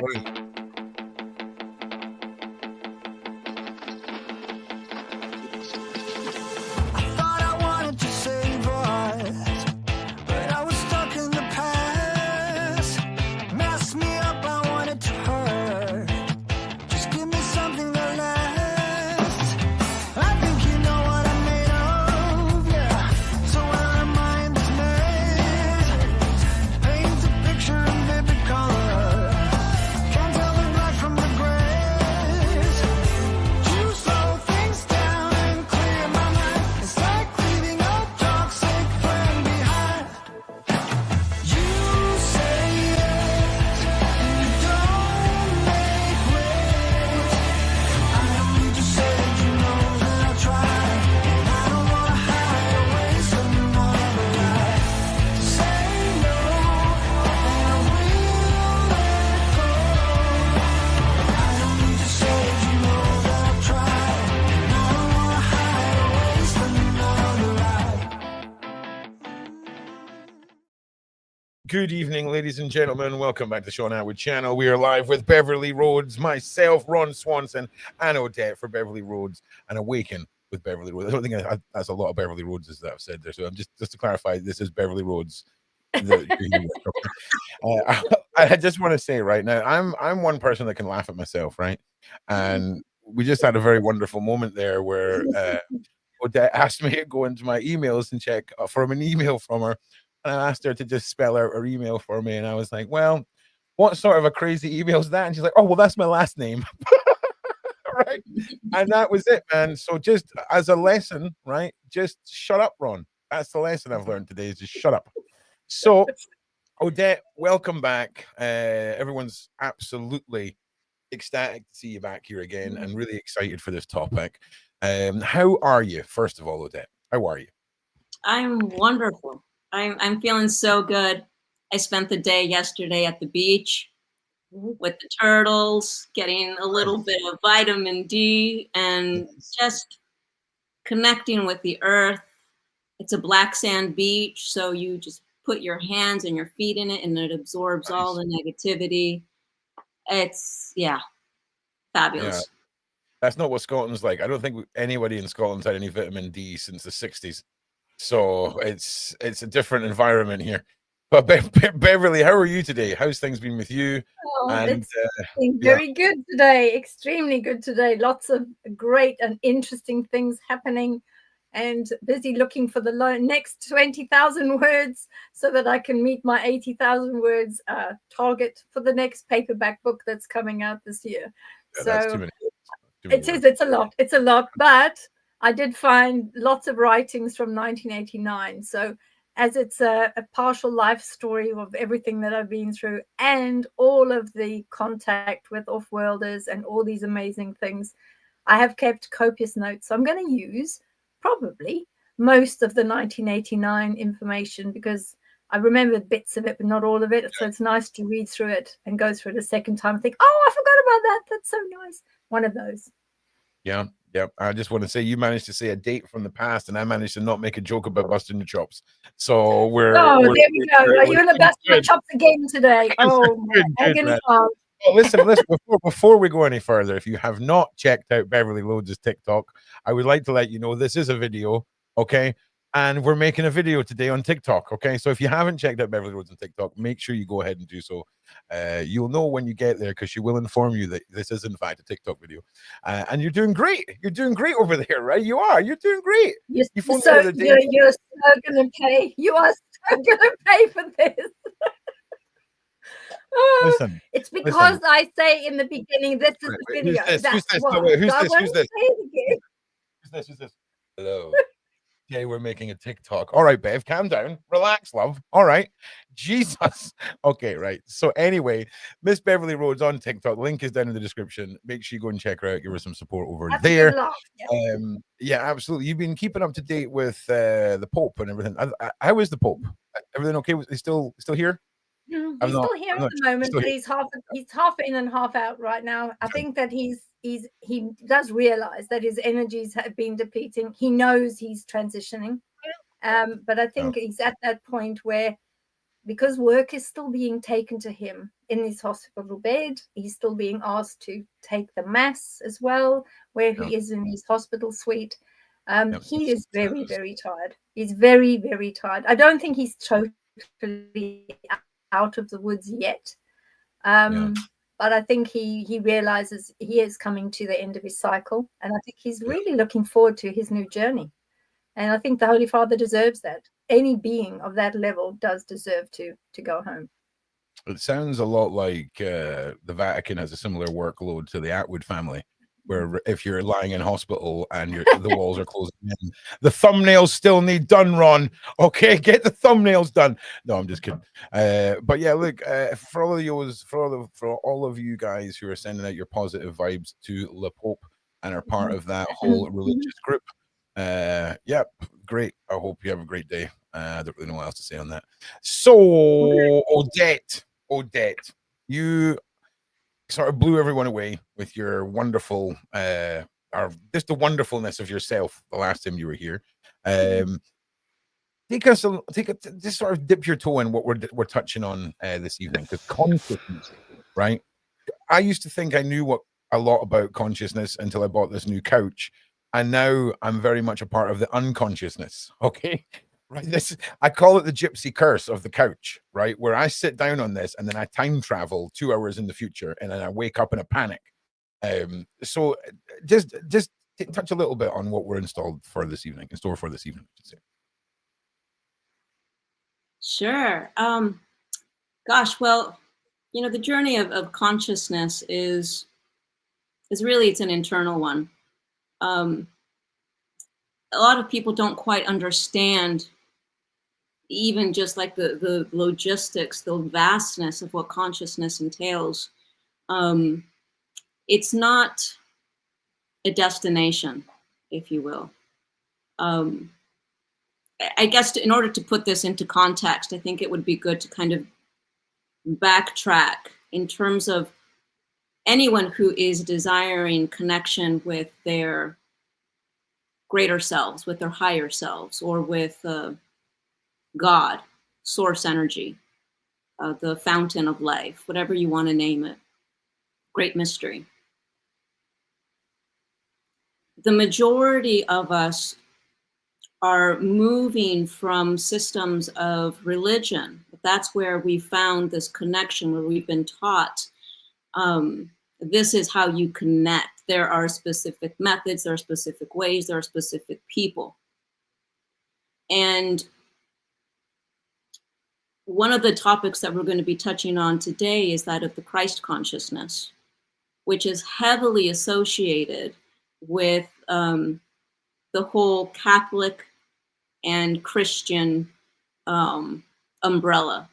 Right. Good evening, ladies and gentlemen. Welcome back to the Sean Atwood channel. We are live with Beverli Rhodes, myself, Ron Swanson, and Odette for Beverli Rhodes and Awaken with Beverli Rhodes. I don't think that's a lot of Beverli Rhodes that I've said there. So I'm just to clarify, this is Beverli Rhodes. I just want to say right now, I'm one person that can laugh at myself, right? And we just had a very wonderful moment there where Odette asked me to go into my emails and check from an email from her. And I asked her to just spell out her email for me. And I was like, well, what sort of a crazy email is that? And she's like, oh, well, that's my last name. Right. And that was it, man. So just as a lesson, right? Just shut up, Ron. That's the lesson I've learned today, is just shut up. So, Odette, welcome back. Everyone's absolutely ecstatic to see you back here again and really excited for this topic. How are you, first of all, Odette? How are you? I'm wonderful. I'm feeling so good. I spent the day yesterday at the beach with the turtles, getting a little bit of vitamin D and just connecting with the earth. It's a black sand beach, so you just put your hands and your feet in it and it absorbs all the negativity. It's, fabulous. Yeah. That's not what Scotland's like. I don't think anybody in Scotland's had any vitamin D since the 60s. So it's a different environment here. But Beverli, how are you today? How's things been with you? Oh, it's been very good today. Extremely good today. Lots of great and interesting things happening, and busy looking for the next 20,000 words so that I can meet my 80,000 words target for the next paperback book that's coming out this year. Yeah, so that's too many words. It's a lot, but I did find lots of writings from 1989. So as it's a partial life story of everything that I've been through and all of the contact with off-worlders and all these amazing things, I have kept copious notes. So I'm going to use probably most of the 1989 information because I remember bits of it, but not all of it. So it's nice to read through it and go through it a second time and think, oh, I forgot about that. That's so nice. One of those. Yeah. I just want to say you managed to say a date from the past, and I managed to not make a joke about busting your chops. So there we go. Are you going to bust my chops again today? Oh, good, well, listen. Before we go any further, if you have not checked out Beverli Rhodes' TikTok, I would like to let you know this is a video, okay? And we're making a video today on TikTok, okay? So if you haven't checked out Beverli Rhodes on TikTok, make sure you go ahead and do so. You'll know when you get there because she will inform you that this is, in fact, a TikTok video. And you're doing great. You're doing great over there, right? You are. You're doing great. You're so going to pay. You are so going to pay for this. Listen, it's because I say in the beginning, this is the video. Who's this? Hello. Okay, we're making a TikTok. All right, Bev, calm down. Relax, love. All right. Jesus. Okay, right. So anyway, Miss Beverli Rhodes on TikTok. Link is down in the description. Make sure you go and check her out. Give her some support over there. Yeah, absolutely. You've been keeping up to date with the Pope and everything. How is the Pope? Everything okay? Is he still here? He's still here at the moment, but he's half in and half out right now. I think that he does realize that his energies have been depleting. He knows he's transitioning, but I think he's at that point where because work is still being taken to him in his hospital bed. He's still being asked to take the mass as well, where he is in his hospital suite. He is very, very tired. He's very, very tired. I don't think he's totally out of the woods yet. But I think he realizes he is coming to the end of his cycle. And I think he's really looking forward to his new journey. And I think the Holy Father deserves that. Any being of that level does deserve to go home. It sounds a lot like the Vatican has a similar workload to the Atwood family, where if you're lying in hospital and the walls are closing in, the thumbnails still need done, Ron. Okay, get the thumbnails done. No, I'm just kidding. But yeah, look, for all of you guys who are sending out your positive vibes to Le Pope and are part of that whole religious group, yeah, great. I hope you have a great day. I don't really know what else to say on that. So, Odette, you sort of blew everyone away with your wonderful, or just the wonderfulness of yourself the last time you were here. Just sort of dip your toe in what we're touching on this evening, because consciousness, right? I used to think I knew a lot about consciousness until I bought this new couch, and now I'm very much a part of the unconsciousness. Okay. Right, I call it the gypsy curse of the couch, right? Where I sit down on this and then I time travel 2 hours in the future, and then I wake up in a panic. So just touch a little bit on what we're in store for this evening, I should say. Sure. Gosh, well, the journey of consciousness is really, it's an internal one. A lot of people don't quite understand even just like the logistics, the vastness of what consciousness entails. It's not a destination, if you will. I guess in order to put this into context, I think it would be good to kind of backtrack in terms of anyone who is desiring connection with their greater selves, with their higher selves, or with God, source energy, the fountain of life, whatever you want to name it, great mystery. The majority of us are moving from systems of religion. That's where we found this connection, where we've been taught this is how you connect. There are specific methods, there are specific ways, there are specific people. And one of the topics that we're going to be touching on today is that of the Christ consciousness, which is heavily associated with the whole Catholic and Christian umbrella,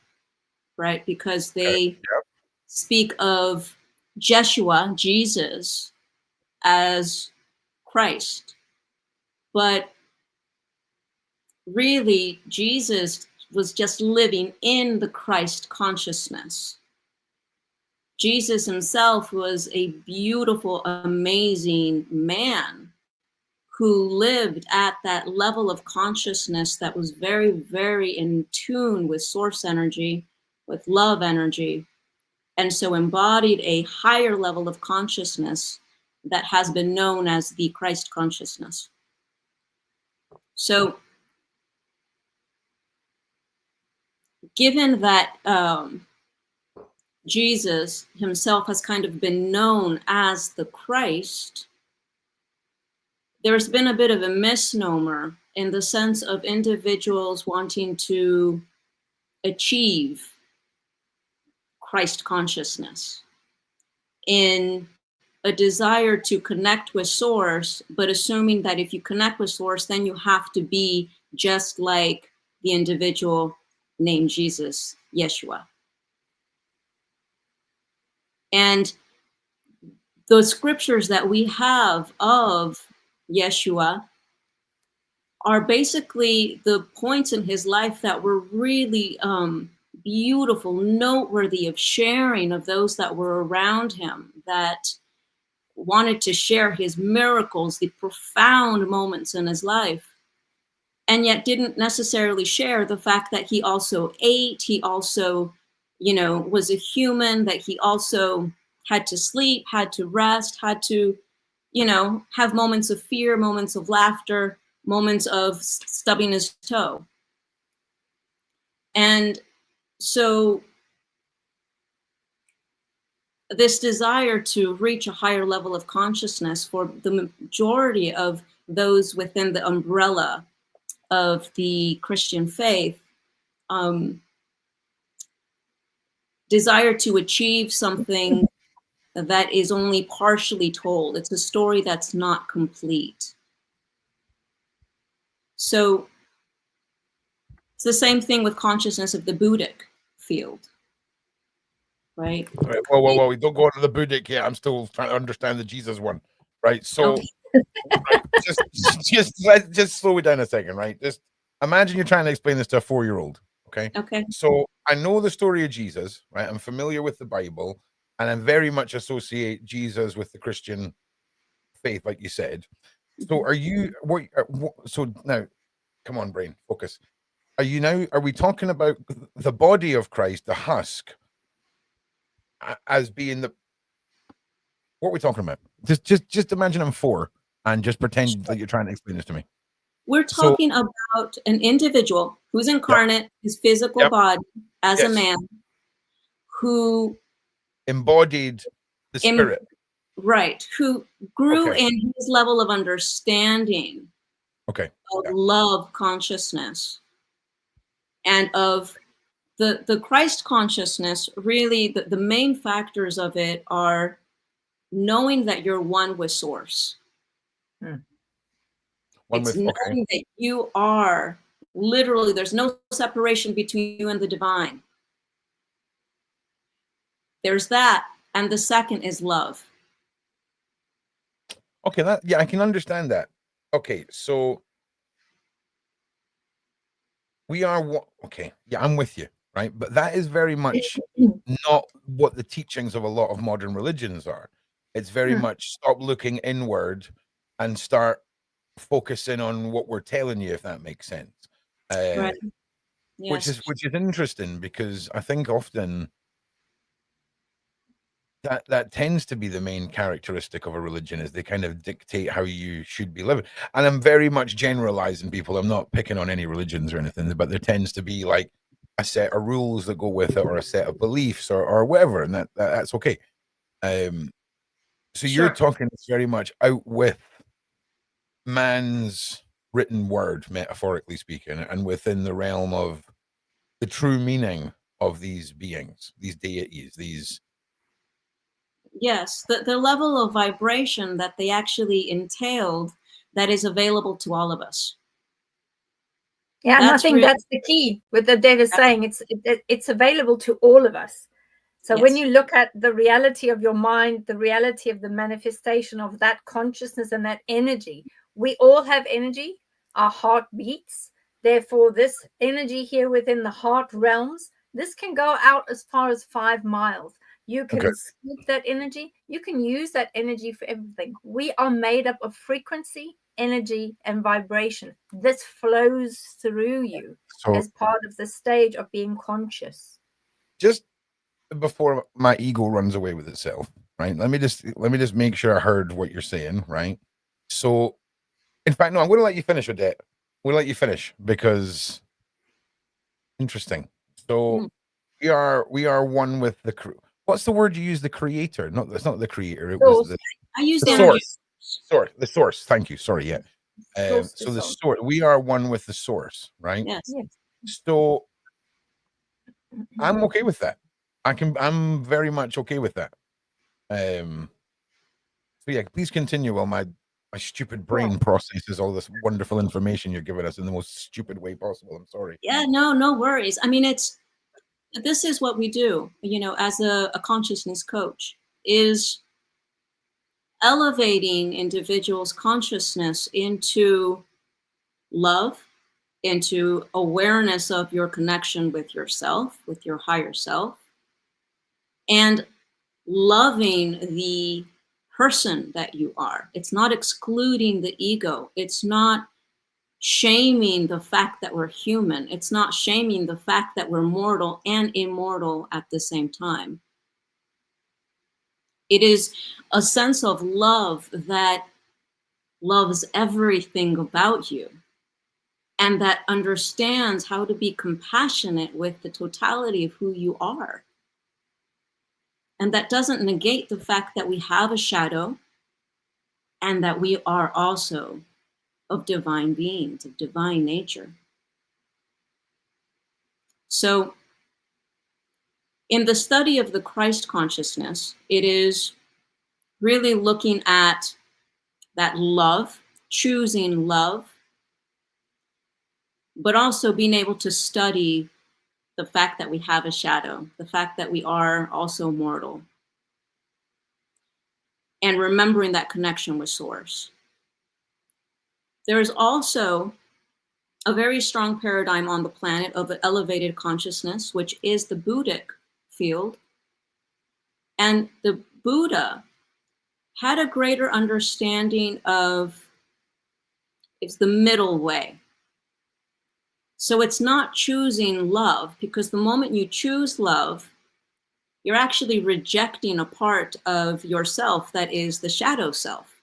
right? Because they speak of Jeshua, Jesus, as Christ. But really, Jesus was just living in the Christ consciousness. Jesus himself was a beautiful, amazing man who lived at that level of consciousness that was very, very in tune with source energy, with love energy, and so embodied a higher level of consciousness that has been known as the Christ consciousness. So, given that Jesus himself has kind of been known as the Christ, there's been a bit of a misnomer in the sense of individuals wanting to achieve Christ consciousness in a desire to connect with source, but assuming that if you connect with source, then you have to be just like the individual named Jesus, Yeshua. And the scriptures that we have of Yeshua are basically the points in his life that were really beautiful, noteworthy of sharing of those that were around him, that wanted to share his miracles, the profound moments in his life. and yet didn't necessarily share the fact that he also ate, he also, was a human, that he also had to sleep, had to rest, had to, have moments of fear, moments of laughter, moments of stubbing his toe. And so this desire to reach a higher level of consciousness for the majority of those within the umbrella of the Christian faith, desire to achieve something that is only partially told. It's a story that's not complete. So it's the same thing with consciousness of the Buddhic field, right? Right. Whoa. We don't go into the Buddhic yet. I'm still trying to understand the Jesus one. Right. So Okay. right, just slow it down a second, right? Just imagine you're trying to explain this to a 4-year-old. Okay. Okay. So I know the story of Jesus, right? I'm familiar with the Bible, and I very much associate Jesus with the Christian faith, like you said. So are you so now come on, brain, focus. Are we talking about the body of Christ, the husk, as being the what are we talking about? Just imagine I'm 4 and just pretend that you're trying to explain this to me. We're talking about an individual who's incarnate, his physical body as a man, who embodied the spirit. Right, who grew in his level of understanding of love consciousness and of the Christ consciousness. Really, the main factors of it are knowing that you're one with source. It's knowing that you are literally, there's no separation between you and the divine. There's that. And the second is love. Okay, I can understand that. Okay, so we are I'm with you, right? But that is very much not what the teachings of a lot of modern religions are. It's very much stop looking inward and start focusing on what we're telling you, if that makes sense. Right. Yes. Which is interesting, because I think often that tends to be the main characteristic of a religion, is they kind of dictate how you should be living. And I'm very much generalizing people. I'm not picking on any religions or anything, but there tends to be like a set of rules that go with it, or a set of beliefs, or whatever, and that's okay. So you're talking very much out with man's written word, metaphorically speaking, and within the realm of the true meaning of these beings, these deities, these. Yes, the level of vibration that they actually entailed that is available to all of us. Yeah, and I think that's the key with the Odette is saying. It's available to all of us. So when you look at the reality of your mind, the reality of the manifestation of that consciousness and that energy, we all have energy. Our heart beats. Therefore, this energy here within the heart realms, this can go out as far as 5 miles. You can scoop that energy. You can use that energy for everything. We are made up of frequency, energy, and vibration. This flows through you as part of the stage of being conscious. Just before my ego runs away with itself, right? Let me just make sure I heard what you're saying, right? So, in fact, no, I'm going to let you finish, Odette. We'll let you finish, because interesting. So we are one with the crew. What's the word you use? The creator? No, that's not the creator. It was I use the source. The source. Thank you. Sorry. Yeah. So the source. We are one with the source, right? Yes. So I'm okay with that. I'm very much okay with that. So yeah, please continue while my stupid brain processes all this wonderful information you're giving us in the most stupid way possible. I'm sorry. Yeah, no worries. I mean, this is what we do, as a consciousness coach, is elevating individuals' consciousness into love, into awareness of your connection with yourself, with your higher self, and loving the person that you are. It's not excluding the ego. It's not shaming the fact that we're human. It's not shaming the fact that we're mortal and immortal at the same time. It is a sense of love that loves everything about you and that understands how to be compassionate with the totality of who you are. And that doesn't negate the fact that we have a shadow and that we are also of divine beings, of divine nature. So in the study of the Christ consciousness, it is really looking at that love, choosing love, but also being able to study the fact that we have a shadow, the fact that we are also mortal, and remembering that connection with Source. There is also a very strong paradigm on the planet of elevated consciousness, which is the Buddhic field. And the Buddha had a greater understanding of, it's the middle way. So it's not choosing love, because the moment you choose love, you're actually rejecting a part of yourself that is the shadow self.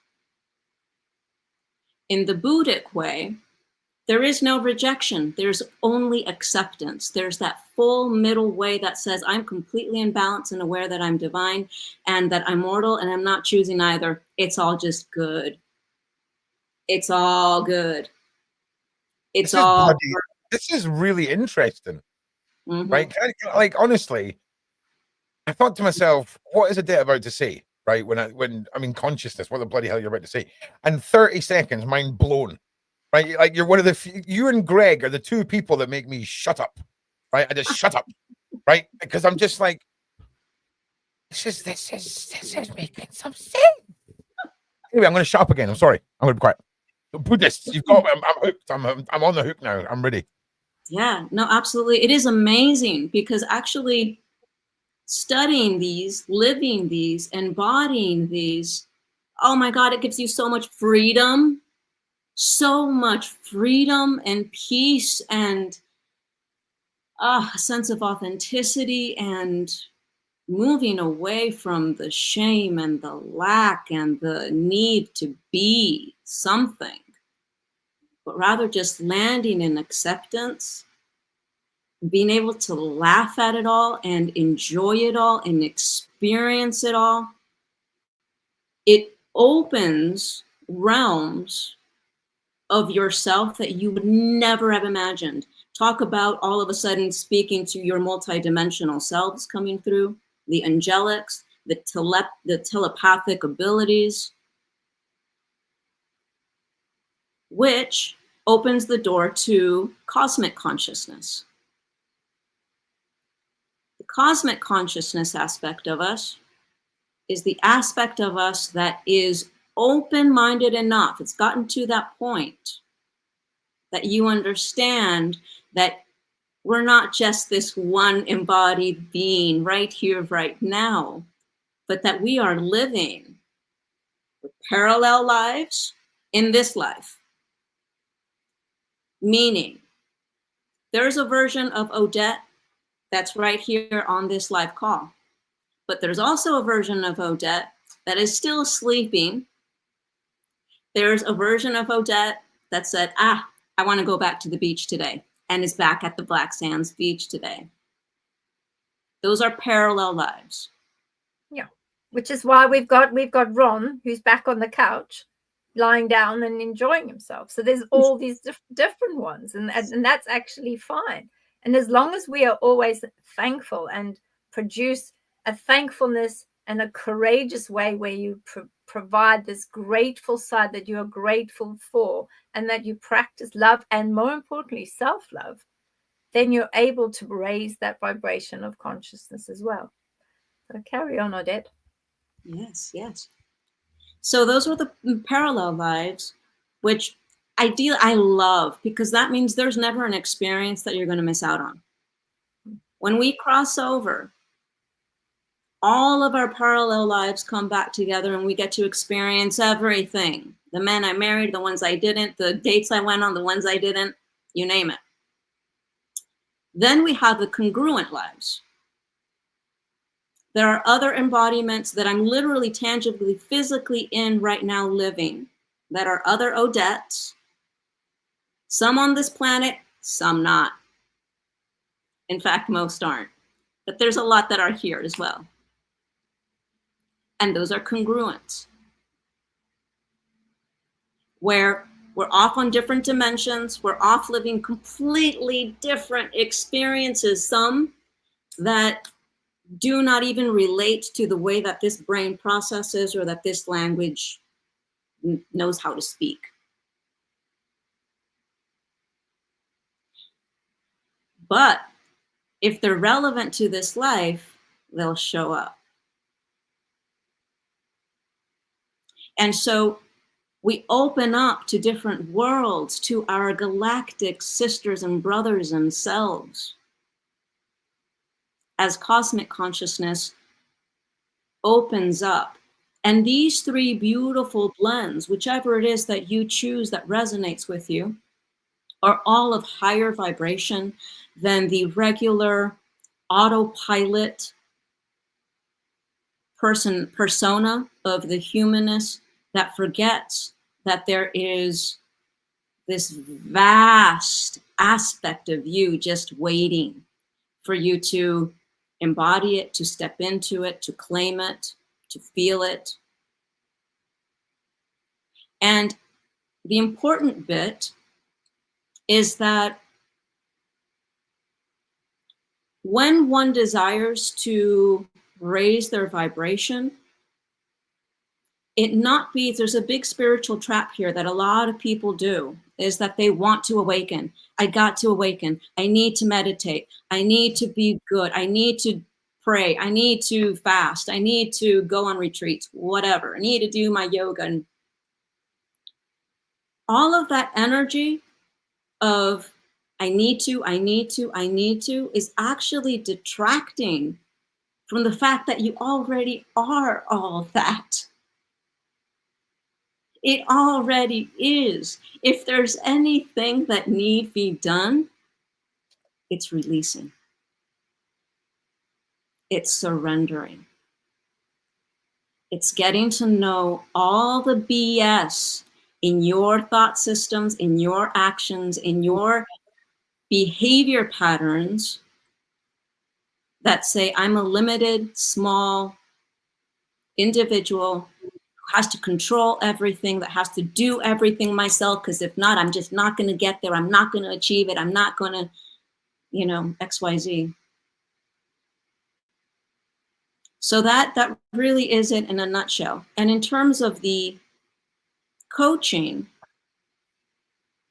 In the Buddhic way, there is no rejection. There's only acceptance. There's that full middle way that says, I'm completely in balance and aware that I'm divine and that I'm mortal and I'm not choosing either. It's all just good. It's all good. It's all. This is really interesting, right? Like, honestly, I thought to myself, what is Odette about to say, right? When I mean, consciousness, what the bloody hell you're about to say? And 30 seconds, mind blown, right? Like, you're one of the few, you and Greg are the two people that make me shut up, right? I just shut up, right? Because I'm just like, this is making some sense. Anyway, I'm going to shut up again. I'm sorry. I'm going to be quiet. Buddhists, you've got. I'm hooked. I'm on the hook now. I'm ready. Yeah, no, absolutely. It is amazing because actually studying these, living these, embodying these, oh my God, it gives you so much freedom and peace and a sense of authenticity and moving away from the shame and the lack and the need to be something, but rather just landing in acceptance, being able to laugh at it all and enjoy it all and experience it all. It opens realms of yourself that you would never have imagined. Talk about all of a sudden speaking to your multidimensional selves coming through, the angelics, the telepathic abilities, which opens the door to cosmic consciousness. The cosmic consciousness aspect of us is the aspect of us that is open-minded enough. It's gotten to that point that you understand that we're not just this one embodied being right here, right now, but that we are living with parallel lives in this life. Meaning, there's a version of Odette that's right here on this live call. But there's also a version of Odette that is still sleeping. There's a version of Odette that said, I want to go back to the beach today, and is back at the Black Sands beach today. Those are parallel lives. Yeah, which is why we've got Ron, who's back on the couch, lying down and enjoying himself. So there's all these different ones, and that's actually fine. And as long as we are always thankful and produce a thankfulness and a courageous way where you provide this grateful side that you are grateful for, and that you practice love and, more importantly, self-love, then you're able to raise that vibration of consciousness as well. So carry on, Odette. Yes, yes. So those are the parallel lives, which I love, because that means there's never an experience that you're going to miss out on. When we cross over, all of our parallel lives come back together and we get to experience everything The men I married, the ones I didn't, the dates I went on, the ones I didn't, you name it. Then we have the congruent lives. There are other embodiments that I'm literally tangibly, physically in right now living, that are other Odettes, some on this planet, some not. In fact, most aren't. But there's a lot that are here as well. And those are congruent, where we're off on different dimensions, we're off living completely different experiences, some that do not even relate to the way that this brain processes or that this language knows how to speak. But if they're relevant to this life, they'll show up. And so we open up to different worlds, to our galactic sisters and brothers and selves, as cosmic consciousness opens up. And these three beautiful blends, whichever it is that you choose that resonates with you, are all of higher vibration than the regular autopilot persona of the humanist that forgets that there is this vast aspect of you just waiting for you to embody it, to step into it, to claim it, to feel it. And the important bit is that when one desires to raise their vibration, there's a big spiritual trap here that a lot of people do, is that they want to awaken. I got to awaken. I need to meditate. I need to be good. I need to pray. I need to fast. I need to go on retreats, whatever. I need to do my yoga. And all of that energy of I need to is actually detracting from the fact that you already are all that. It already is. If there's anything that need be done, it's releasing. It's surrendering. It's getting to know all the BS in your thought systems, in your actions, in your behavior patterns that say, I'm a limited, small individual who has to control everything, that has to do everything myself, because if not, I'm just not going to get there. I'm not going to achieve it. I'm not going to, XYZ. So that really is it in a nutshell. And in terms of the coaching,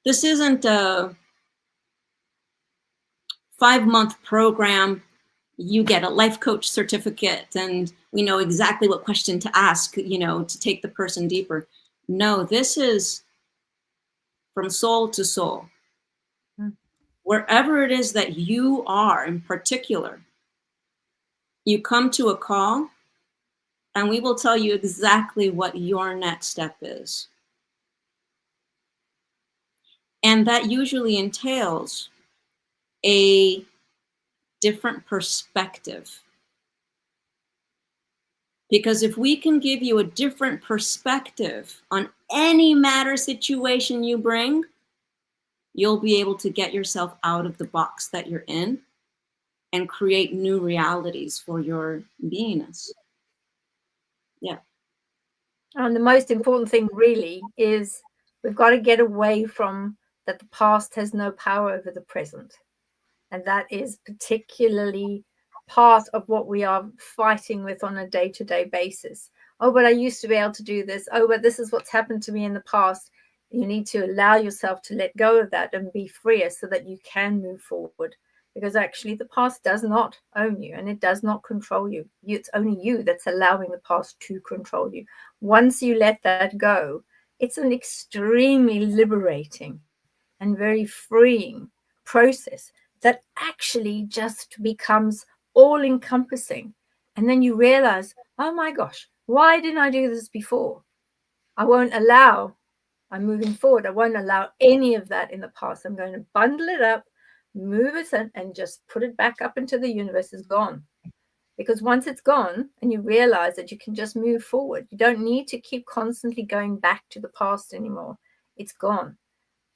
this isn't a 5-month program. You get a life coach certificate and we know exactly what question to ask, to take the person deeper. No, this is from soul to soul. Wherever it is that you are in particular, you come to a call and we will tell you exactly what your next step is. And that usually entails a different perspective. Because if we can give you a different perspective on any matter, situation you bring, you'll be able to get yourself out of the box that you're in and create new realities for your beingness. Yeah. And the most important thing really is we've got to get away from that the past has no power over the present. And that is particularly part of what we are fighting with on a day-to-day basis. Oh, but I used to be able to do this. Oh, but this is what's happened to me in the past. You need to allow yourself to let go of that and be freer so that you can move forward. Because actually the past does not own you and it does not control you. It's only you that's allowing the past to control you. Once you let that go, it's an extremely liberating and very freeing process that actually just becomes all-encompassing. And then you realize, oh my gosh, why didn't I do this before? I won't allow I'm moving forward. I won't allow any of that in the past. I'm going to bundle it up, move it in, and just put it back up into the universe. It's gone. Because once it's gone and you realize that you can just move forward, you don't need to keep constantly going back to the past anymore. It's gone.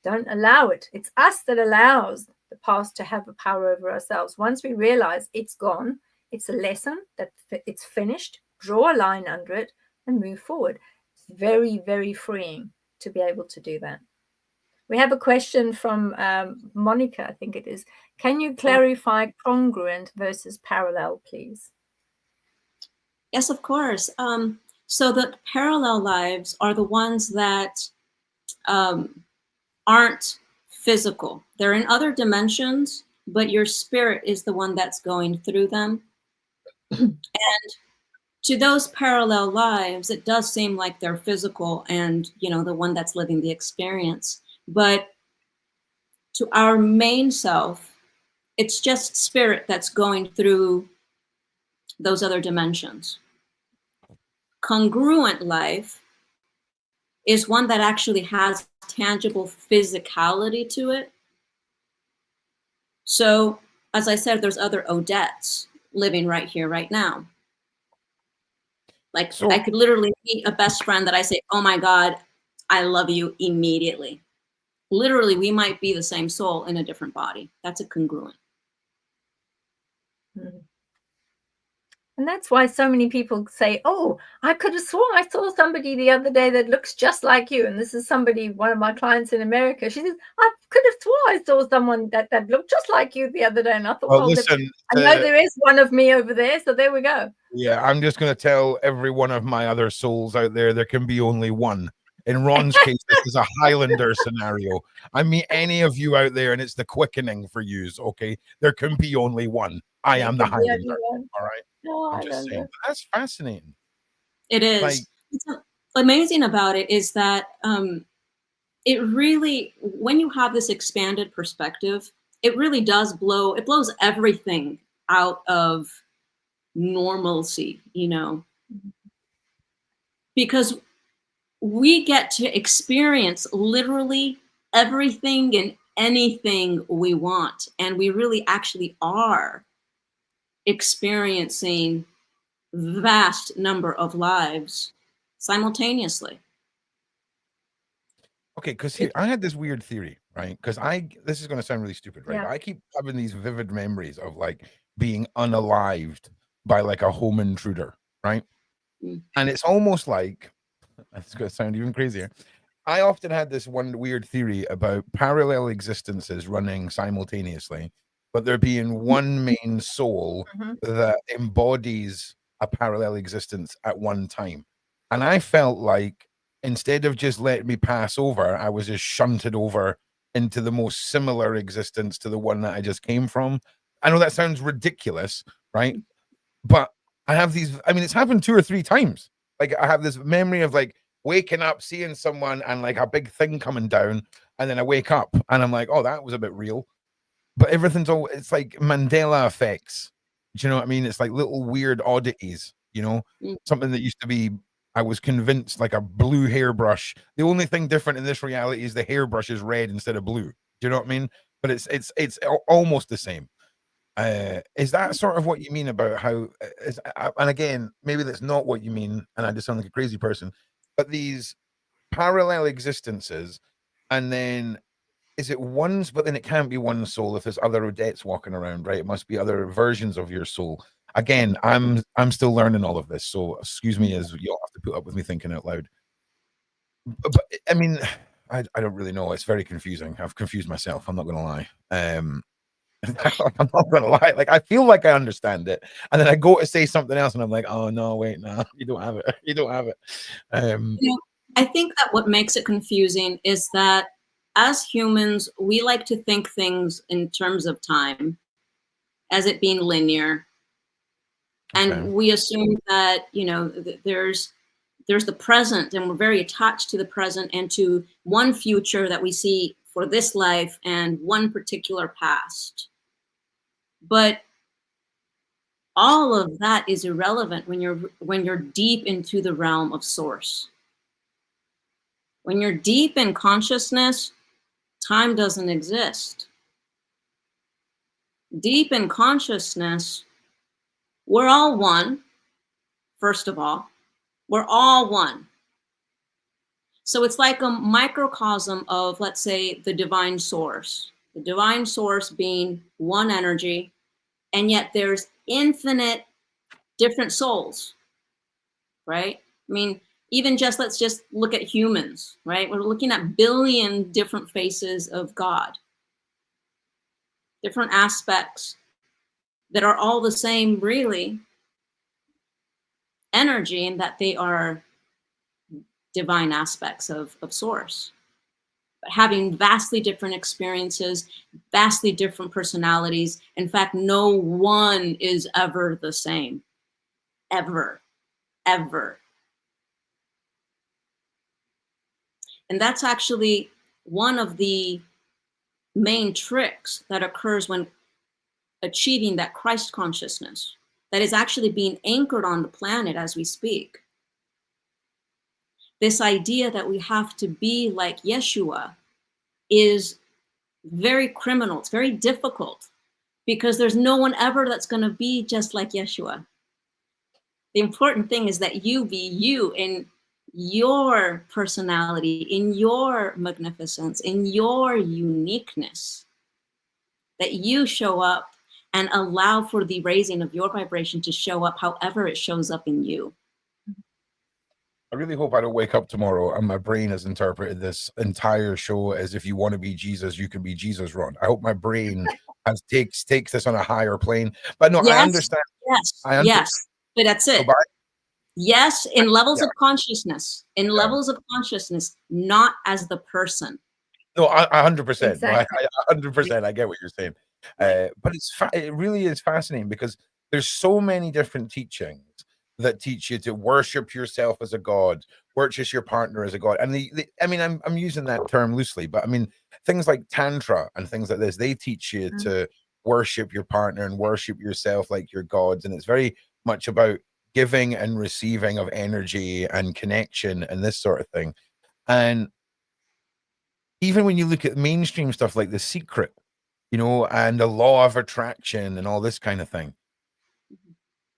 Don't allow it. It's us that allows the past to have the power over ourselves. Once we realize it's gone, it's a lesson, that it's finished, draw a line under it and move forward. It's very, very freeing to be able to do that. We have a question from Monica, I think it is. Can you clarify congruent versus parallel, please? Yes, of course. So the parallel lives are the ones that aren't physical. They're in other dimensions, but your spirit is the one that's going through them. And to those parallel lives, it does seem like they're physical and, you know, the one that's living the experience. But to our main self, it's just spirit that's going through those other dimensions. Congruent life is one that actually has tangible physicality to it. So, as I said, there's other Odettes living right here, right now. Like, I could literally meet a best friend that I say, oh my God, I love you immediately. Literally, we might be the same soul in a different body. That's a congruent. Mm-hmm. And that's why so many people say, oh, I could have sworn I saw somebody the other day that looks just like you. And this is somebody, one of my clients in America. She says, I could have sworn I saw someone that looked just like you the other day. And I thought, well, listen, I know there is one of me over there. So there we go. Yeah, I'm just going to tell every one of my other souls out there can be only one. In Ron's case, this is a Highlander scenario. I mean, any of you out there, and it's the quickening for yous, okay? There can be only one. I am the Highlander. All right. No, I'm just saying. That's fascinating. It is. Like, what's amazing about it is that it really, when you have this expanded perspective, it really does it blows everything out of normalcy, you know, because we get to experience literally everything and anything we want. And we really actually are experiencing vast number of lives simultaneously. Okay, because I had this weird theory, right? Because this is going to sound really stupid, right? Yeah. But I keep having these vivid memories of like being unalived by like a home intruder, right? And it's almost like, that's going to sound even crazier. I often had this one weird theory about parallel existences running simultaneously, but there being one main soul that embodies a parallel existence at one time. And I felt like instead of just letting me pass over, I was just shunted over into the most similar existence to the one that I just came from. I know that sounds ridiculous, right? But I have these, I mean, it's happened 2 or 3 times. Like I have this memory of like waking up, seeing someone and like a big thing coming down. And then I wake up and I'm like, oh, that was a bit real. But everything's all, it's like Mandela effects. Do you know what I mean? It's like little weird oddities, you know, something that used to be, I was convinced like a blue hairbrush. The only thing different in this reality is the hairbrush is red instead of blue. Do you know what I mean? But it's almost the same. Is that sort of what you mean about how, and again, maybe that's not what you mean, and I just sound like a crazy person, but these parallel existences, and then is it one's, but then it can't be one soul if there's other Odettes walking around, right? It must be other versions of your soul. Again, I'm still learning all of this, so excuse me as you'll have to put up with me thinking out loud. But I mean, I don't really know. It's very confusing. I've confused myself. I'm not going to lie. I'm not gonna lie. Like I feel like I understand it, and then I go to say something else, and I'm like, "Oh no, wait, no, you don't have it. You don't have it." You know, I think that what makes it confusing is that as humans, we like to think things in terms of time, as it being linear, and we assume that there's the present, and we're very attached to the present and to one future that we see for this life and one particular past. But all of that is irrelevant when you're deep into the realm of source. When you're deep in consciousness, time doesn't exist. Deep in consciousness, we're all one, first of all. We're all one. So it's like a microcosm of, let's say, the divine source. The divine source being one energy, and yet there's infinite different souls, right? I mean, even just, let's just look at humans, right? We're looking at billion different faces of God, different aspects that are all the same, really, energy, in that they are divine aspects of source, but having vastly different experiences, vastly different personalities. In fact, no one is ever the same, ever, ever. And that's actually one of the main tricks that occurs when achieving that Christ consciousness that is actually being anchored on the planet as we speak. This idea that we have to be like Yeshua is very criminal. It's very difficult because there's no one ever that's going to be just like Yeshua. The important thing is that you be you in your personality, in your magnificence, in your uniqueness, that you show up and allow for the raising of your vibration to show up however it shows up in you. I really hope I don't wake up tomorrow and my brain has interpreted this entire show as if you want to be Jesus, you can be Jesus, Ron. I hope my brain takes this on a higher plane. But no, Yes, I understand. Yes, but that's it. So yes, in levels of consciousness, levels of consciousness, not as the person. No, 100%. Exactly. No, 100%. I get what you're saying. But it really is fascinating because there's so many different teachings that teach you to worship yourself as a god, worship your partner as a god. And I mean, I'm using that term loosely, but I mean, things like Tantra and things like this, they teach you to worship your partner and worship yourself like your gods. And it's very much about giving and receiving of energy and connection and this sort of thing. And even when you look at mainstream stuff like The Secret, you know, and the law of attraction and all this kind of thing,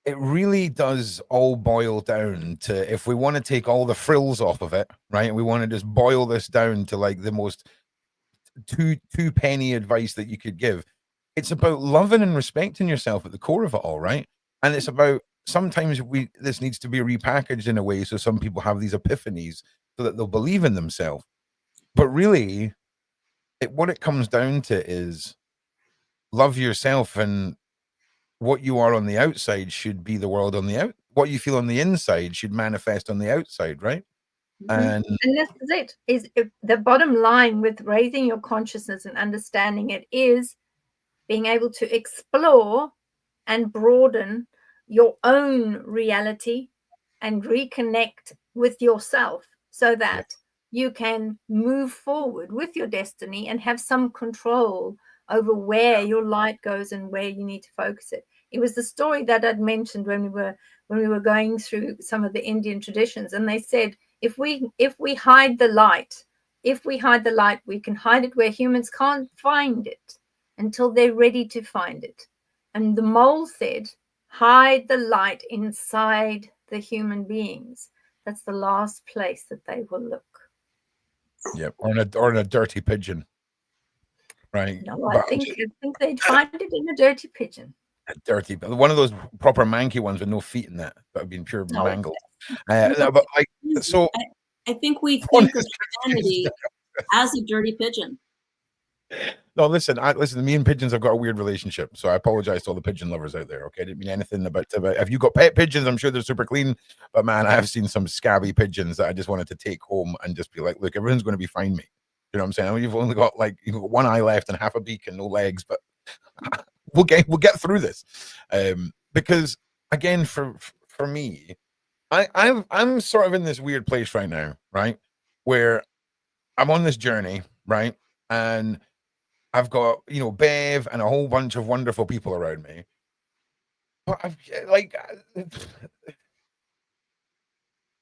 it really does all boil down to, if we want to take all the frills off of it, right? We want to just boil this down to like the most two penny advice that you could give. It's about loving and respecting yourself at the core of it all, right? And it's about, sometimes this needs to be repackaged in a way so some people have these epiphanies so that they'll believe in themselves. But really, what it comes down to is love yourself, and what you are on the outside should be the world on the out. What you feel on the inside should manifest on the outside, right? And this is it. The bottom line with raising your consciousness and understanding it is being able to explore and broaden your own reality and reconnect with yourself so that you can move forward with your destiny and have some control over where your light goes and where you need to focus it. It was the story that I'd mentioned when we were going through some of the Indian traditions, and they said if we hide the light, we can hide it where humans can't find it until they're ready to find it. And the mole said, hide the light inside the human beings. That's the last place that they will look. Yeah, or in a dirty pigeon, right? No, I think they'd find it in a dirty pigeon. A dirty, one of those proper manky ones with no feet in that have been pure mangled. But like, so I think we think of humanity as a dirty pigeon. No, listen, me and pigeons have got a weird relationship, so I apologize to all the pigeon lovers out there. Okay, I didn't mean anything about if you got pet pigeons, I'm sure they're super clean, but man, I have seen some scabby pigeons that I just wanted to take home and just be like, look, everything's going to be fine, mate. You know what I'm saying? I mean, you've only got like, you've got one eye left and half a beak and no legs, but we'll get through this. Because again, for me, I'm sort of in this weird place right now, right, where I'm on this journey, right, and I've got, you know, Bev and a whole bunch of wonderful people around me. But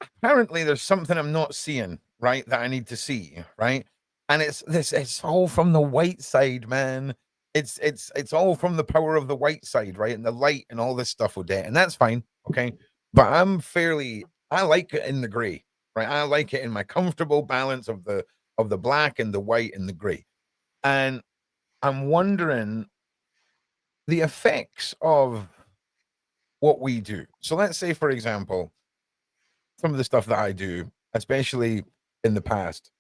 apparently there's something I'm not seeing, right, that I need to see, right? And it's all from the white side, man. It's all from the power of the white side, right? And the light and all this stuff, Odette. And that's fine, okay? But I like it in the gray, right? I like it in my comfortable balance of the black and the white and the gray. And I'm wondering the effects of what we do. So let's say, for example, some of the stuff that I do, especially in the past,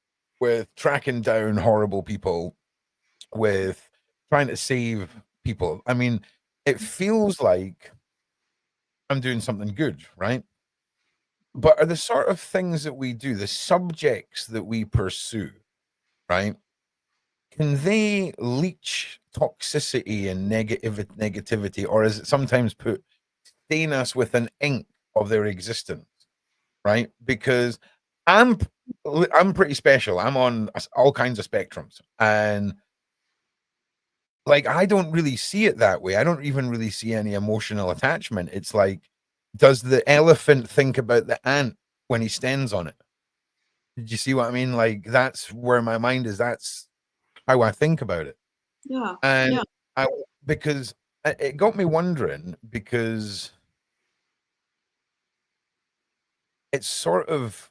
with tracking down horrible people, with trying to save people. I mean, it feels like I'm doing something good, right? But are the sort of things that we do, the subjects that we pursue, right? Can they leach toxicity and negativity, or is it sometimes stain us with an ink of their existence, right? Because I'm pretty special. I'm on all kinds of spectrums, and like I don't really see it that way. I don't even really see any emotional attachment. It's like, does the elephant think about the ant when he stands on it? Did you see what I mean? Like that's where my mind is. That's how I think about it. Yeah. And yeah. because it got me wondering, because it's sort of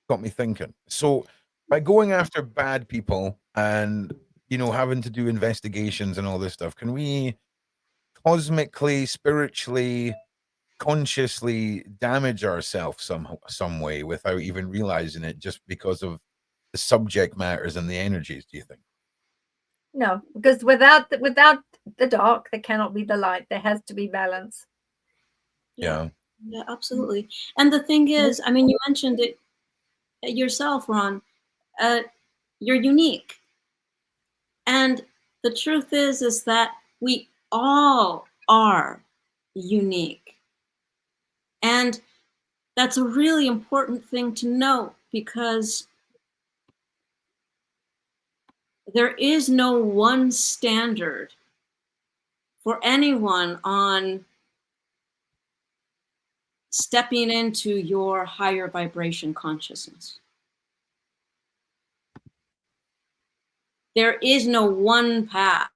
got me thinking. So by going after bad people and, you know, having to do investigations and all this stuff, can we cosmically, spiritually, consciously damage ourselves some way without even realizing it, just because of the subject matters and the energies, do you think? No, because without the dark, there cannot be the light. There has to be balance. Yeah. Yeah, absolutely. And the thing is, I mean, you mentioned it yourself, Ron. You're unique. And the truth is that we all are unique. And that's a really important thing to know, because there is no one standard for anyone on stepping into your higher vibration consciousness. There is no one path.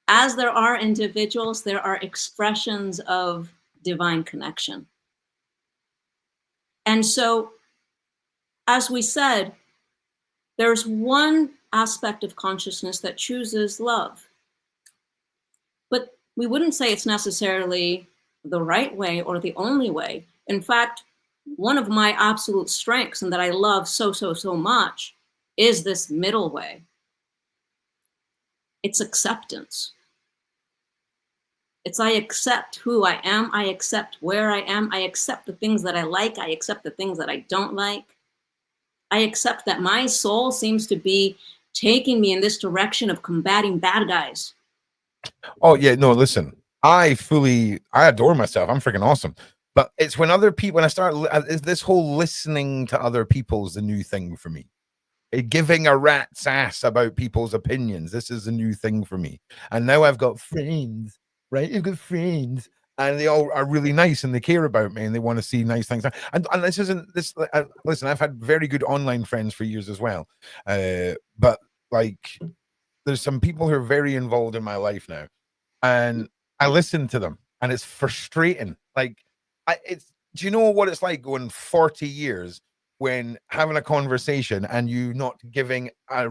As there are individuals, there are expressions of divine connection. And so, as we said, there's one aspect of consciousness that chooses love. But we wouldn't say it's necessarily the right way or the only way. In fact, one of my absolute strengths, and that I love so much, is this middle way. It's acceptance. It's I accept who I am. I accept where I am. I accept the things that I like. I accept the things that I don't like. I accept that my soul seems to be taking me in this direction of combating bad guys. Oh yeah, no, listen, I adore myself. I'm freaking awesome. But it's when other people, when I start, this whole listening to other people is the new thing for me. Giving a rat's ass about people's opinions. This is a new thing for me. And now I've got friends, right? You've got friends, and they all are really nice and they care about me and they want to see nice things. And this isn't this. Listen, I've had very good online friends for years as well. But like, there's some people who are very involved in my life now, and I listen to them, and it's frustrating. Like, do you know what it's like going 40 years when having a conversation and you not giving at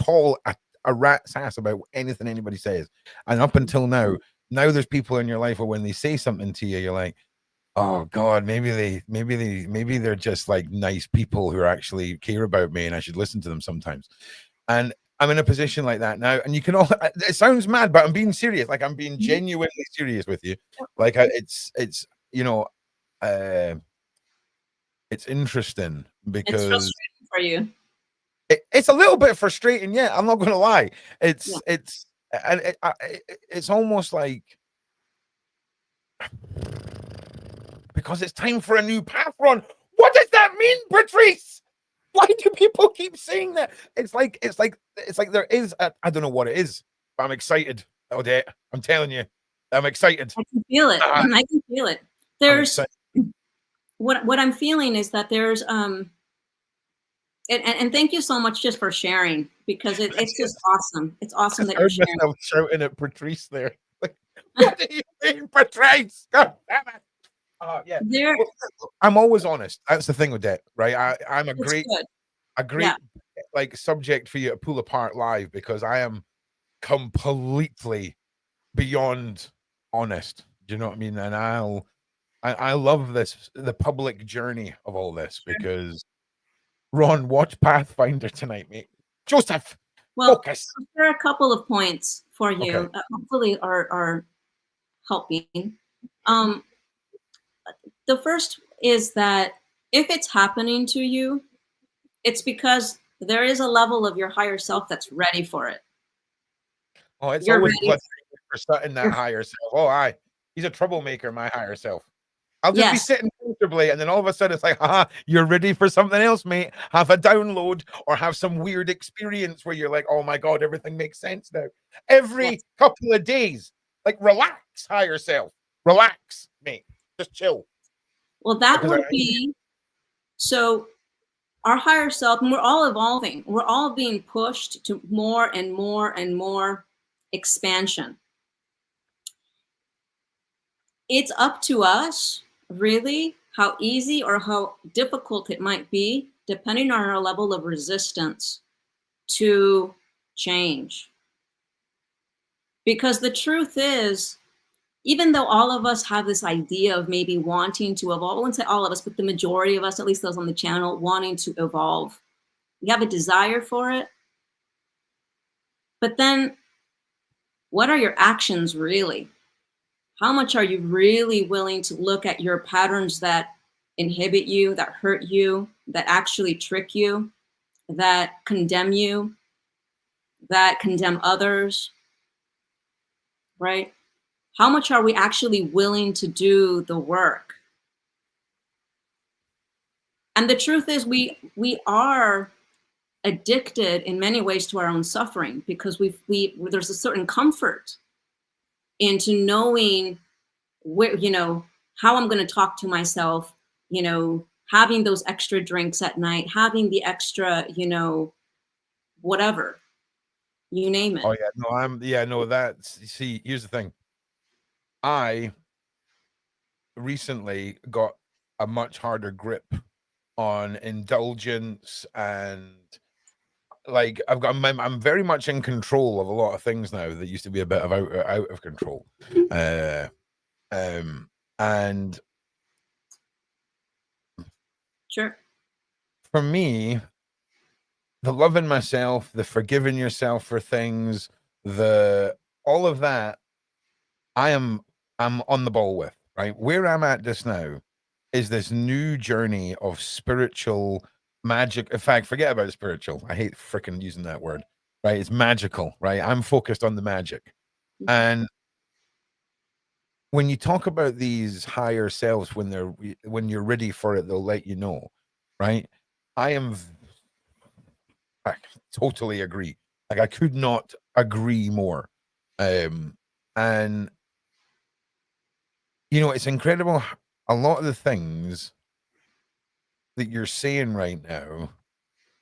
all a rat's ass about anything anybody says, and up until now there's people in your life where when they say something to you, you're like, oh God, maybe they're just like nice people who actually care about me, and I should listen to them sometimes. And I'm in a position like that now, and you can all. It sounds mad, but I'm being serious. Like, I'm being genuinely serious with you. Like, it's you know, it's interesting because it's frustrating for you. It's a little bit frustrating. Yeah, I'm not going to lie. It's almost like, because it's time for a new path run. What does that mean, Patrice? Why do people keep saying that? It's like there is I don't know what it is, but I'm excited, Odette. I'm telling you, I'm excited. I can feel it. I can feel it. what I'm feeling is that there's and thank you so much just for sharing, because it's just awesome. It's awesome that I you're heard sharing. myself shouting at Patrice there. Like, what do you mean, Patrice? God damn it. Yeah. There, Well, I'm always honest. That's the thing with that, right? I'm a it's great, good. a great like subject for you to pull apart live, because I am completely beyond honest. Do you know what I mean? And I love the public journey of all this, because Ron, watch Pathfinder tonight, mate. Joseph, Well, focus. there are a couple of points for you Okay. that hopefully are helping. The first is that if it's happening to you, it's because there is a level of your higher self that's ready for it. Oh, it's You're always ready. blistering for something that higher self. Oh, he's a troublemaker, my higher self. I'll just be Yes. sitting comfortably, and then all of a sudden it's like, haha, you're ready for something else, mate. Have a download or have some weird experience where you're like, oh my God, everything makes sense now. Every Yes. couple of days, like, relax, higher self. Relax, mate. Just chill. Well, that Because would be, so our higher self, and we're all evolving. We're all being pushed to more and more and more expansion. It's up to us, really, how easy or how difficult it might be, depending on our level of resistance to change. Because the truth is, even though all of us have this idea of maybe wanting to evolve, I wouldn't say all of us, but the majority of us, at least those on the channel, wanting to evolve, we have a desire for it. But then what are your actions really? How much are you really willing to look at your patterns that inhibit you, that hurt you, that actually trick you, that condemn you, that condemn others, right? How much are we actually willing to do the work? And the truth is we are addicted in many ways to our own suffering, because there's a certain comfort into knowing where, how I'm going to talk to myself, having those extra drinks at night, having the extra, whatever, you name it. oh yeah, no, that's, see, here's the thing. I recently got a much harder grip on indulgence, and like I'm very much in control of a lot of things now that used to be a bit of out of control. And Sure. for me, the loving myself, the forgiving yourself for things, all of that, I'm on the ball with, right? Where I'm at just now is this new journey of spiritual magic. In fact, forget about spiritual. I hate freaking using that word, right? It's magical, right? I'm focused on the magic. And when you talk about these higher selves, when you're ready for it, they'll let you know, right? I totally agree. Like, I could not agree more. And it's incredible. A lot of the things that you're saying right now,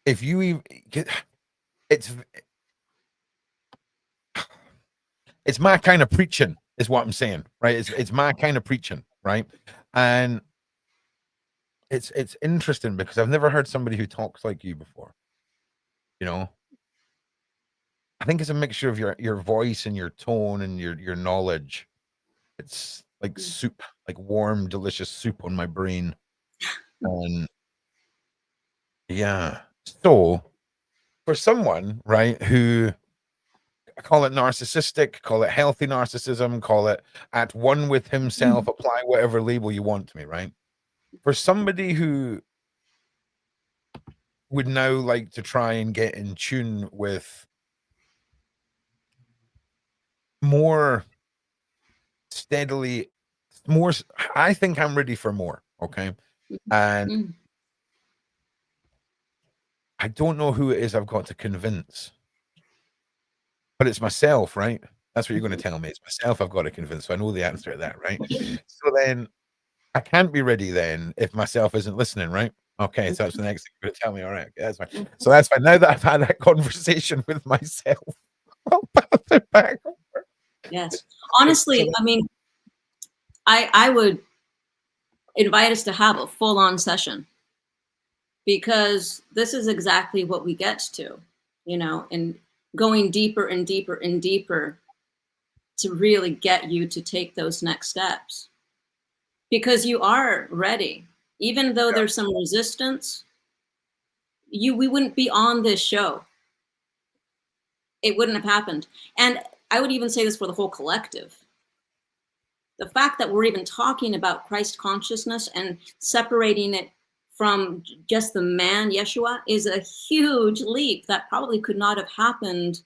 if you even get, it's my kind of preaching, is what I'm saying, right? It's my kind of preaching, right? And it's interesting because I've never heard somebody who talks like you before. I think it's a mixture of your voice and your tone and your knowledge. It's like soup, like warm, delicious soup on my brain. And yeah. So for someone, right, who, call it narcissistic, call it healthy narcissism, call it at one with himself, apply whatever label you want to me, right? For somebody who would now like to try and get in tune with more steadily, more, I think I'm ready for more, okay? And I don't know who it is I've got to convince, but it's myself, right? That's what you're going to tell me. It's myself I've got to convince. So I know the answer to that, right? So then I can't be ready then if myself isn't listening, right? Okay, so that's the next thing you're gonna tell me. All right, okay, that's fine. So that's fine. Now that I've had that conversation with myself, I'll pass it back. Yes. Honestly, I mean, I would invite us to have a full-on session, because this is exactly what we get to, you know, and going deeper and deeper and deeper to really get you to take those next steps, because you are ready. Even though there's some resistance, we wouldn't be on this show. It wouldn't have happened. And I would even say this for the whole collective. The fact that we're even talking about Christ consciousness and separating it from just the man, Yeshua, is a huge leap that probably could not have happened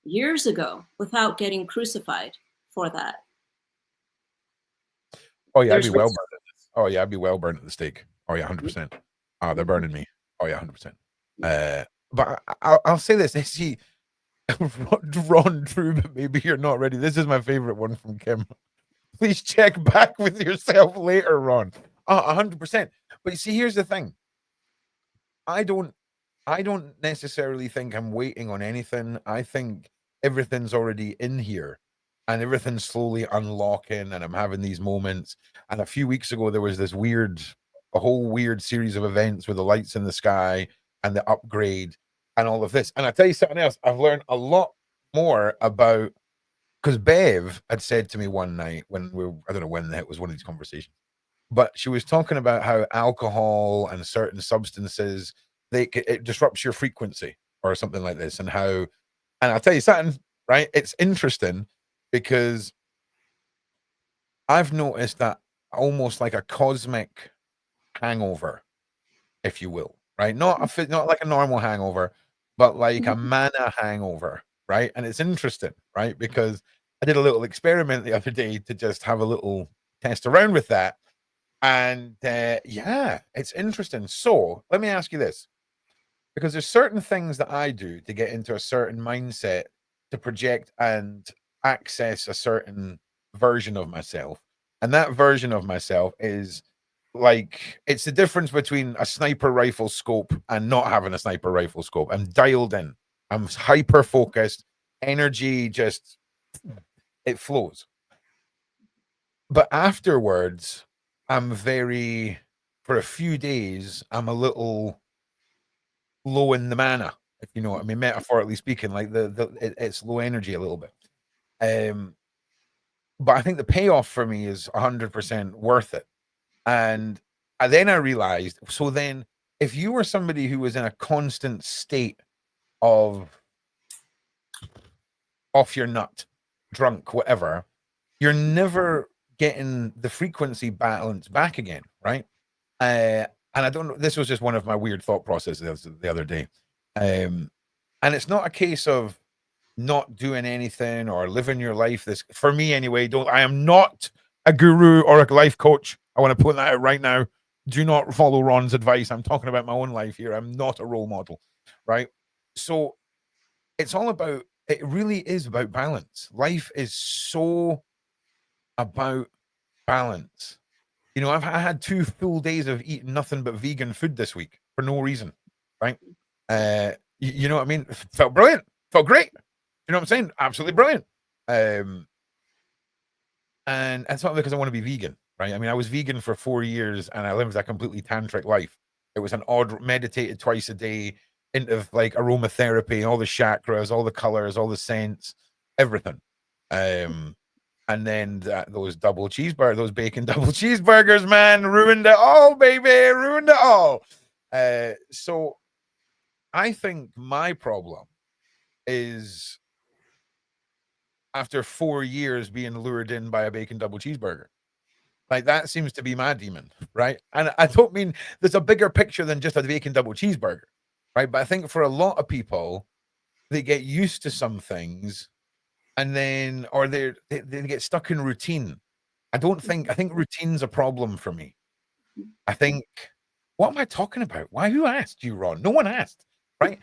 years ago without getting crucified for that. Oh yeah, I'd be well burned at this. Oh yeah, I'd be well burned at the stake. Oh yeah, 100%. Oh, they're burning me. Oh yeah, 100%. But I'll say this. See, Ron, true, but maybe you're not ready. This is my favorite one from Kim. Please check back with yourself later, Ron. 100%. But you see, here's the thing. I don't necessarily think I'm waiting on anything. I think everything's already in here and everything's slowly unlocking, and I'm having these moments. And a few weeks ago, there was this a whole weird series of events with the lights in the sky and the upgrade and all of this. And I tell you something else, I've learned a lot more about, because Bev had said to me one night when I don't know when it was one of these conversations, but she was talking about how alcohol and certain substances, it disrupts your frequency or something like this, and I'll tell you something, right? It's interesting because I've noticed that almost like a cosmic hangover, if you will, right? Not like a normal hangover, but like a mana hangover, right? And it's interesting, right? Because I did a little experiment the other day to just have a little test around with that. And yeah, it's interesting. So let me ask you this, because there's certain things that I do to get into a certain mindset to project and access a certain version of myself. And that version of myself is like, it's the difference between a sniper rifle scope and not having a sniper rifle scope. I'm dialed in. I'm hyper focused. Energy just, it flows. But afterwards, for a few days, I'm a little low in the mana, if you know what I mean, metaphorically speaking, like it's low energy a little bit. But I think the payoff for me is 100% worth it. And then I realized, so then if you were somebody who was in a constant state of off your nut, drunk, whatever, you're never getting the frequency balance back again, right? And I don't know, this was just one of my weird thought processes the other day. And it's not a case of not doing anything or living your life. This, for me anyway, I am not a guru or a life coach. I want to put that out right now. Do not follow Ron's advice. I'm talking about my own life here. I'm not a role model, right? So it's all about, it really is about balance. Life is so about balance. You know, I had 2 full days of eating nothing but vegan food this week for no reason, right? You know what I mean? Felt brilliant. Felt great. You know what I'm saying? Absolutely brilliant. And it's not because I want to be vegan, right? I mean, I was vegan for 4 years and I lived a completely tantric life. It was an odd, meditated twice a day, into like aromatherapy, all the chakras, all the colors, all the scents, everything. And then those those bacon double cheeseburgers, man, ruined it all, baby, ruined it all. So I think my problem is, after 4 years being lured in by a bacon double cheeseburger, like that seems to be my demon, right? And I don't mean, there's a bigger picture than just a bacon double cheeseburger, right? But I think for a lot of people, they get used to some things, and then, or they get stuck in routine. I think routine's a problem for me. I think, what am I talking about? Who asked you, Ron? No one asked. right?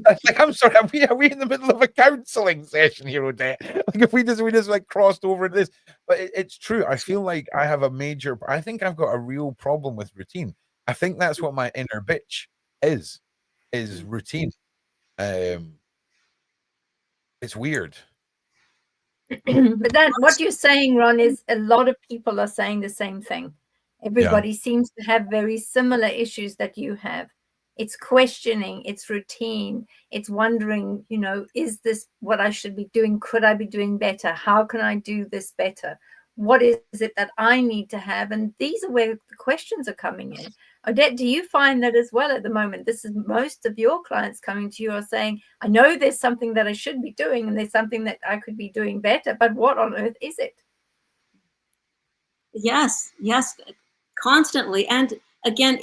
Like, I'm sorry, are we in the middle of a counseling session here, Odette? Like, if we just like crossed over this, but it's true. I feel like I have I think I've got a real problem with routine. I think that's what my inner bitch is routine. It's weird. But then what you're saying, Ron, is a lot of people are saying the same thing. Everybody seems to have very similar issues that you have. It's questioning, it's routine, it's wondering, you know, is this what I should be doing? Could I be doing better? How can I do this better? What is it that I need to have? And these are where the questions are coming in. Odette, do you find that as well at the moment? This is most of your clients coming to you are saying, I know there's something that I should be doing and there's something that I could be doing better, but what on earth is it? Yes, constantly. And again,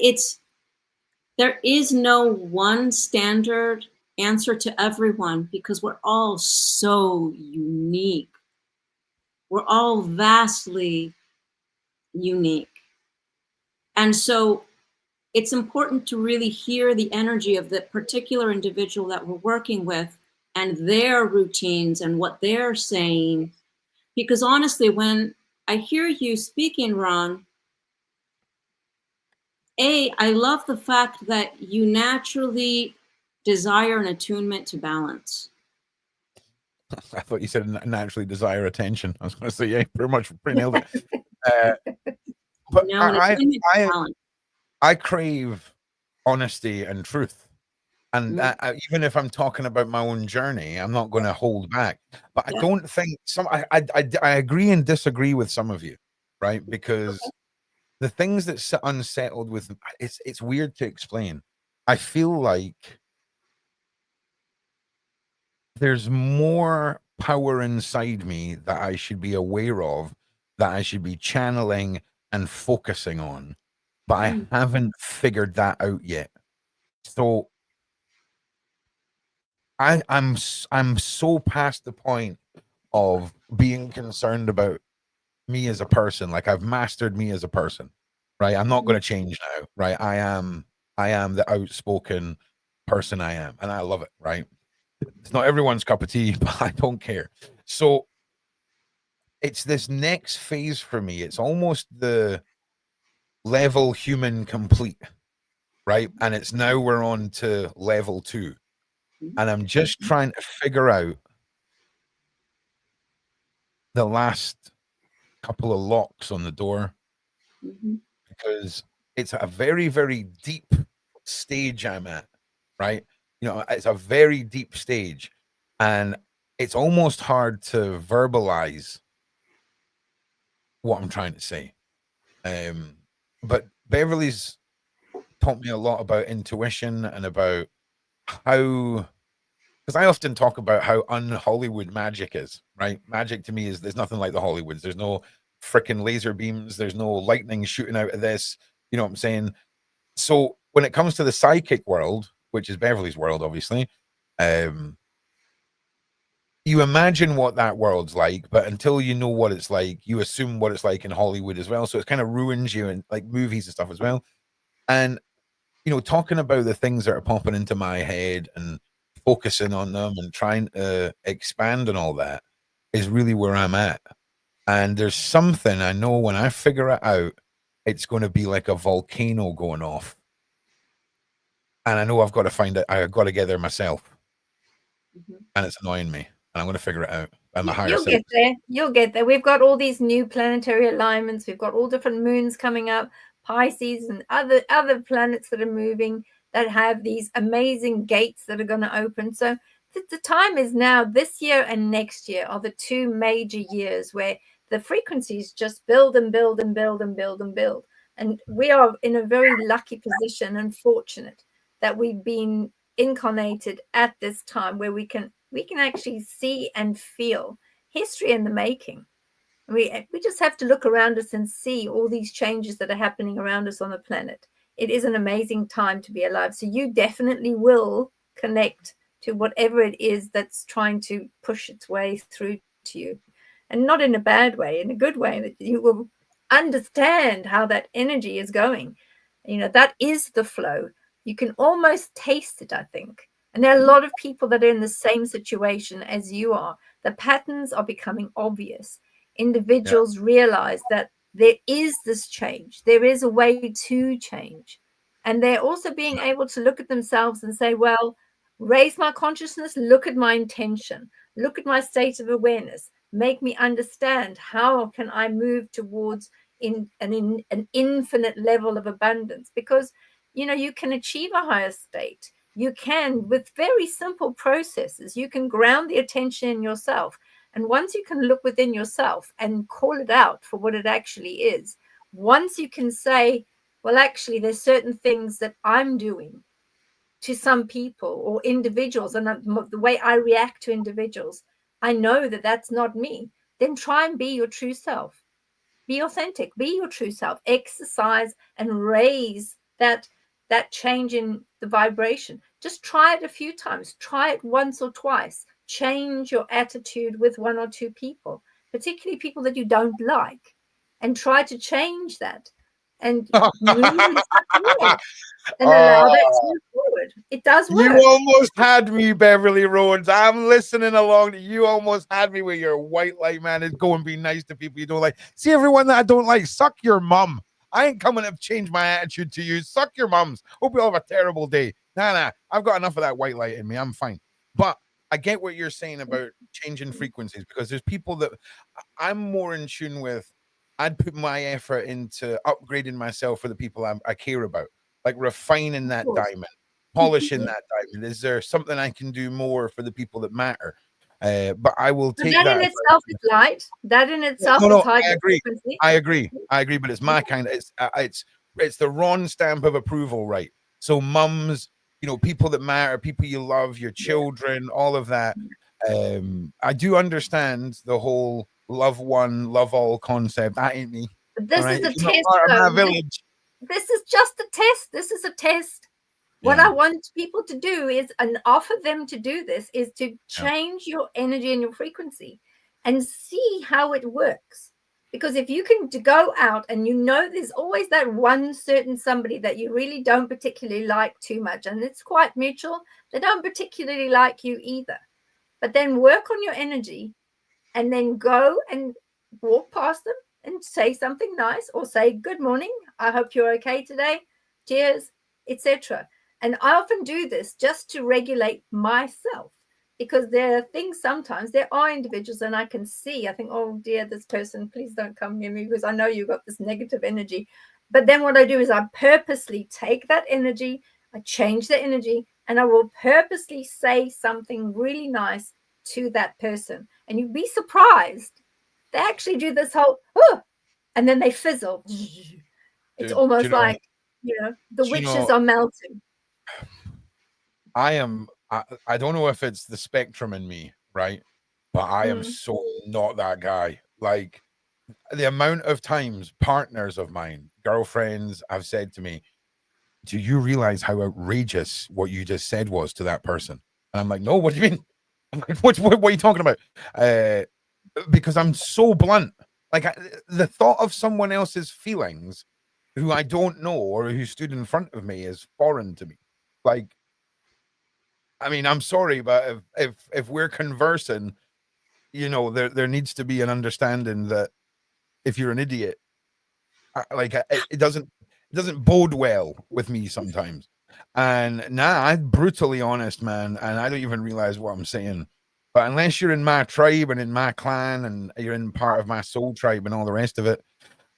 there is no one standard answer to everyone because we're all so unique. We're all vastly unique. And so it's important to really hear the energy of the particular individual that we're working with and their routines and what they're saying. Because honestly, when I hear you speaking, Ron, I love the fact that you naturally desire an attunement to balance. I thought you said naturally desire attention. I was going to say, yeah, pretty nailed it. But no, I crave honesty and truth. And even if I'm talking about my own journey, I'm not going to hold back. But I don't think I agree and disagree with some of you, right? Because the things that sit unsettled with it's weird to explain. I feel like there's more power inside me that I should be aware of, that I should be channeling and focusing on, but I haven't figured that out yet. So I'm so past the point of being concerned about me as a person. Like, I've mastered me as a person, right? I'm not going to change now, right? I am the outspoken person I am, and I love it, right? It's not everyone's cup of tea, but I don't care. So it's this next phase for me. It's almost the level human complete, right? And it's now we're on to level 2. And I'm just trying to figure out the last couple of locks on the door, because it's a very, very deep stage I'm at, right? You know, it's a very deep stage, and it's almost hard to verbalize what I'm trying to say. But Beverli's taught me a lot about intuition and about how, because I often talk about how un-Hollywood magic is, right? Magic to me is, there's nothing like the Hollywoods. There's no freaking laser beams. There's no lightning shooting out of this. You know what I'm saying? So when it comes to the psychic world, which is Beverli's world, obviously, you imagine what that world's like, but until you know what it's like, you assume what it's like in Hollywood as well. So it kind of ruins you in like movies and stuff as well. And, you know, talking about the things that are popping into my head and focusing on them and trying to expand and all that is really where I'm at. And there's something I know when I figure it out, it's going to be like a volcano going off. And I know I've got to find it. I've got to get there myself. And it's annoying me. And I'm going to figure it out. And You'll get there. You'll get there. We've got all these new planetary alignments. We've got all different moons coming up, Pisces and other planets that are moving, that have these amazing gates that are going to open. So the time is now. This year and next year are the 2 major years where the frequencies just build and build and build and build and build. And we are in a very lucky position and fortunate that we've been incarnated at this time where we can actually see and feel history in the making. We just have to look around us and see all these changes that are happening around us on the planet. It is an amazing time to be alive. So you definitely will connect to whatever it is that's trying to push its way through to you. And not in a bad way, in a good way, that you will understand how that energy is going. You know, that is the flow. You can almost taste it, I think. And there are a lot of people that are in the same situation as you are. The patterns are becoming obvious. Individuals realize that there is this change. There is a way to change. And they're also being able to look at themselves and say, well, raise my consciousness, look at my intention, look at my state of awareness, make me understand how can I move towards an infinite level of abundance. Because, you know, you can achieve a higher state. You can, with very simple processes, you can ground the attention in yourself. And once you can look within yourself and call it out for what it actually is, once you can say, well, actually, there's certain things that I'm doing to some people or individuals, and the way I react to individuals, I know that that's not me. Then try and be your true self. Be authentic, be your true self, exercise and raise that change in the vibration. Just try it a few times, try it once or twice, change your attitude with one or two people, particularly people that you don't like, and try to change that and move in such a way and allow that to move forward. It does work. You almost had me, Beverly Rhodes. I'm listening along. You almost had me with your white light, man. It's go and be nice to people you don't like. See, everyone that I don't like, suck your mum. I ain't coming to change my attitude to you. Suck your mums. Hope you all have a terrible day. Nah. I've got enough of that white light in me. I'm fine. But I get what you're saying about changing frequencies, because there's people that I'm more in tune with. I'd put my effort into upgrading myself for the people I care about, like refining that diamond, polishing that diamond. Is there something I can do more for the people that matter? But I will take that. That in itself is light. That in itself is high frequency. I agree. But it's my kind of, it's the Ron stamp of approval, right? So mums, you know, people that matter, people you love, your children, all of that. I do understand the whole love one, love all concept. That ain't me. But this is a test. Village. This is just a test. This is a test. What I want people to do is, and offer them to do this, is to change your energy and your frequency and see how it works. Because if you can go out and you know there's always that one certain somebody that you really don't particularly like too much, and it's quite mutual, they don't particularly like you either. But then work on your energy and then go and walk past them and say something nice, or say, good morning, I hope you're okay today, cheers, etc. And I often do this just to regulate myself, because there are things, sometimes there are individuals and I can see, I think, oh dear, this person, please don't come near me because I know you've got this negative energy. But then what I do is I purposely take that energy, I change the energy, and I will purposely say something really nice to that person. And you'd be surprised. They actually do this whole, and then they fizzle. It's almost like, you know, the witches are melting. I don't know if it's the spectrum in me, right? But I am so not that guy. Like, the amount of times partners of mine, girlfriends, have said to me, do you realize how outrageous what you just said was to that person? And I'm like, no, what do you mean? I'm like, what are you talking about? Because I'm so blunt. Like, the thought of someone else's feelings who I don't know or who stood in front of me is foreign to me. Like, I mean, I'm sorry, but if we're conversing, you know, there needs to be an understanding that if you're an idiot, it doesn't bode well with me sometimes. And I'm brutally honest, man, and I don't even realize what I'm saying. But unless you're in my tribe and in my clan and you're in part of my soul tribe and all the rest of it,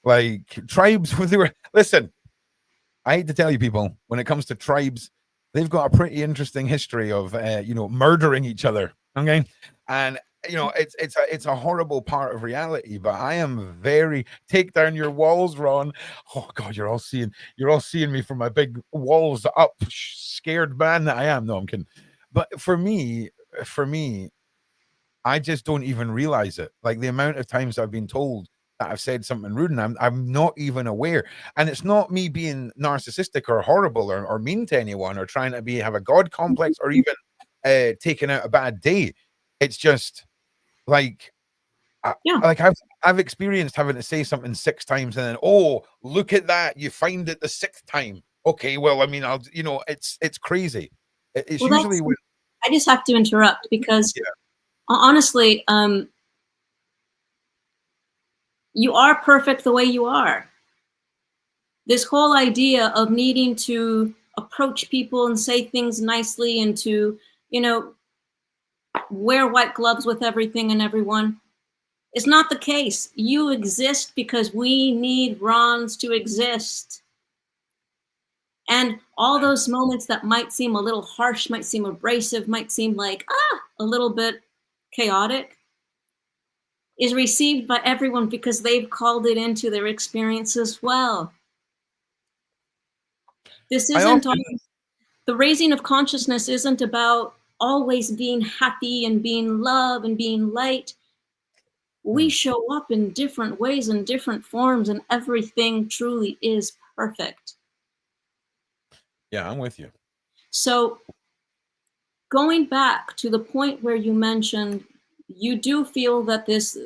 like, tribes, listen, I hate to tell you people, when it comes to tribes, they've got a pretty interesting history of, you know, murdering each other. Okay. And, you know, it's a horrible part of reality, but I am very, take down your walls, Ron. Oh God, you're all seeing me from my big walls up, scared man that I am. No, I'm kidding. But for me, I just don't even realize it. Like, the amount of times I've been told that I've said something rude, and I'm not even aware. And it's not me being narcissistic or horrible or mean to anyone or trying to have a God complex or even taking out a bad day. It's just like, like I've experienced having to say something 6 times and then, oh, look at that, you find it the 6th time. Okay, well, I mean, you know, it's crazy. It's usually when I just have to interrupt because honestly, you are perfect the way you are. This whole idea of needing to approach people and say things nicely and to, you know, wear white gloves with everything and everyone is not the case. You exist because we need Rons to exist. And all those moments that might seem a little harsh, might seem abrasive, might seem like, a little bit chaotic, is received by everyone because they've called it into their experience as well. This isn't the raising of consciousness isn't about always being happy and being love and being light. We show up in different ways and different forms, and everything truly is perfect. Yeah, I'm with you. So going back to the point where you mentioned you do feel that this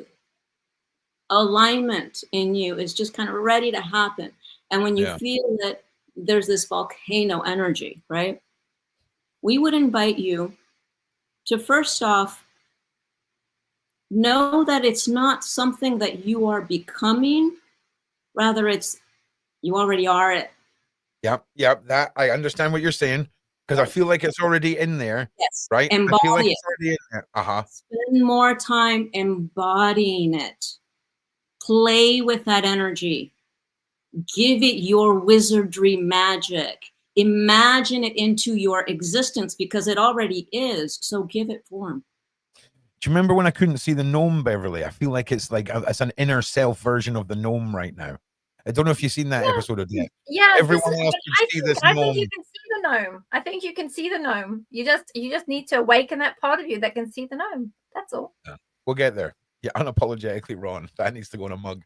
alignment in you is just kind of ready to happen. And when you feel that there's this volcano energy, right? We would invite you to first off, know that it's not something that you are becoming, rather it's, you already are it. Yep. That I understand what you're saying because I feel like it's already in there. Yes. Right. Embody I feel like it. it's already in there. Spend more time embodying it. Play with that energy. Give it your wizardry magic. Imagine it into your existence because it already is. So give it form. Do you remember when I couldn't see the gnome, Beverly? I feel like it's an inner self version of the gnome right now. I don't know if you've seen that episode of Odette. Yeah, everyone else can see this gnome. I think you can see the gnome. I think you can see the gnome. You just need to awaken that part of you that can see the gnome. That's all. Yeah, we'll get there. Yeah, unapologetically Ron. That needs to go in a mug.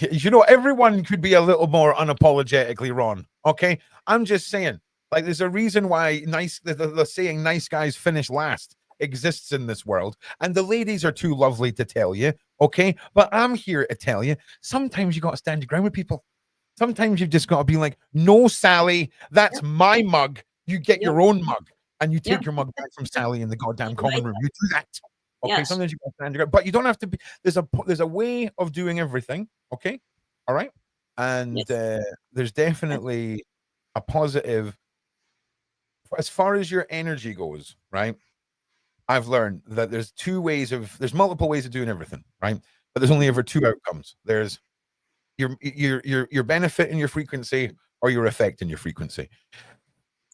You know, everyone could be a little more unapologetically Ron. Okay, I'm just saying. Like, there's a reason why the saying "nice guys finish last" exists in this world, and the ladies are too lovely to tell you. Okay, but I'm here to tell you, sometimes you got to stand your ground with people. Sometimes you've just got to be like, no, Sally, that's my mug. You get your own mug, and you take your mug back from Sally in the goddamn common room. You do that. Okay, sometimes you got to stand your ground, but you don't have to be. There's a way of doing everything. Okay, all right, and there's definitely a positive as far as your energy goes, right? I've learned that there's multiple ways of doing everything, right? But there's only ever two outcomes. There's your benefit in your frequency or your effect in your frequency.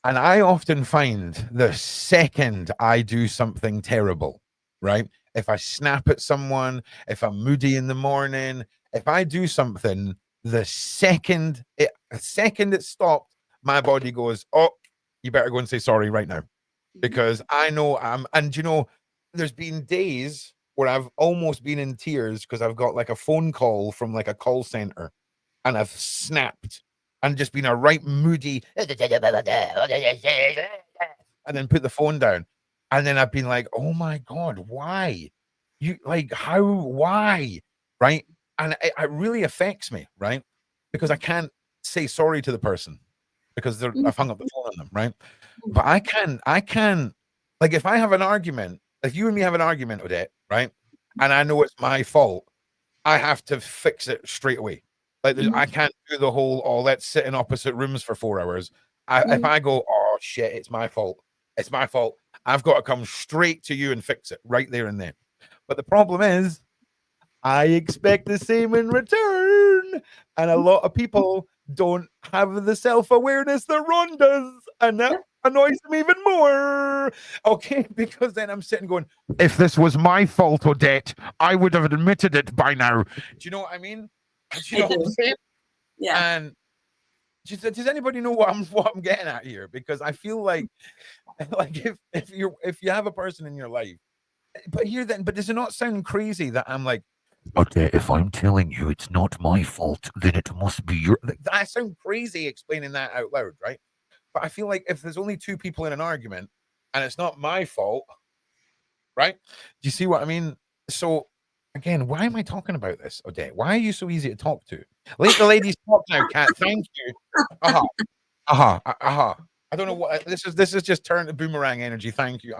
And I often find the second I do something terrible, right? If I snap at someone, if I'm moody in the morning, if I do something, the second it stopped, my body goes, oh, you better go and say sorry right now. Because I know and you know, there's been days where I've almost been in tears because I've got like a phone call from like a call center and I've snapped and just been a right moody and then put the phone down. And then I've been like, oh my God, why? Why? Right? And it really affects me, right? Because I can't say sorry to the person because I've hung up the phone on them, right? But I can, like, if I have an argument, if you and me have an argument, Odette, right? And I know it's my fault, I have to fix it straight away. Like, I can't do the whole, let's sit in opposite rooms for 4 hours. If I go, oh shit, it's my fault. It's my fault. I've got to come straight to you and fix it right there and then. But the problem is, I expect the same in return. And a lot of people don't have the self-awareness that Ron does. And that annoys them even more. Okay, because then I'm sitting going, if this was my fault, Odette, I would have admitted it by now. Do you know what I mean? Do you know what I'm saying? Yeah. And does anybody know what I'm getting at here? Because I feel like if you have a person in your life, but does it not sound crazy that I'm like, okay, if I'm telling you it's not my fault, then it must be your. I sound crazy explaining that out loud, right? But I feel like if there's only two people in an argument and it's not my fault, right? Do you see what I mean? So again, why am I talking about this, Odette? Why are you so easy to talk to? Let the ladies talk now, Kat. Thank you. I don't know what this is. This is just turned to boomerang energy. Thank you.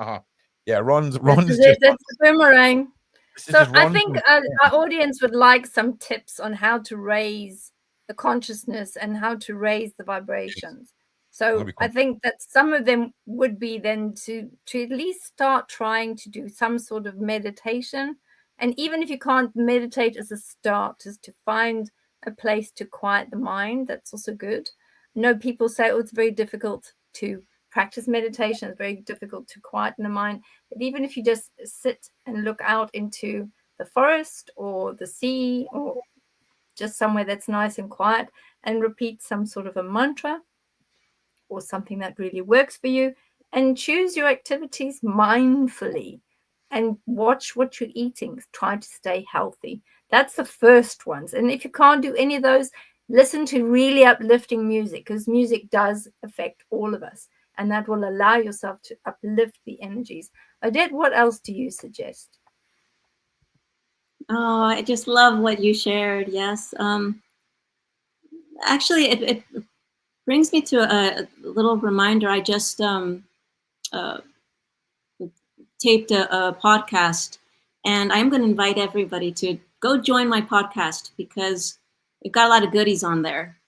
Yeah, Ron's This is just. it. That's the boomerang. So I Ron's think our audience would like some tips on how to raise the consciousness and how to raise the vibrations. So I think that some of them would be then to at least start trying to do some sort of meditation. And even if you can't meditate as a start, is to find a place to quiet the mind. That's also good. I know people say, oh, it's very difficult to practice meditation. It's very difficult to quieten the mind. But even if you just sit and look out into the forest or the sea or just somewhere that's nice and quiet and repeat some sort of a mantra or something that really works for you, and choose your activities mindfully and watch what you're eating. Try to stay healthy. That's the first ones. And if you can't do any of those, listen to really uplifting music, because music does affect all of us, and that will allow yourself to uplift the energies. Odette, what else do you suggest? Oh, I just love what you shared. Yes. Actually, it brings me to a little reminder. I just taped a podcast, and I'm going to invite everybody to go join my podcast because we've got a lot of goodies on there.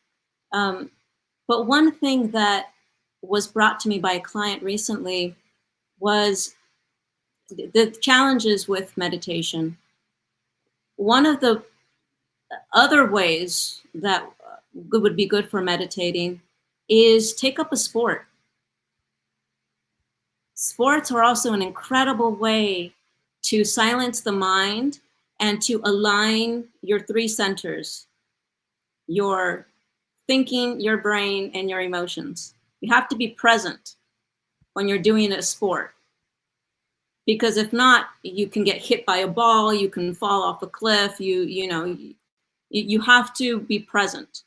But one thing that was brought to me by a client recently was the challenges with meditation. One of the other ways that would be good for meditating is take up a sport. Sports are also an incredible way to silence the mind and to align your three centers: your thinking, your brain, and your emotions. You have to be present when you're doing a sport, because if not, you can get hit by a ball, you can fall off a cliff, you have to be present.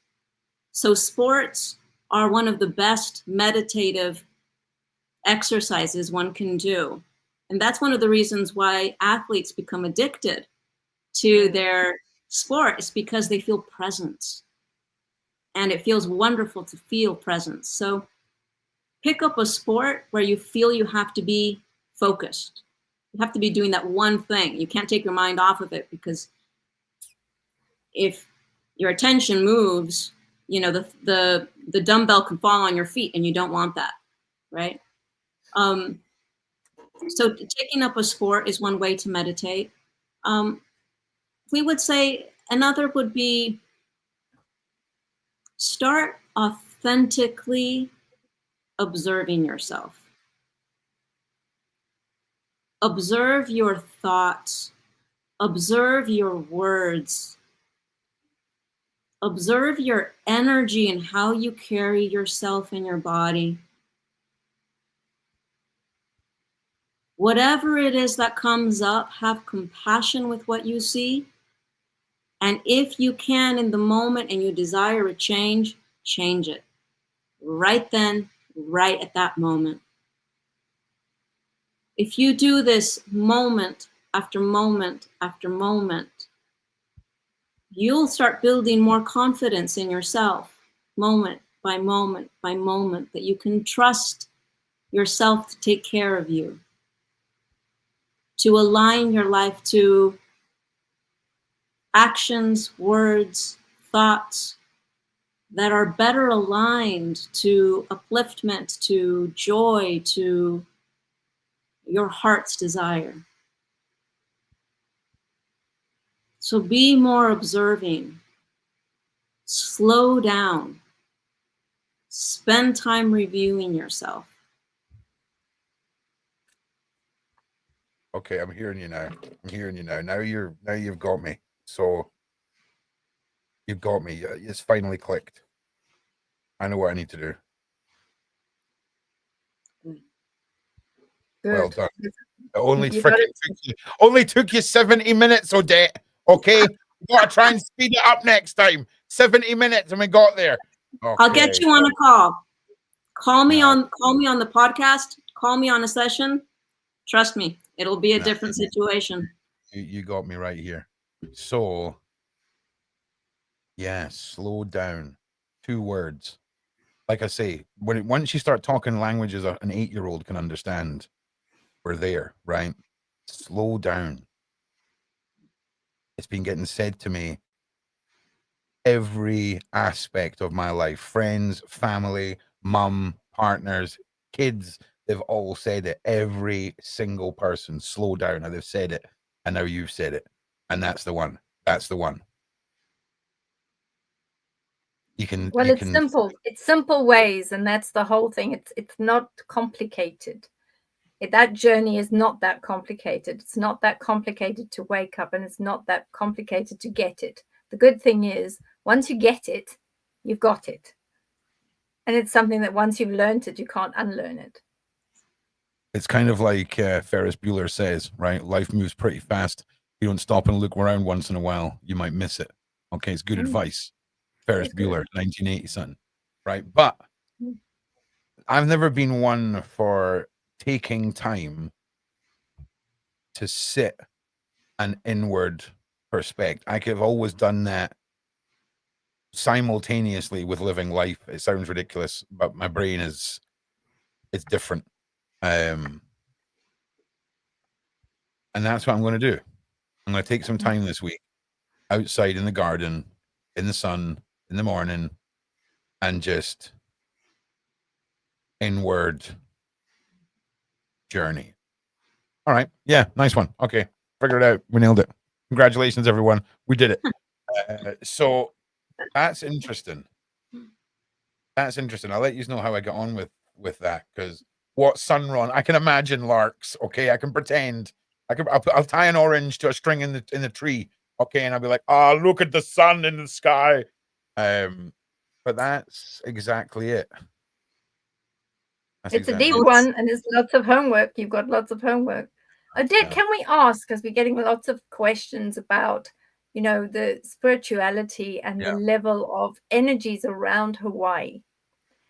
So sports are one of the best meditative exercises one can do. And that's one of the reasons why athletes become addicted to their sport, is because they feel presence. And it feels wonderful to feel presence. So pick up a sport where you feel you have to be focused. You have to be doing that one thing. You can't take your mind off of it, because if your attention moves, the dumbbell can fall on your feet, and you don't want that, right? So taking up a sport is one way to meditate. We would say another would be start authentically observing yourself. Observe your thoughts. Observe your words. Observe your energy and how you carry yourself in your body. Whatever it is that comes up, have compassion with what you see. And if you can, in the moment, and you desire a change, change it. Right then, right at that moment. If you do this moment after moment after moment, you'll start building more confidence in yourself, moment by moment by moment, that you can trust yourself to take care of you, to align your life to actions, words, thoughts that are better aligned to upliftment, to joy, to your heart's desire. So be more observing. Slow down. Spend time reviewing yourself. Okay, I'm hearing you now. I'm hearing you now. Now you've got me. So you've got me. It's finally clicked. I know what I need to do. Good. Well done. It only took you 70 minutes, Odette. Okay, we gotta try and speed it up next time. 70 minutes, and we got there. Okay. I'll get you on a call. Call me on the podcast. Call me on a session. Trust me, it'll be a different situation. You got me right here. So, yeah, slow down. 2 words. like I say, once you start talking languages an 8-year-old can understand, we're there, right? Slow down. It's been getting said to me every aspect of my life. Friends, family, mum, partners, kids, they've all said it. Every single person, slow down. And they've said it. And now you've said it. And that's the one. That's the one. It's simple. It's simple ways, and that's the whole thing. It's not complicated. That journey is not that complicated. It's not that complicated to wake up, and it's not that complicated to get it. The good thing is, once you get it, you've got it. And it's something that once you've learned it, you can't unlearn it. It's kind of like Ferris Bueller says, right? Life moves pretty fast. If you don't stop and look around once in a while, you might miss it. Okay, it's good advice. Ferris Bueller, 1980 something, right? But I've never been one for taking time to sit an inward perspective. I could have always done that simultaneously with living life. It sounds ridiculous, but my brain it's different. And that's what I'm going to do. I'm going to take some time this week outside in the garden, in the sun, in the morning, and just inward journey. All right. Yeah. Nice one. Okay. Figured it out. We nailed it. Congratulations, everyone. We did it. So that's interesting. That's interesting. I'll let you know how I got on with that, because what Sunron, I can imagine larks. Okay. I can pretend. I'll tie an orange to a string in the tree. Okay. And I'll be like, oh, look at the sun in the sky. But that's exactly it. It's a deep one, and there's lots of homework. You've got lots of homework. Odette, can we ask, because we're getting lots of questions about, the spirituality and the level of energies around Hawaii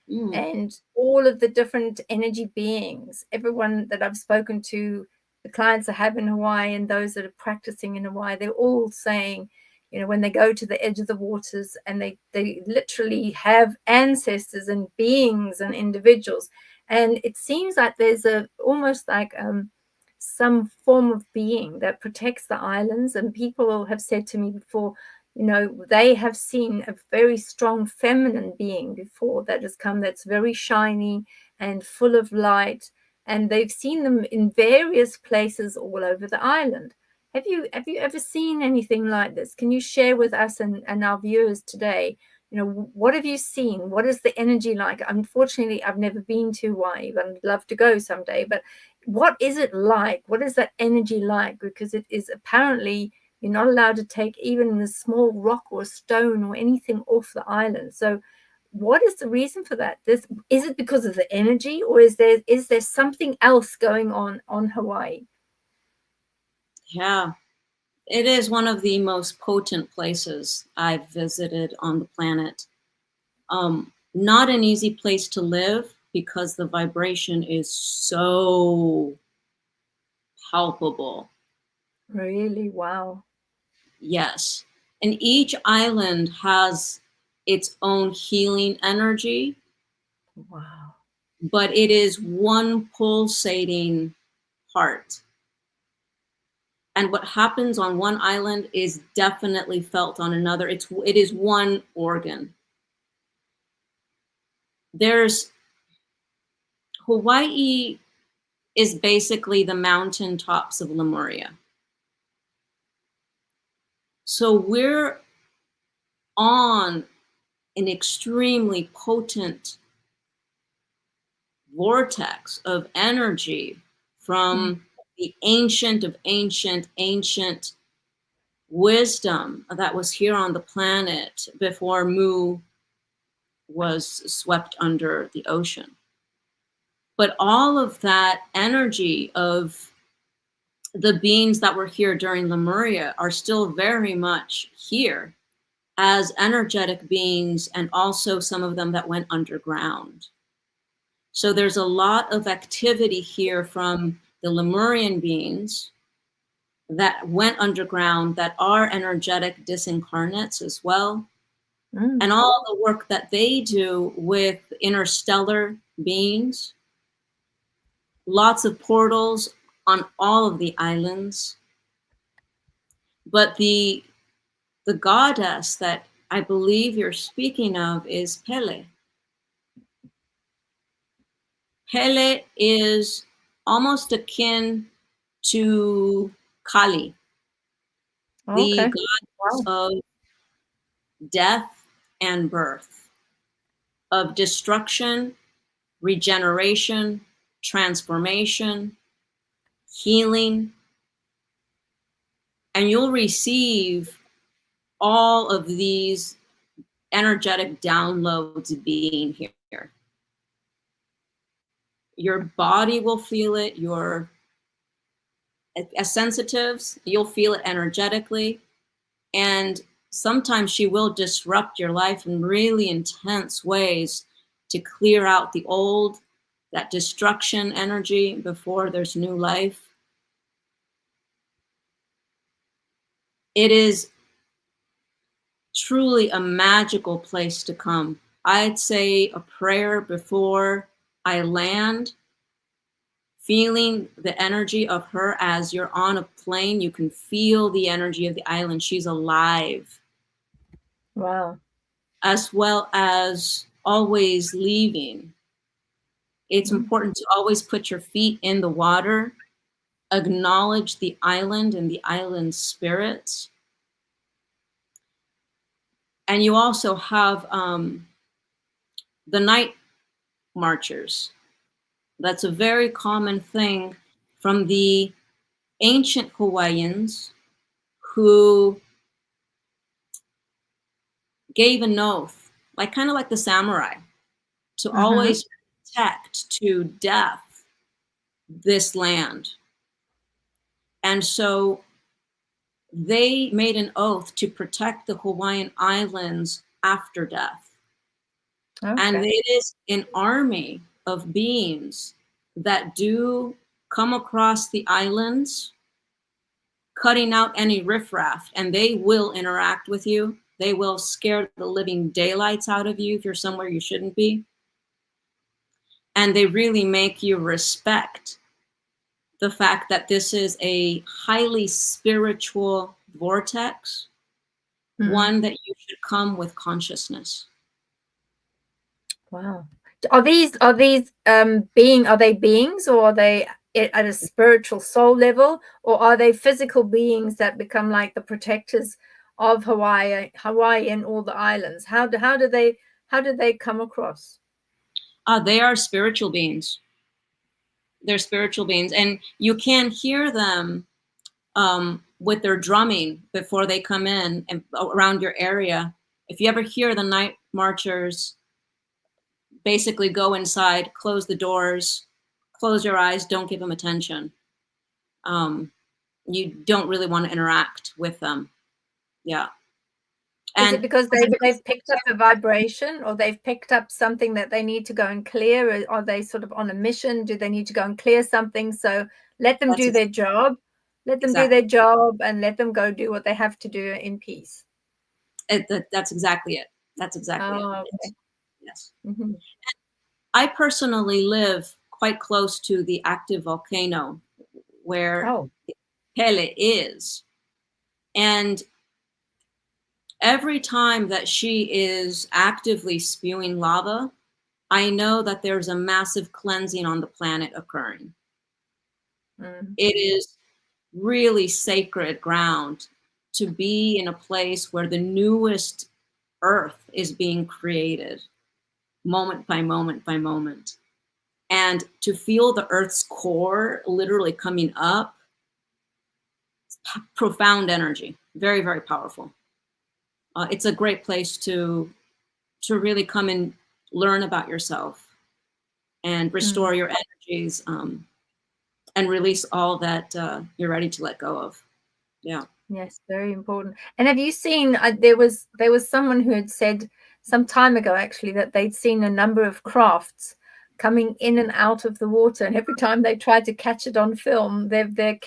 and all of the different energy beings. Everyone that I've spoken to, the clients I have in Hawaii and those that are practicing in Hawaii, they're all saying, when they go to the edge of the waters and they literally have ancestors and beings and individuals. And it seems like there's almost like some form of being that protects the islands. And people have said to me before, they have seen a very strong feminine being before that has come, that's very shiny and full of light. And they've seen them in various places all over the island. Have you ever seen anything like this? Can you share with us and our viewers today, what have you seen? What is the energy like? Unfortunately, I've never been to Hawaii, but I'd love to go someday. But what is it like? What is that energy like? Because it is apparently you're not allowed to take even a small rock or stone or anything off the island. So what is the reason for that? Is it because of the energy, or is there something else going on Hawaii? Yeah, it is one of the most potent places I've visited on the planet. Not an easy place to live because the vibration is so palpable. Really? Wow. Yes. And each island has its own healing energy. Wow. But it is one pulsating heart. And what happens on one island is definitely felt on another. It is one organ. Hawaii is basically the mountain tops of Lemuria. So we're on an extremely potent vortex of energy from the ancient of ancient wisdom that was here on the planet before Mu was swept under the ocean. But all of that energy of the beings that were here during Lemuria are still very much here as energetic beings, and also some of them that went underground. So there's a lot of activity here from the Lemurian beings that went underground that are energetic disincarnates as well. and all the work that they do with interstellar beings, lots of portals on all of the islands. But the goddess that I believe you're speaking of is Pele. Pele is almost akin to Kali, the goddess of death and birth, of destruction, regeneration, transformation, healing. And you'll receive all of these energetic downloads being here. Your body will feel it. As sensitives, you'll feel it energetically. And sometimes she will disrupt your life in really intense ways to clear out the old, that destruction energy before there's new life. It is truly a magical place to come. I'd say a prayer before I land, feeling the energy of her as you're on a plane. You can feel the energy of the island. She's alive. Wow. As well as always leaving. It's important to always put your feet in the water, acknowledge the island and the island spirits. And you also have the night marchers. That's a very common thing from the ancient Hawaiians who gave an oath, kind of like the samurai, to always protect to death this land. And so they made an oath to protect the Hawaiian Islands after death. Okay. And it is an army of beings that do come across the islands, cutting out any riffraff, and they will interact with you. They will scare the living daylights out of you if you're somewhere you shouldn't be. And they really make you respect the fact that this is a highly spiritual vortex, one that you should come with consciousness. Wow. Are these beings, or are they at a spiritual soul level, or are they physical beings that become like the protectors of Hawaii and all the islands? How do they come across? They are spiritual beings. They're spiritual beings, and you can hear them with their drumming before they come in and around your area. If you ever hear the night marchers, basically go inside, close the doors, close your eyes, don't give them attention. You don't really want to interact with them. Yeah. Is it because they've picked up a vibration, or they've picked up something that they need to go and clear? Or are they sort of on a mission? Do they need to go and clear something? So let them do their job. Let them do their job, and let them go do what they have to do in peace. That's exactly it. That's exactly it. Okay. Yes. I personally live quite close to the active volcano where Pele is. And every time that she is actively spewing lava, I know that there's a massive cleansing on the planet occurring. It is really sacred ground to be in a place where the newest earth is being created, moment by moment by moment. And to feel the earth's core literally coming up, profound energy, very, very powerful. It's a great place to really come and learn about yourself and restore your energies and release all that you're ready to let go of. Yeah. Yes, very important. And have you seen, there was someone who had said some time ago, actually, that they'd seen a number of crafts coming in and out of the water, and every time they tried to catch it on film,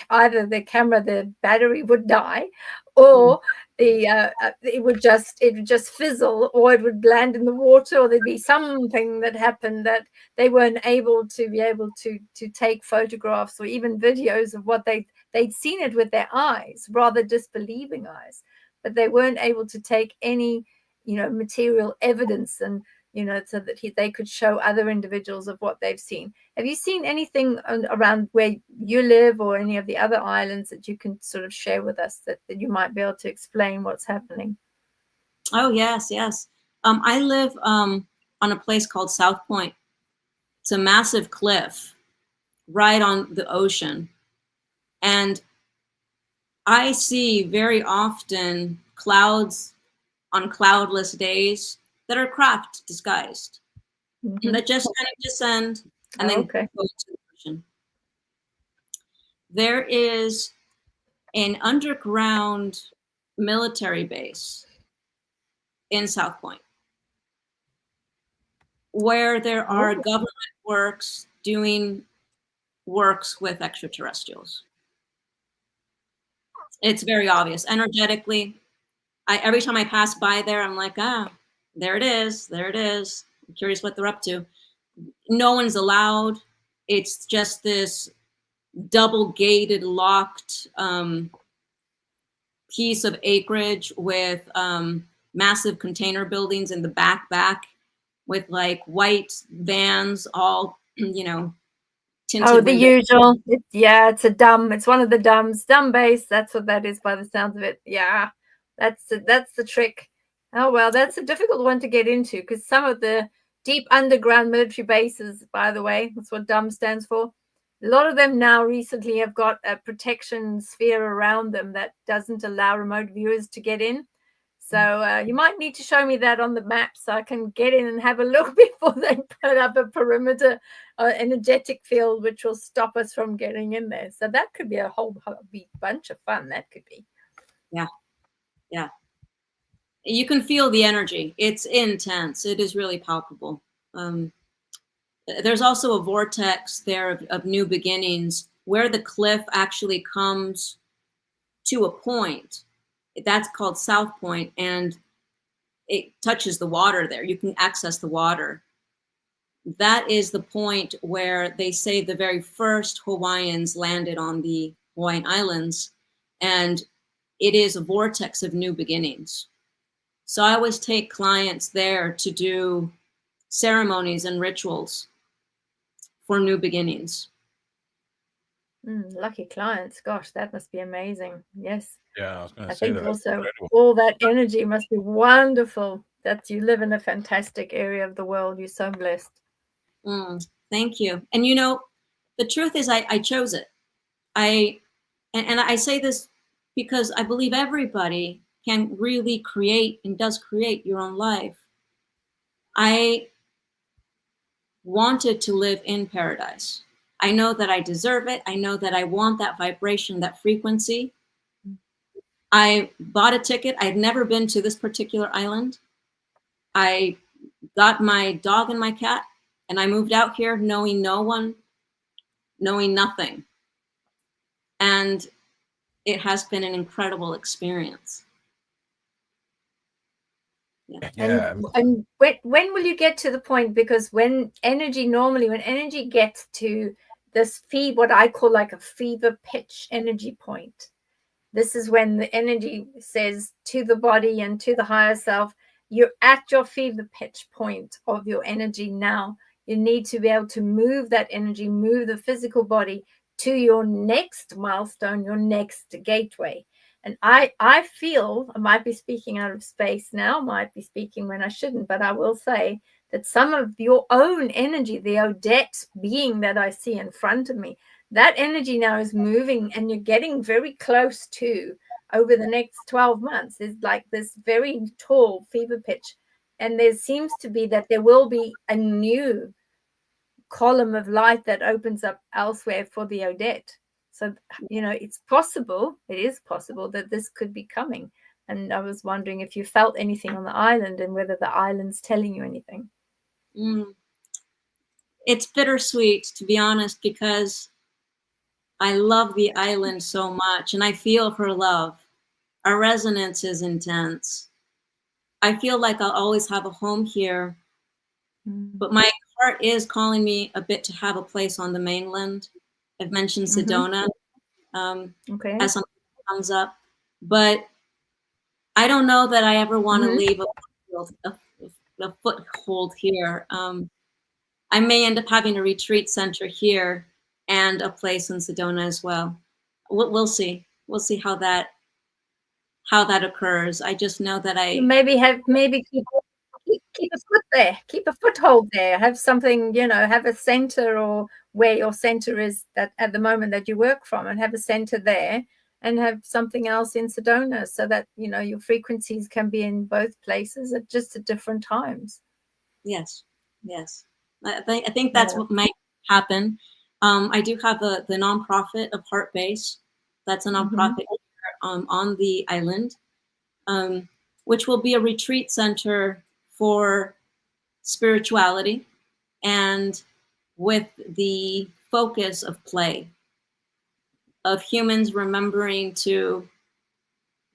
either their camera, the battery would die, or it would just fizzle, or it would land in the water, or there'd be something that happened that they weren't able to take photographs or even videos of what they'd seen it with their eyes, rather disbelieving eyes, but they weren't able to take any material evidence, and so that they could show other individuals of what they've seen. Have you seen anything around where you live or any of the other islands that you can sort of share with us that you might be able to explain what's happening? Oh, yes. I live on a place called South Point. It's a massive cliff right on the ocean. And I see very often clouds on cloudless days that are craft disguised, that just kind of descend and then go into the ocean. There is an underground military base in South Point where there are government works doing works with extraterrestrials. It's very obvious. Energetically, every time I pass by there, I'm like, there it is. I'm curious what they're up to. No one's allowed. It's just this double-gated, locked piece of acreage with massive container buildings in the back with like white vans, all, tinted. Oh, the usual. It's one of the dumb base. That's what that is by the sounds of it. Yeah, that's the trick. Oh, well, that's a difficult one to get into, because some of the deep underground military bases, by the way, that's what dumb stands for. A lot of them now recently have got a protection sphere around them that doesn't allow remote viewers to get in. So you might need to show me that on the map so I can get in and have a look before they put up a perimeter energetic field, which will stop us from getting in there. So that could be a whole bunch of fun. That could be. Yeah. You can feel the energy. It's intense. It is really palpable. There's also a vortex there of new beginnings where the cliff actually comes to a point. That's called South Point, and it touches the water there. You can access the water. That is the point where they say the very first Hawaiians landed on the Hawaiian Islands, and it is a vortex of new beginnings. So I always take clients there to do ceremonies and rituals for new beginnings. Lucky clients. Gosh, that must be amazing. Yes. Yeah, I was going to say say that. Also, all that energy must be wonderful. That you live in a fantastic area of the world. You're so blessed. Thank you. And the truth is I chose it. And I say this because I believe everybody can really create and does create your own life. I wanted to live in paradise. I know that I deserve it. I know that I want that vibration, that frequency. I bought a ticket. I'd never been to this particular island. I got my dog and my cat, and I moved out here knowing no one, knowing nothing. And it has been an incredible experience. Yeah. And when will you get to the point? Because when energy gets to this what I call like a fever pitch energy point, this is when the energy says to the body and to the higher self, you're at your fever pitch point of your energy now. You need to be able to move that energy, move the physical body to your next milestone, your next gateway. And I feel, I might be speaking out of space now, might be speaking when I shouldn't, but I will say that some of your own energy, the Odette being that I see in front of me, that energy now is moving, and you're getting very close to, over the next 12 months, is like this very tall fever pitch. And there seems to be that there will be a new column of light that opens up elsewhere for the Odette. So, it's possible, it is possible that this could be coming. And I was wondering if you felt anything on the island and whether the island's telling you anything. It's bittersweet, to be honest, because I love the island so much and I feel her love. Our resonance is intense. I feel like I'll always have a home here, but my heart is calling me a bit to have a place on the mainland. I've mentioned Sedona Okay. as something that comes up, but I don't know that I ever want to leave a foothold here. I may end up having a retreat center here and a place in Sedona as well. We'll see. We'll see how that occurs. I just know that maybe keep a foot there, keep a foothold there, have something, have a center, or where your center is that at the moment that you work from, and have a center there and have something else in Sedona, so that your frequencies can be in both places at different times. Yes. I think that's what might happen. I do have the nonprofit of Heart Base. That's a nonprofit on the island, which will be a retreat center for spirituality and with the focus of play, of humans remembering to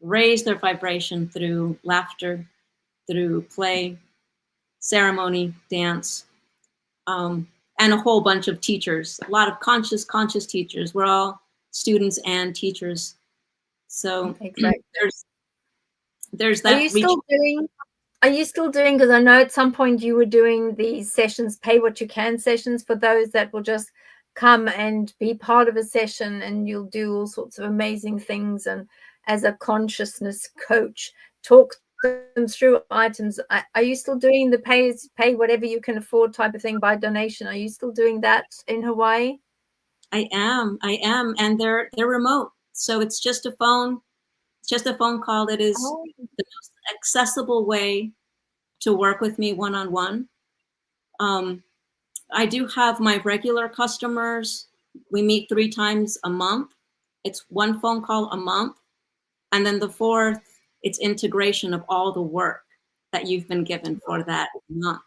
raise their vibration through laughter, through play, ceremony, dance, and a whole bunch of teachers, a lot of conscious teachers. We're all students and teachers. So exactly. there's that. Are you still doing, because I know at some point you were doing these sessions, pay what you can sessions, for those that will just come and be part of a session, and you'll do all sorts of amazing things, and as a consciousness coach, talk them through items. Are you still doing the pay whatever you can afford type of thing by donation? Are you still doing that in Hawaii? I am, and they're remote, so it's just a phone. It's just a phone call. It is the most accessible way to work with me one-on-one. I do have my regular customers. We meet 3 times a month. It's 1 phone call a month. And then the 4th, it's integration of all the work that you've been given for that month.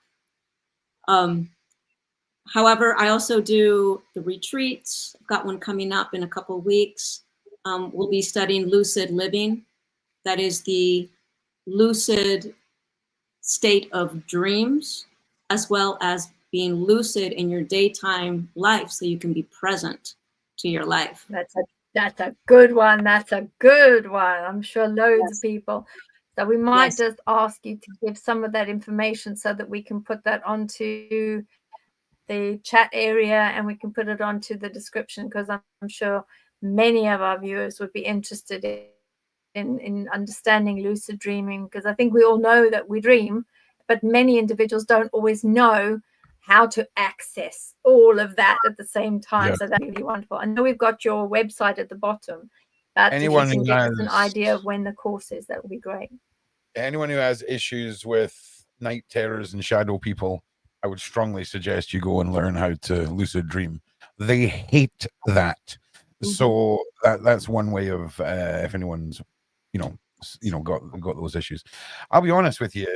However, I also do the retreats. I've got one coming up in a couple of weeks. We'll be studying lucid living. That is the lucid state of dreams, as well as being lucid in your daytime life, so you can be present to your life. That's a good one. That's a good one. I'm sure loads of people. So we might just ask you to give some of that information so that we can put that onto the chat area, and we can put it onto the description, because I'm sure many of our viewers would be interested in understanding lucid dreaming, because I think we all know that we dream, but many individuals don't always know how to access all of that at the same time. Yeah. So that's really wonderful. I know we've got your website at the bottom, but anyone if you can give us an idea of when the course is, that would be great. Anyone who has issues with night terrors and shadow people, I would strongly suggest you go and learn how to lucid dream. They hate that. So that's one way of if anyone's got those issues. I'll be honest with you,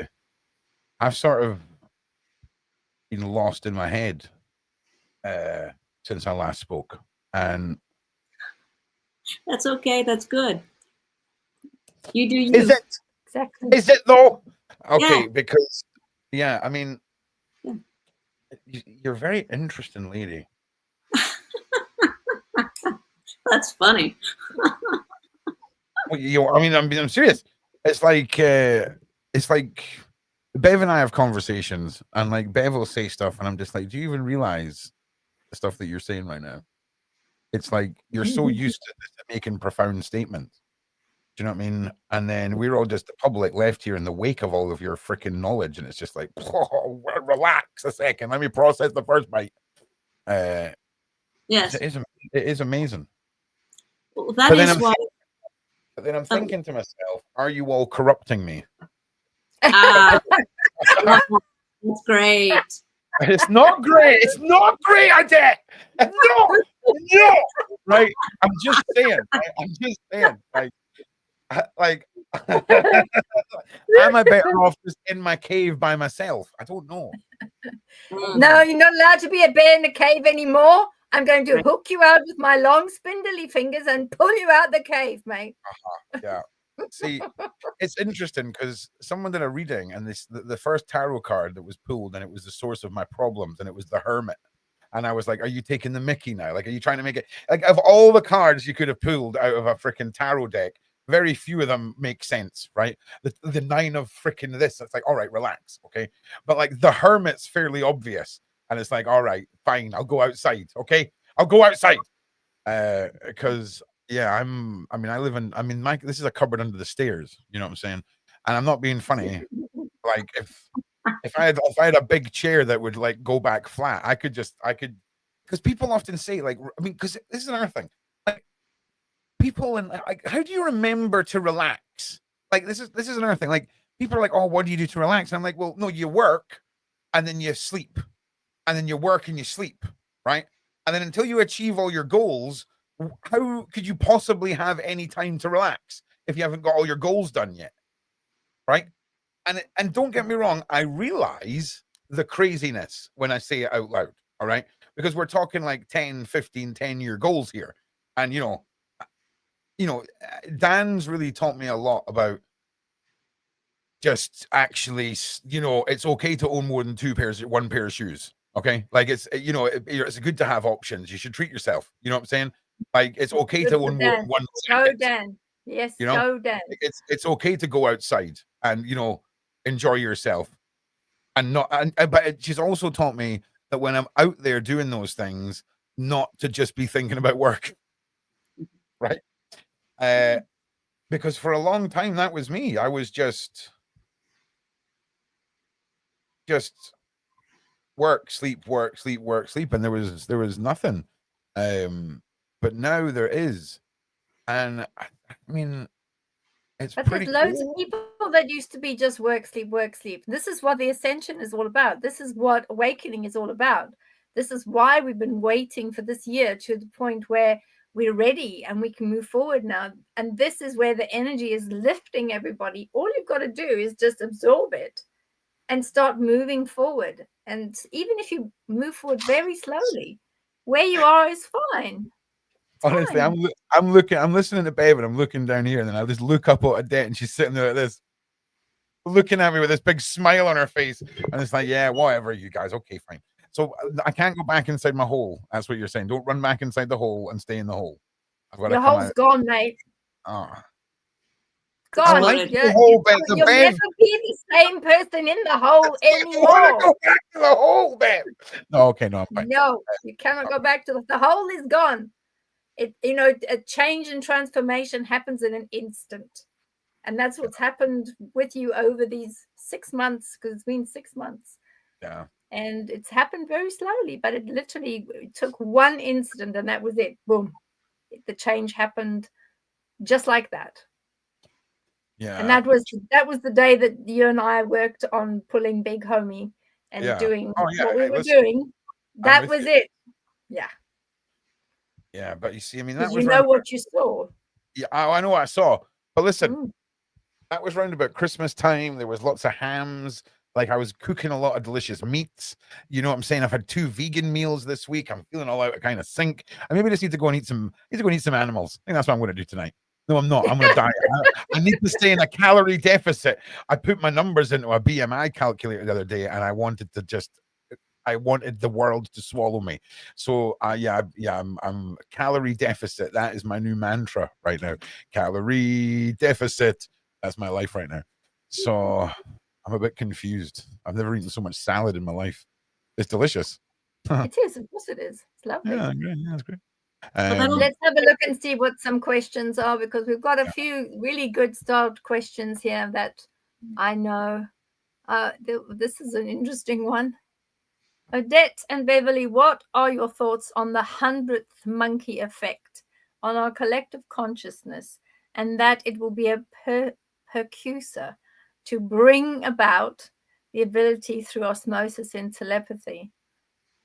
I've sort of been lost in my head since I last spoke, and that's okay. That's good. You do you. Is it exactly? Is it though? Okay, yeah. Because I mean, you're a very interesting lady. That's funny. I'm serious. It's like Bev and I have conversations, and like Bev will say stuff, and I'm just like, do you even realize the stuff that you're saying right now? It's like you're so used to making profound statements. Do you know what I mean? And then we're all just the public left here in the wake of all of your freaking knowledge, and it's just like, oh, relax a second, let me process the first bite. Yes, it is amazing. Well, that is why. But then I'm thinking to myself, are you all corrupting me? That's great. It's not great. It's not great, Odette. No. Right. I'm just saying. Like Am I better off just in my cave by myself? I don't know. No, you're not allowed to be a bear in the cave anymore. I'm going to hook you out with my long spindly fingers and pull you out the cave, mate. Yeah. See, it's interesting because someone did a reading, and the first tarot card that was pulled, and it was the source of my problems, and it was the Hermit. And I was like, are you taking the mickey now? Like, are you trying to make it like, of all the cards you could have pulled out of a freaking tarot deck, very few of them make sense, right? The nine of freaking this, it's like, all right, relax, okay. But like the Hermit's fairly obvious, and it's like, all right, fine, I'll go outside, okay, I'll go outside, because yeah, I live in, this is a cupboard under the stairs, you know what I'm saying? And I'm not being funny. Like, if I had a big chair that would like go back flat, I could, because people often say, like, because this is another thing, like, people, and like, how do you remember to relax? Like, this is another thing. Like, people are like, oh, what do you do to relax? And I'm like, well, no, you work and then you sleep, and then you work and you sleep, right? And then until you achieve all your goals, how could you possibly have any time to relax if you haven't got all your goals done yet, right? And don't get me wrong, I realize the craziness when I say it out loud, all right? Because we're talking like 10, 15, 10-year goals here. And, you know, Dan's really taught me a lot about just actually, you know, it's okay to own more than one pair of shoes, okay? Like, it's, you know, it's good to have options. You should treat yourself, you know what I'm saying? Like, it's okay to own more than one jacket. Go, Dan. Yes, you know, go, Dan. It's okay to go outside and, you know, enjoy yourself, and not, but she's also taught me that when I'm out there doing those things, not to just be thinking about work, right? Because for a long time that was me. I was just work, sleep, work, sleep, work, sleep, and there was nothing. But now there is, and I mean, it's but pretty there's loads cool. of people that used to be just work, sleep, work, sleep. This is what the ascension is all about. This is what awakening is all about. This is why we've been waiting for this year to the point where we're ready and we can move forward now. And this is where the energy is lifting everybody. All you've got to do is just absorb it and start moving forward. And even if you move forward very slowly, where you are is fine. Honestly, I'm listening to Babe, and I'm looking down here, and then I just look up at Odette, and she's sitting there like this, looking at me with this big smile on her face, and it's like, yeah, whatever, you guys, okay, fine. So I can't go back inside my hole. That's what you're saying. Don't run back inside the hole and stay in the hole. I've got Your to come hole's out. gone, mate. Oh. Gone. Like You'll never be the same person in the hole anymore. I want to go back to the hole, Babe. No, okay, no, I'm fine. No, you cannot go back to the hole is gone. It, you know, a change and transformation happens in an instant. And that's what's happened with you over these 6 months, because it's been 6 months. Yeah. And it's happened very slowly, but it literally took one incident, and that was it. Boom. The change happened just like that. Yeah. And that was the day that you and I worked on pulling Big Homie and doing what we were doing. That was it. Yeah. Yeah, but you see, I mean, that was, you know what you saw. Yeah, I know what I saw. But listen, that was round about Christmas time. There was lots of hams. Like, I was cooking a lot of delicious meats. You know what I'm saying? I've had 2 vegan meals this week. I'm feeling all out of kind of sync. I maybe just need to go and eat some animals. I think that's what I'm going to do tonight. No, I'm not. I'm going to diet. I need to stay in a calorie deficit. I put my numbers into a BMI calculator the other day, and I wanted the world to swallow me. So I'm calorie deficit. That is my new mantra right now. Calorie deficit. That's my life right now. So I'm a bit confused. I've never eaten so much salad in my life. It's delicious. It is. Of course it is. It's lovely. Yeah, great. Yeah, it's great. Let's have a look and see what some questions are, because we've got a few really good start questions here that I know. This is an interesting one. Odette and Beverli, what are your thoughts on the 100th monkey effect on our collective consciousness, and that it will be a precursor to bring about the ability through osmosis and telepathy?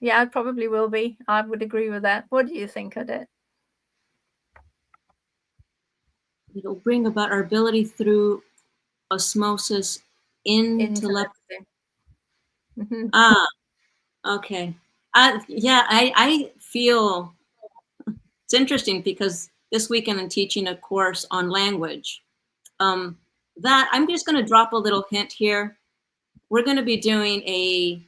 Yeah, it probably will be. I would agree with that. What do you think, Odette? it'll bring about our ability through osmosis in telepathy. Ah, okay. Yeah, I feel it's interesting because this weekend I'm teaching a course on language. That I'm just going to drop a little hint here. We're going to be doing a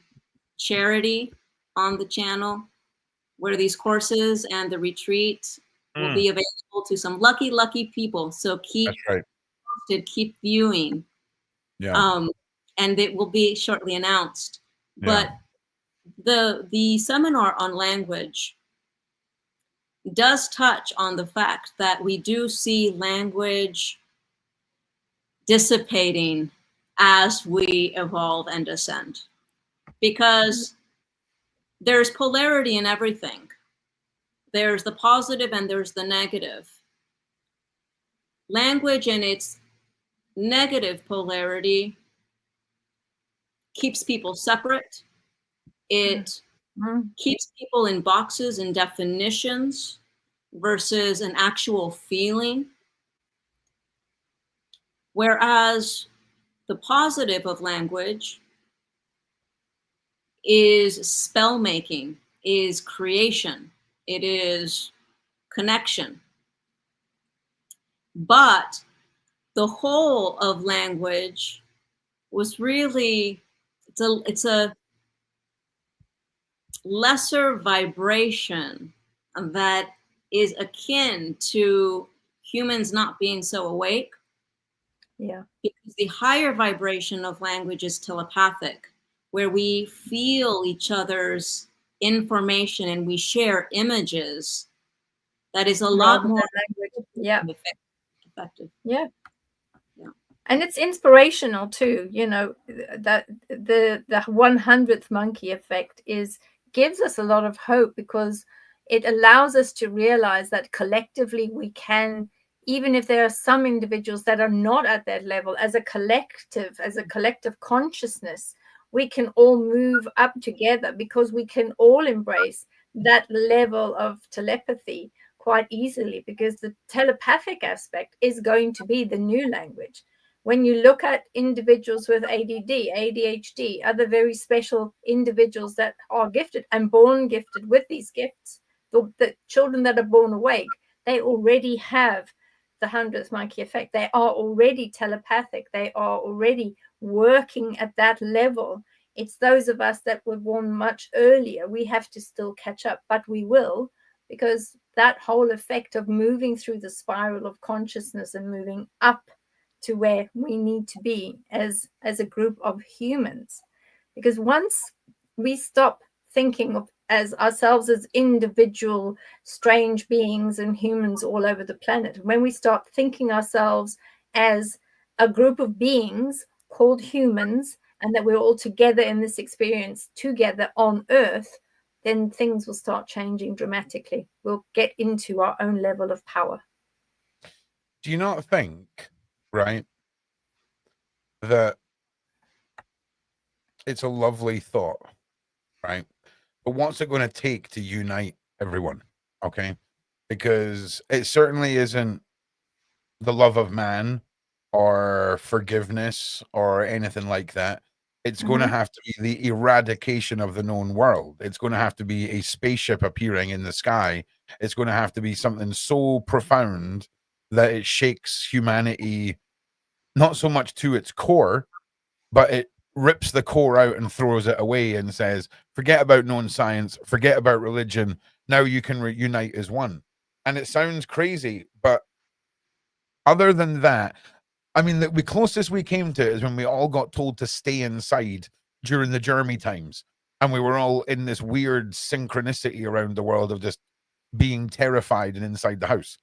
charity on the channel where these courses and the retreat will be available to some lucky people. So keep posted, keep viewing. Yeah. And it will be shortly announced. But the seminar on language does touch on the fact that we do see language dissipating as we evolve and ascend, because there's polarity in everything. There's the positive and there's the negative. Language in its negative polarity keeps people separate. It keeps people in boxes and definitions versus an actual feeling. Whereas the positive of language is spell making, is creation, it is connection. But the whole of language was really, it's a lesser vibration that is akin to humans not being so awake. Yeah. Because the higher vibration of language is telepathic, where we feel each other's information and we share images. That is a lot more effective. Yeah. And it's inspirational too, you know, that the 100th monkey effect gives us a lot of hope, because it allows us to realize that collectively we can, even if there are some individuals that are not at that level, as a collective consciousness, we can all move up together, because we can all embrace that level of telepathy quite easily, because the telepathic aspect is going to be the new language. When you look at individuals with ADD, ADHD, other very special individuals that are gifted and born gifted with these gifts, the children that are born awake, they already have the 100th monkey effect. They are already telepathic. They are already working at that level. It's those of us that were born much earlier. We have to still catch up, but we will, because that whole effect of moving through the spiral of consciousness and moving up to where we need to be as a group of humans. Because once we stop thinking of as ourselves as individual strange beings and humans all over the planet, when we start thinking ourselves as a group of beings called humans, and that we're all together in this experience together on Earth, then things will start changing dramatically. We'll get into our own level of power. Do you not think, right, that it's a lovely thought, right? But what's it going to take to unite everyone? Okay. Because it certainly isn't the love of man or forgiveness or anything like that. It's going to have to be the eradication of the known world. It's going to have to be a spaceship appearing in the sky. It's going to have to be something so profound that it shakes humanity, not so much to its core, but it rips the core out and throws it away and says, forget about known science, forget about religion. Now you can reunite as one. And it sounds crazy, but other than that, I mean, the closest we came to it is when we all got told to stay inside during the Jeremy times. And we were all in this weird synchronicity around the world of just being terrified and inside the house,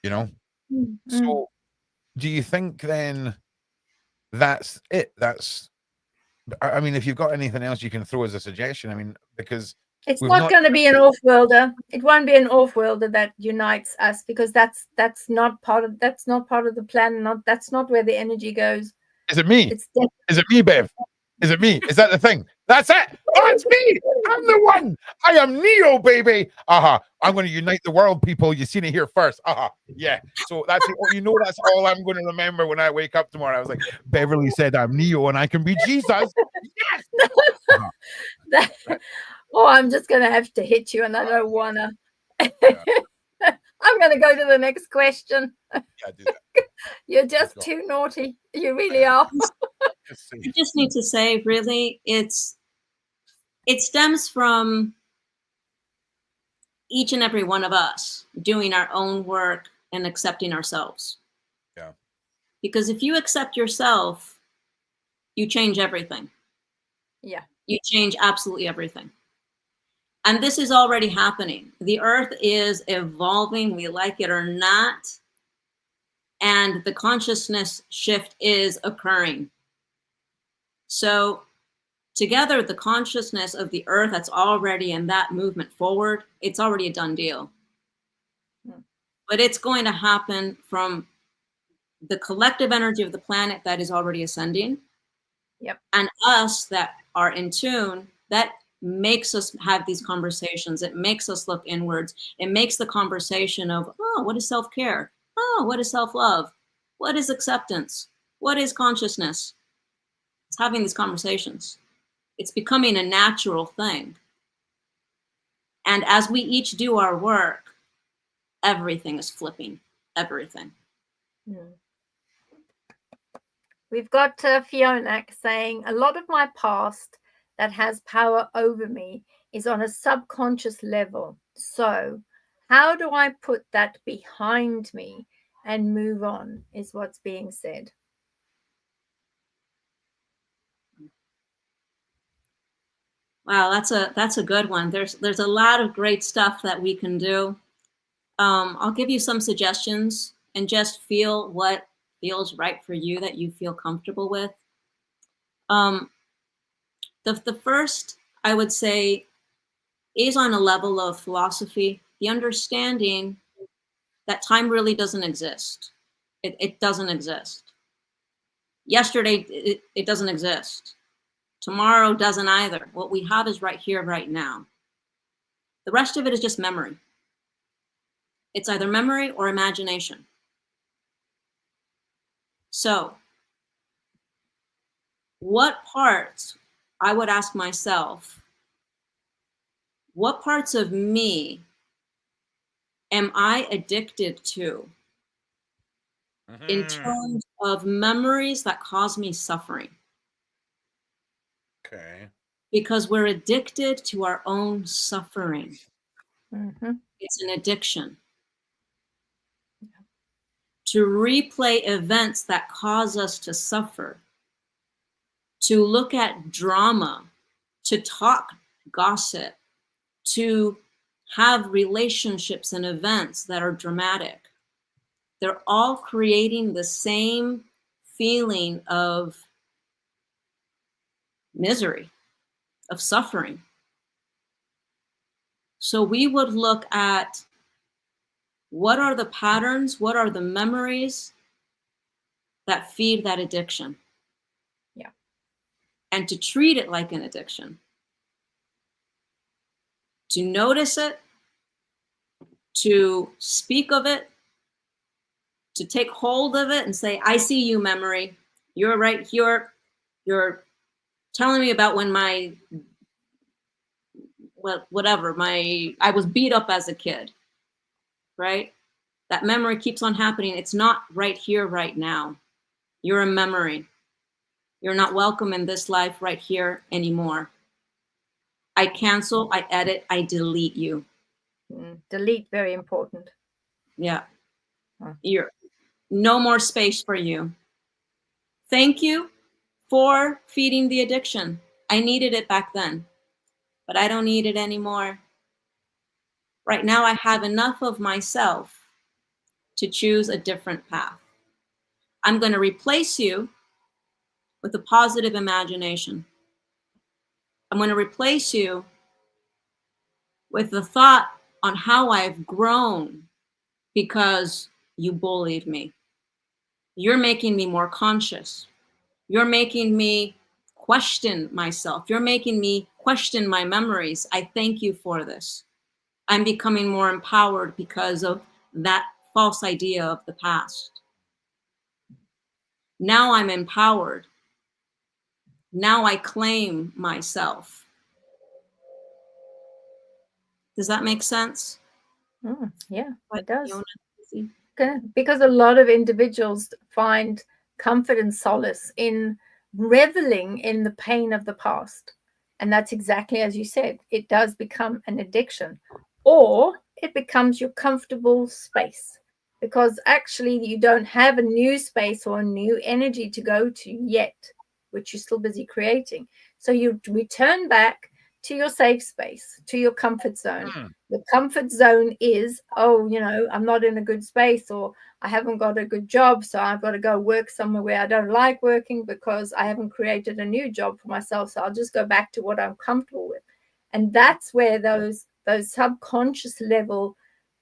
you know? So do you think then that's it? I mean, if you've got anything else you can throw as a suggestion, I mean, because it's not going to be an off-worlder. It won't be an off-worlder that unites us, because that's not part of the plan. That's not where the energy goes. Is it me? Is it me, Bev? Is it me? Is that the thing? That's it. Oh, it's me. I'm the one. I am Neo, baby. I'm going to unite the world, people. You seen it here first. Yeah. So that's it. You know, that's all I'm going to remember when I wake up tomorrow. I was like, Beverly said I'm Neo and I can be Jesus. Yes. Oh, I'm just going to have to hit you, and I don't want to. I'm going to go to the next question. Yeah, do that. You're just too naughty. You really are. I just need to say, really, it stems from each and every one of us doing our own work and accepting ourselves. Yeah. Because if you accept yourself, you change everything. Yeah. You change absolutely everything. And this is already happening. The earth is evolving, we like it or not. And the consciousness shift is occurring. So together, the consciousness of the earth that's already in that movement forward, it's already a done deal. But it's going to happen from the collective energy of the planet that is already ascending. Yep. And us that are in tune, that makes us have these conversations. It makes us look inwards. It makes the conversation of, oh, what is self-care? Oh, what is self-love? What is acceptance? What is consciousness? It's having these conversations. It's becoming a natural thing. And as we each do our work, everything is flipping, everything. We've got Fiona saying, a lot of my past that has power over me is on a subconscious level. So how do I put that behind me and move on, is what's being said. Wow, that's a good one. There's a lot of great stuff that we can do. I'll give you some suggestions and just feel what feels right for you, that you feel comfortable with. The first, I would say, is on a level of philosophy, the understanding that time really doesn't exist. It doesn't exist. Yesterday, it doesn't exist. Tomorrow doesn't either. What we have is right here, right now. The rest of it is just memory. It's either memory or imagination. So, what parts, I would ask myself, what parts of me am I addicted to in terms of memories that cause me suffering? Okay. Because we're addicted to our own suffering. Mm-hmm. It's an addiction. To replay events that cause us to suffer, to look at drama, to talk gossip, to have relationships and events that are dramatic. They're all creating the same feeling of misery, of suffering. So we would look at what are the patterns, what are the memories that feed that addiction? Yeah. And to treat it like an addiction. To notice it, to speak of it, to take hold of it and say, I see you, memory. You're right here. You're telling me about when I was beat up as a kid, right? That memory keeps on happening. It's not right here, right now. You're a memory. You're not welcome in this life right here anymore. I cancel, I edit, I delete you. Delete, very important. Yeah. You're no more space for you. Thank you for feeding the addiction. I needed it back then, but I don't need it anymore. Right now, I have enough of myself to choose a different path. I'm going to replace you with a positive imagination. I'm going to replace you with the thought on how I've grown because you bullied me. You're making me more conscious. You're making me question myself. You're making me question my memories. I thank you for this. I'm becoming more empowered because of that false idea of the past. Now I'm empowered. Now I claim myself. Does that make sense? Yeah, it does. Fiona? Because a lot of individuals find comfort and solace in reveling in the pain of the past. And that's exactly as you said, it does become an addiction, or it becomes your comfortable space, because actually you don't have a new space or a new energy to go to yet, which you're still busy creating. So you return back to your safe space, to your comfort zone. The comfort zone is, oh, you know, I'm not in a good space, or I haven't got a good job, so I've got to go work somewhere where I don't like working because I haven't created a new job for myself. So I'll just go back to what I'm comfortable with. And that's where those subconscious level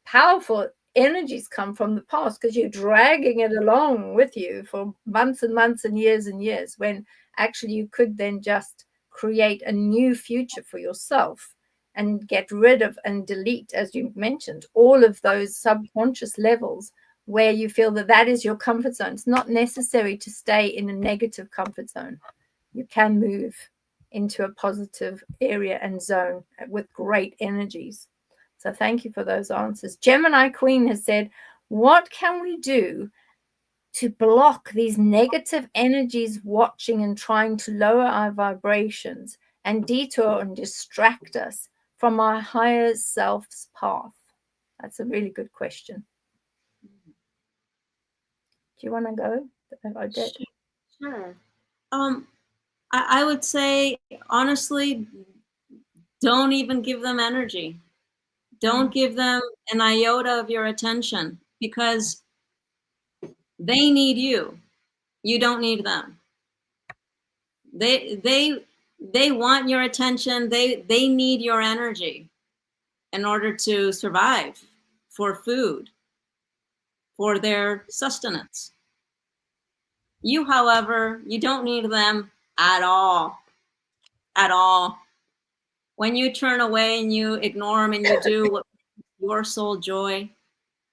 powerful energies come from the past, because you're dragging it along with you for months and months and years, when actually you could then just create a new future for yourself and get rid of and delete, as you mentioned, all of those subconscious levels where you feel that that is your comfort zone. It's not necessary to stay in a negative comfort zone. You can move into a positive area and zone with great energies. So thank you for those answers. Gemini Queen has said, what can we do to block these negative energies watching and trying to lower our vibrations and detour and distract us from our higher self's path? That's a really good question. Do you want to go, Odette? Sure. I would say, honestly, don't even give them energy. Don't give them an iota of your attention, because they need you. You don't need them. They want your attention. They need your energy in order to survive, for food, for their sustenance. You, however, you don't need them at all. At all. When you turn away and you ignore them and you do what brings your soul joy,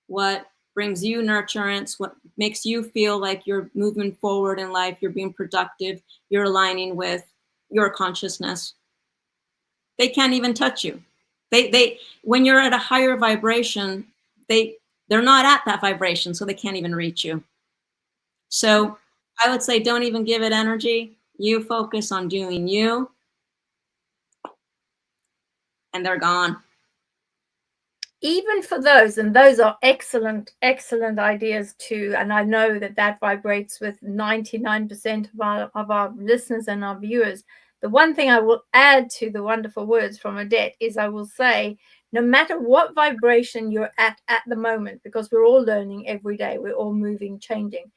what brings you nurturance, what makes you feel like you're moving forward in life, you're being productive, you're aligning with your consciousness, they can't even touch you. They when you're at a higher vibration, they're not at that vibration, so they can't even reach you. So I would say, don't even give it energy. You focus on doing you, and they're gone. Even for those, and those are excellent ideas too, and I know that vibrates with 99% of our listeners and our viewers. The one thing I will add to the wonderful words from Odette is, I will say, no matter what vibration you're at the moment, because we're all learning every day, we're all moving, changing.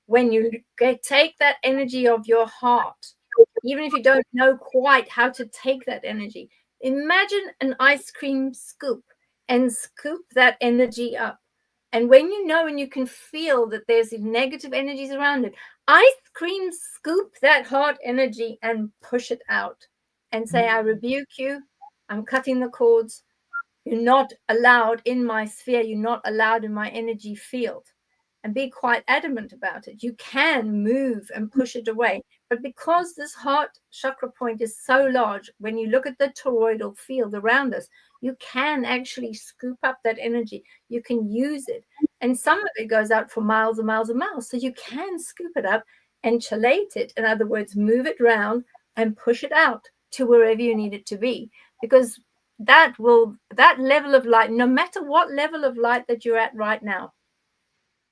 When you take that energy of your heart, even if you don't know quite how to take that energy, imagine an ice cream scoop and scoop that energy up. And when you know and you can feel that there's negative energies around it, ice cream scoop that heart energy and push it out and say, I rebuke you. I'm cutting the cords. You're not allowed in my sphere. You're not allowed in my energy field. And be quite adamant about it. You can move and push it away. But because this heart chakra point is so large, when you look at the toroidal field around us, you can actually scoop up that energy. You can use it. And some of it goes out for miles and miles and miles. So you can scoop it up and chelate it. In other words, move it around and push it out to wherever you need it to be. Because that level of light, no matter what level of light that you're at right now,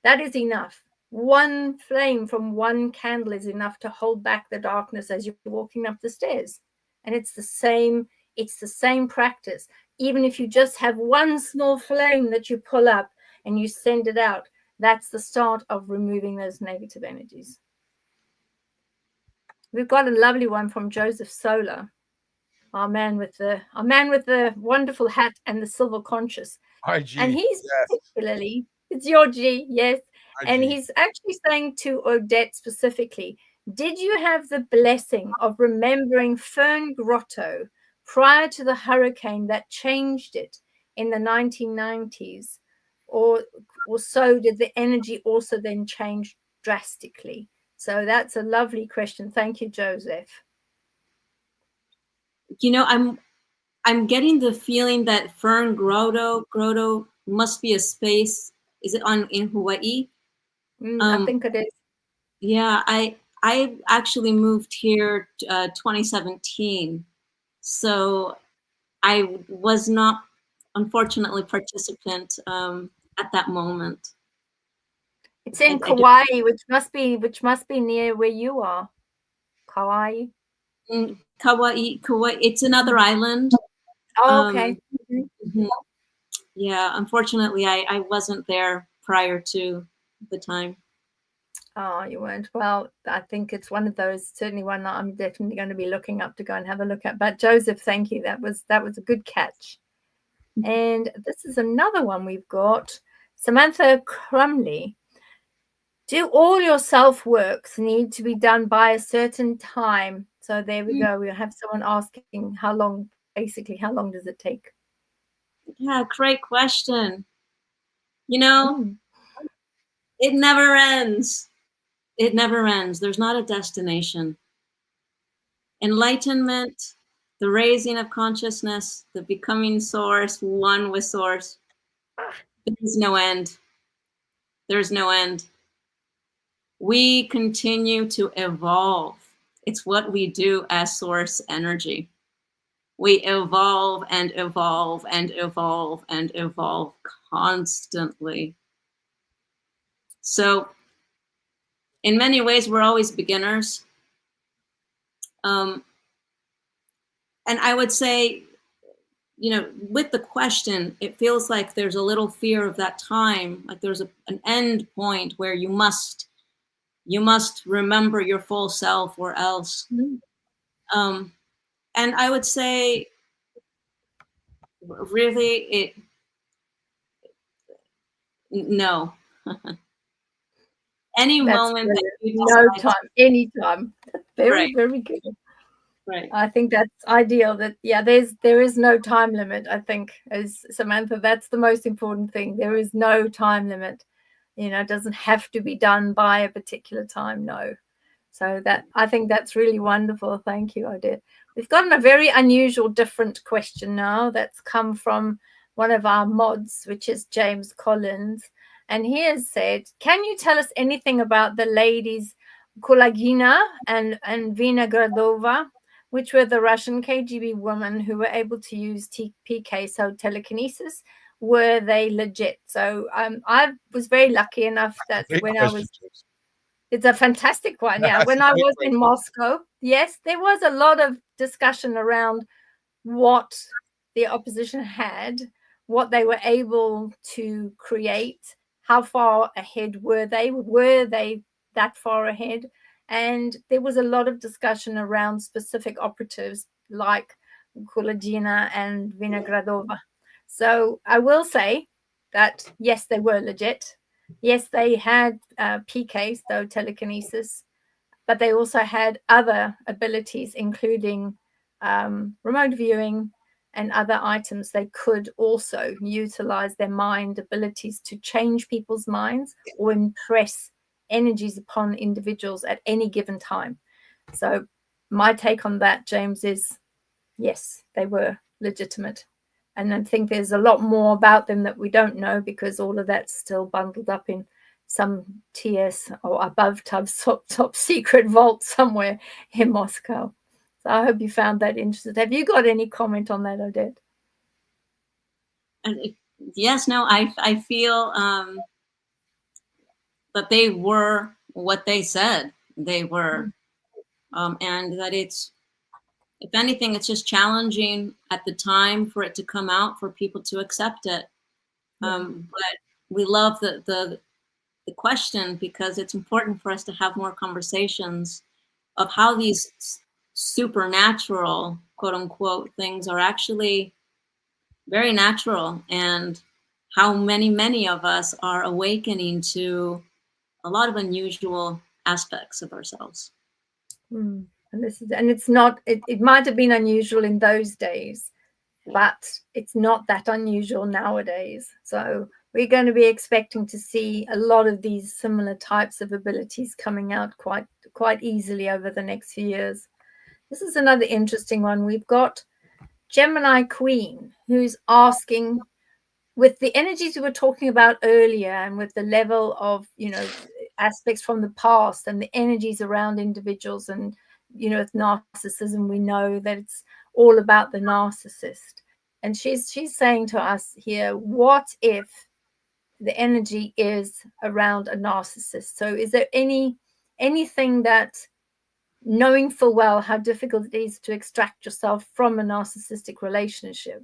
that is enough. One flame from one candle is enough to hold back the darkness as you're walking up the stairs. And it's the same practice. Even if you just have one small flame that you pull up and you send it out, that's the start of removing those negative energies. We've got a lovely one from Joseph Solar, our man with the wonderful hat and the silver conscious. IG, and he's yes. particularly, it's your G, yes. IG. And he's actually saying to Odette specifically, Did you have the blessing of remembering Fern Grotto prior to the hurricane that changed it in the 1990s? Or so did the energy also then change drastically? So that's a lovely question. Thank you, Joseph. You know, I'm getting the feeling that Fern Grotto must be a space. Is it in Hawaii? I think it is. Yeah, I actually moved here 2017, so I was not, unfortunately, participant at that moment. It's in Kauai, which must be near where you are. Kauai. Kauai. It's another island. Oh, okay. Yeah, unfortunately, I wasn't there prior to the time. Oh, you weren't. Well, I think it's one of those, certainly one that I'm definitely going to be looking up to go and have a look at. But Joseph, thank you. That was a good catch. And this is another one we've got. Samantha Crumley. Do all your self-works need to be done by a certain time? So there we go. We'll have someone asking how long does it take? Yeah, great question. You know, it never ends. It never ends. There's not a destination. Enlightenment, the raising of consciousness, the becoming source, one with source. There's no end. There's no end. We continue to evolve. It's what we do as source energy. We evolve and evolve and evolve and evolve constantly. So in many ways, we're always beginners. And I would say, you know, with the question, it feels like there's a little fear of that time. Like there's an end point where you must remember your full self or else. And I would say, really, no. Any moment that you no time, anytime. Very good. Right. I think that's ideal. That there is no time limit. I think, as Samantha, that's the most important thing. There is no time limit. You know, it doesn't have to be done by a particular time. No. So that, I think that's really wonderful. Thank you, Odette. We've gotten a very unusual, different question now that's come from one of our mods, which is James Collins. And he has said, can you tell us anything about the ladies Kulagina and Vinogradova, which were the Russian KGB women who were able to use PK, so telekinesis? Were they legit? So I was very lucky enough that it's a fantastic one. Yeah. When I was in Moscow, yes, there was a lot of discussion around what the opposition had, what they were able to create, how far ahead were they? Were they that far ahead? And there was a lot of discussion around specific operatives like Kulagina and Vinogradova. So I will say that, yes, they were legit. Yes, they had PK, so telekinesis, but they also had other abilities, including remote viewing and other items. They could also utilize their mind abilities to change people's minds or impress energies upon individuals at any given time. So my take on that, James, is yes, they were legitimate. And I think there's a lot more about them that we don't know, because all of that's still bundled up in some TS or above top secret vault somewhere in Moscow. So I hope you found that interesting. Have you got any comment on that, Odette? Yes, no, I feel that they were what they said they were. And that it's, if anything, it's just challenging at the time for it to come out, for people to accept it. But we love the question, because it's important for us to have more conversations of how these supernatural, quote unquote, things are actually very natural, and how many of us are awakening to a lot of unusual aspects of ourselves. And it's not, it might have been unusual in those days, but it's not that unusual nowadays. So we're going to be expecting to see a lot of these similar types of abilities coming out quite easily over the next few years. This is another interesting one. We've got Gemini Queen, who's asking, with the energies we were talking about earlier and with the level of, aspects from the past and the energies around individuals, and, with narcissism, we know that it's all about the narcissist. And she's saying to us here, what if the energy is around a narcissist? So is there anything that, knowing full well how difficult it is to extract yourself from a narcissistic relationship,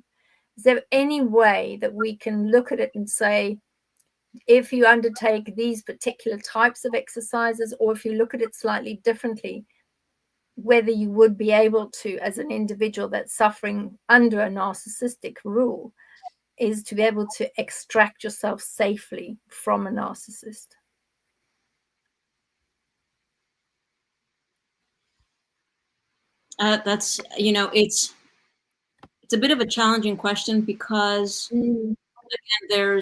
is there any way that we can look at it and say, if you undertake these particular types of exercises, or if you look at it slightly differently, whether you would be able to, as an individual that's suffering under a narcissistic rule, is to be able to extract yourself safely from a narcissist? That's, it's a bit of a challenging question, because again,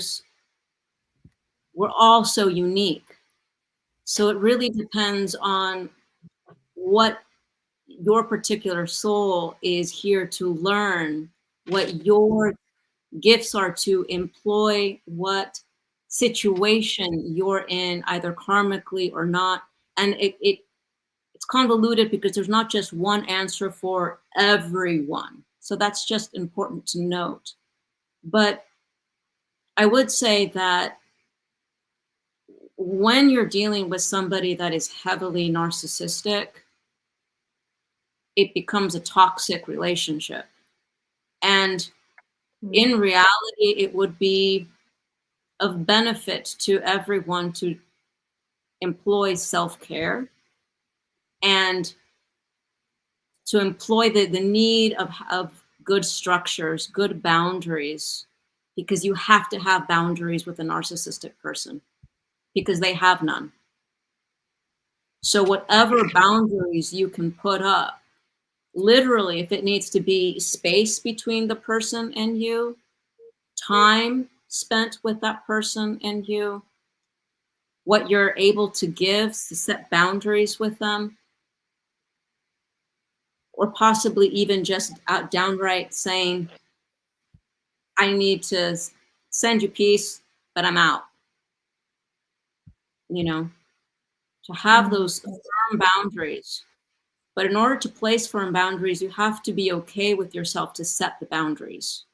we're all so unique. So it really depends on what your particular soul is here to learn, what your gifts are to employ, what situation you're in, either karmically or not. And it's convoluted because there's not just one answer for everyone. So that's just important to note. But I would say that when you're dealing with somebody that is heavily narcissistic, it becomes a toxic relationship. And in reality, it would be of benefit to everyone to employ self-care and to employ the need of good structures, good boundaries, because you have to have boundaries with a narcissistic person, because they have none. So whatever boundaries you can put up, literally, if it needs to be space between the person and you, time spent with that person and you, what you're able to give, to set boundaries with them, or possibly even just downright saying, I need to send you peace, but I'm out. To have those firm boundaries. But in order to place firm boundaries, you have to be okay with yourself to set the boundaries.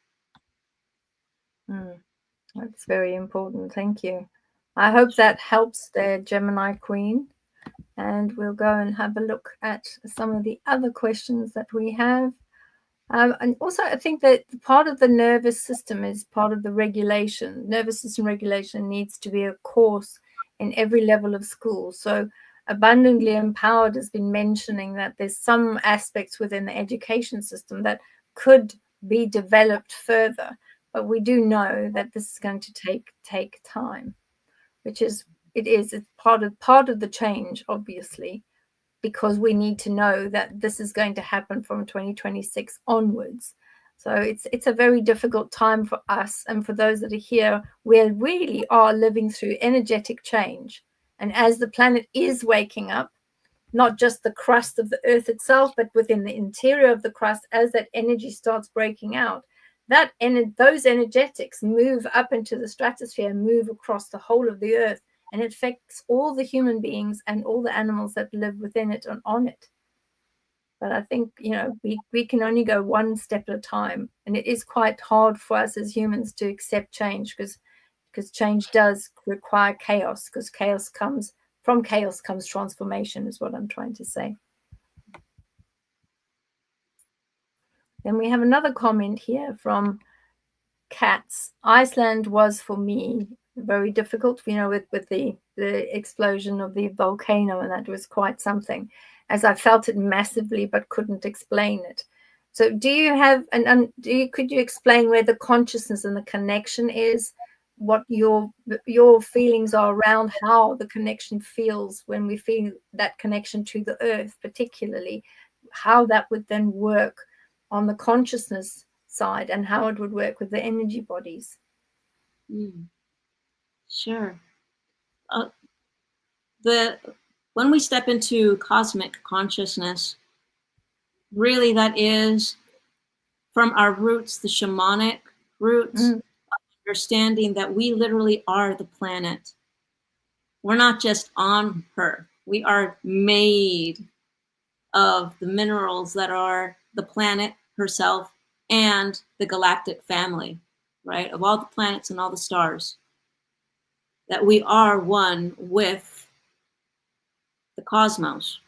That's very important. Thank you. I hope that helps there, Gemini Queen. And we'll go and have a look at some of the other questions that we have. And also, I think that part of the nervous system is part of the regulation. Nervous system regulation needs to be a course in every level of school. So Abundantly Empowered has been mentioning that there's some aspects within the education system that could be developed further. But we do know that this is going to take time, which is it's part of the change, obviously, because we need to know that this is going to happen from 2026 onwards. So it's a very difficult time for us and for those that are here. We really are living through energetic change. And as the planet is waking up, not just the crust of the earth itself, but within the interior of the crust, as that energy starts breaking out, those energetics move up into the stratosphere, move across the whole of the earth, and it affects all the human beings and all the animals that live within it and on it. But I think, we can only go one step at a time. And it is quite hard for us as humans to accept change, because change does require chaos, because from chaos comes transformation, is what I'm trying to say. Then we have another comment here from Cats. Iceland was for me very difficult, with the explosion of the volcano, and that was quite something, as I felt it massively but couldn't explain it. So do you have could you explain where the consciousness and the connection is what your feelings are around how the connection feels when we feel that connection to the earth, particularly how that would then work on the consciousness side and how it would work with the energy bodies. Sure. When we step into cosmic consciousness, really that is from our roots, the shamanic roots, understanding that we literally are the planet. We're not just on her. We are made of the minerals that are the planet herself and the galactic family, right? Of all the planets and all the stars. That we are one with the cosmos.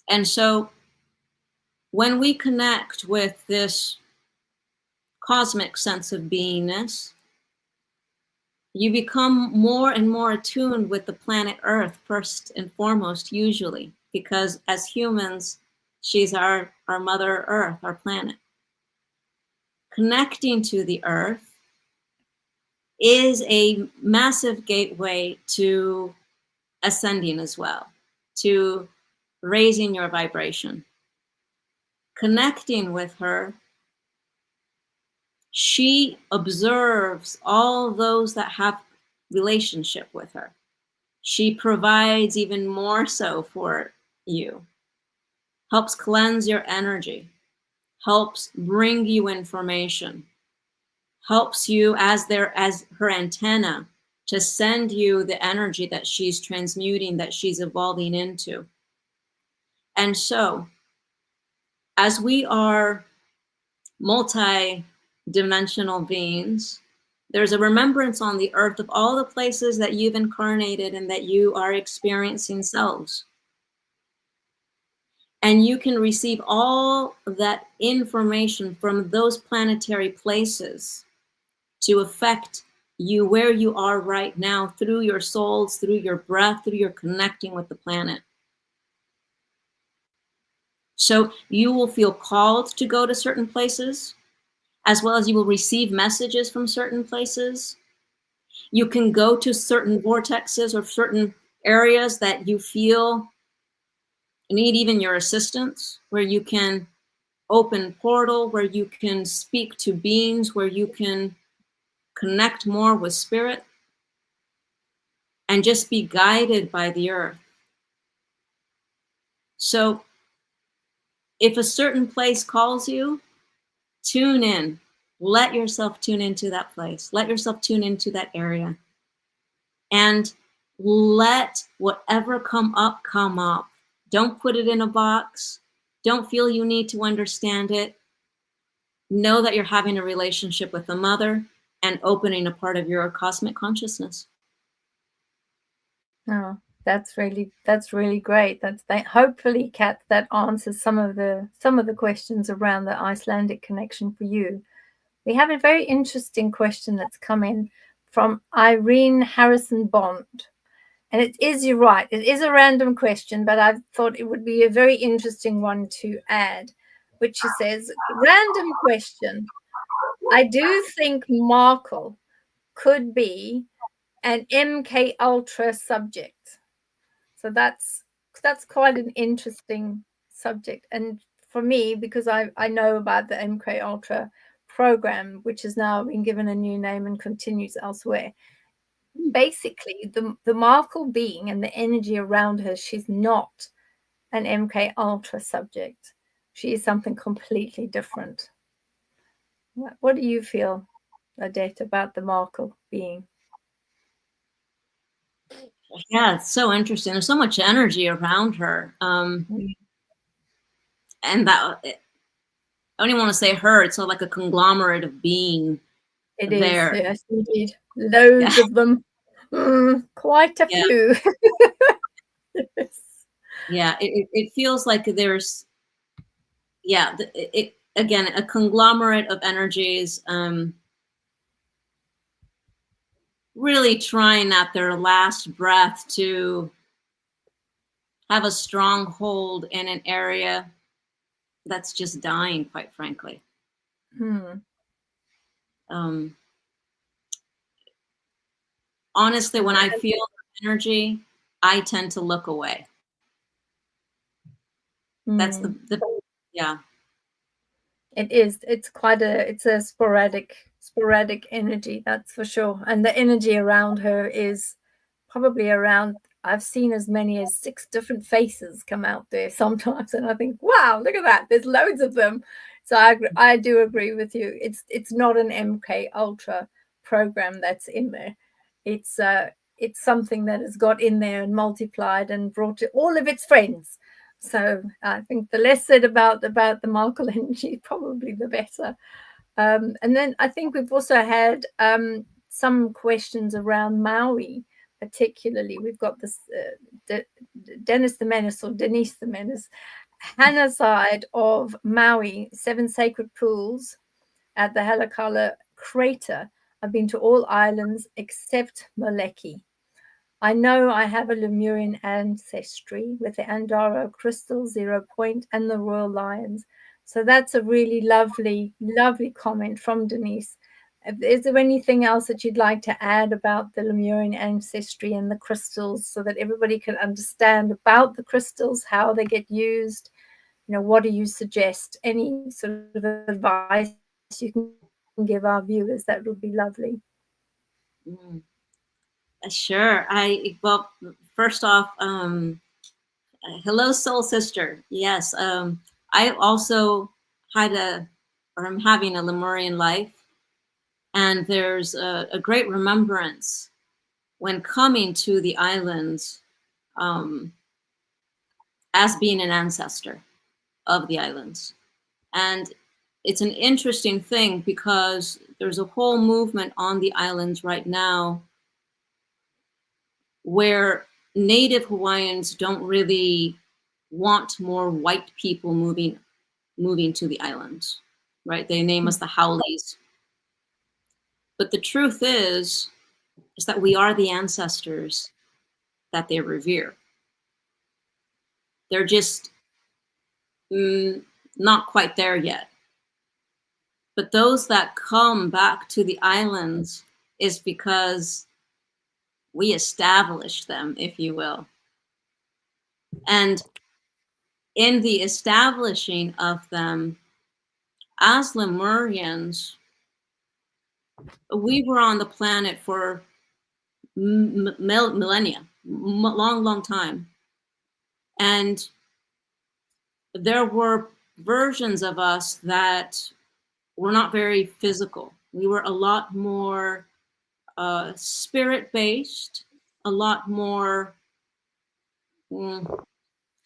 And so when we connect with this cosmic sense of beingness, you become more and more attuned with the planet Earth, first and foremost, usually, because as humans, she's our Mother Earth, our planet. Connecting to the Earth is a massive gateway to ascending as well, to raising your vibration. Connecting with her, she observes all those that have relationship with her. She provides even more so for you, helps cleanse your energy, helps bring you information, helps you as her antenna to send you the energy that she's transmuting, that she's evolving into. And so, as we are multi-dimensional beings, there's a remembrance on the earth of all the places that you've incarnated and that you are experiencing selves. And you can receive all that information from those planetary places to affect you where you are right now through your souls, through your breath, through your connecting with the planet. So you will feel called to go to certain places, as well as you will receive messages from certain places. You can go to certain vortexes or certain areas that you feel need even your assistance, where you can open portal, where you can speak to beings, where you can connect more with spirit and just be guided by the earth. So if a certain place calls you, tune in. Let yourself tune into that place. Let yourself tune into that area. And let whatever come up, come up. Don't put it in a box. Don't feel you need to understand it. Know that you're having a relationship with the mother and opening a part of your cosmic consciousness. Oh, that's really great. Hopefully, Kat, that answers some of the questions around the Icelandic connection for you. We have a very interesting question that's come in from Irene Harrison Bond. And you're right, it is a random question, but I thought it would be a very interesting one to add, which she says, random question. I do think Marle could be an MK Ultra subject. So that's quite an interesting subject. And for me, because I know about the MK Ultra program, which has now been given a new name and continues elsewhere. Basically, the Marle being and the energy around her, she's not an MK Ultra subject. She is something completely different. What do you feel, Odette, about the Marle being? Yeah, it's so interesting. There's so much energy around her. And that, I don't even want to say her, it's sort of like a conglomerate of being. It there. Is, yes, indeed. Loads of them. Quite a few. Yes. Yeah, it feels like there's, again, a conglomerate of energies, really trying at their last breath to have a strong hold in an area that's just dying, quite frankly. honestly, when I feel energy, I tend to look away. That's the yeah. It is. It's quite it's a sporadic energy, that's for sure. And the energy around her is probably around, I've seen as many as 6 different faces come out there sometimes, and I think, wow, look at that, there's loads of them. So I do agree with you. It's not an MK Ultra program that's in there. It's something that has got in there and multiplied and brought to all of its friends. So I think the less said about the Marle energy, probably the better. And then I think we've also had some questions around Maui, particularly. We've got this Dennis the Menace, or Denise the Menace, Hannah side of Maui, 7 sacred pools at the Halakala crater. I've been to all islands except Moleki. I know I have a Lemurian ancestry with the Andaro crystal, 0 point, and the royal lions. So that's a really lovely, lovely comment from Denise. Is there anything else that you'd like to add about the Lemurian ancestry and the crystals, so that everybody can understand about the crystals, how they get used? You know, what do you suggest? Any sort of advice you can give our viewers? That would be lovely. Sure. Well, first off, hello, soul sister. Yes. I also I'm having a Lemurian life, and there's a great remembrance when coming to the islands as being an ancestor of the islands. And it's an interesting thing because there's a whole movement on the islands right now where Native Hawaiians don't really want more white people moving to the islands, right? They name us the Howleys. But the truth is that we are the ancestors that they revere. They're just not quite there yet. But those that come back to the islands is because we established them, if you will. And in the establishing of them, as Lemurians, we were on the planet for millennia, long time. And there were versions of us that were not very physical. We were a lot more spirit-based, a lot more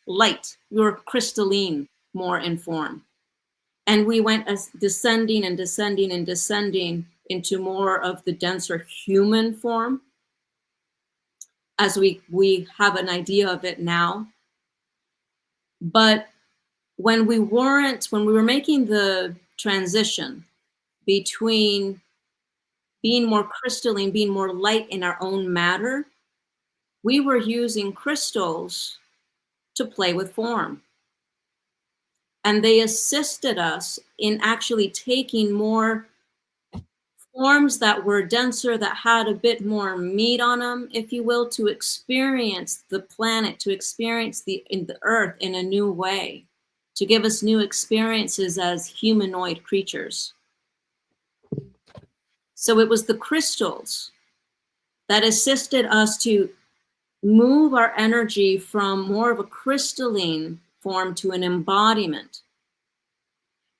light. We were crystalline more in form. And we went as descending and descending and descending into more of the denser human form as we have an idea of it now. But when we were making the transition between being more crystalline, being more light in our own matter, we were using crystals to play with form. And they assisted us in actually taking more forms that were denser, that had a bit more meat on them, if you will, to experience the planet, to experience the earth in a new way, to give us new experiences as humanoid creatures. So it was the crystals that assisted us to move our energy from more of a crystalline form to an embodiment.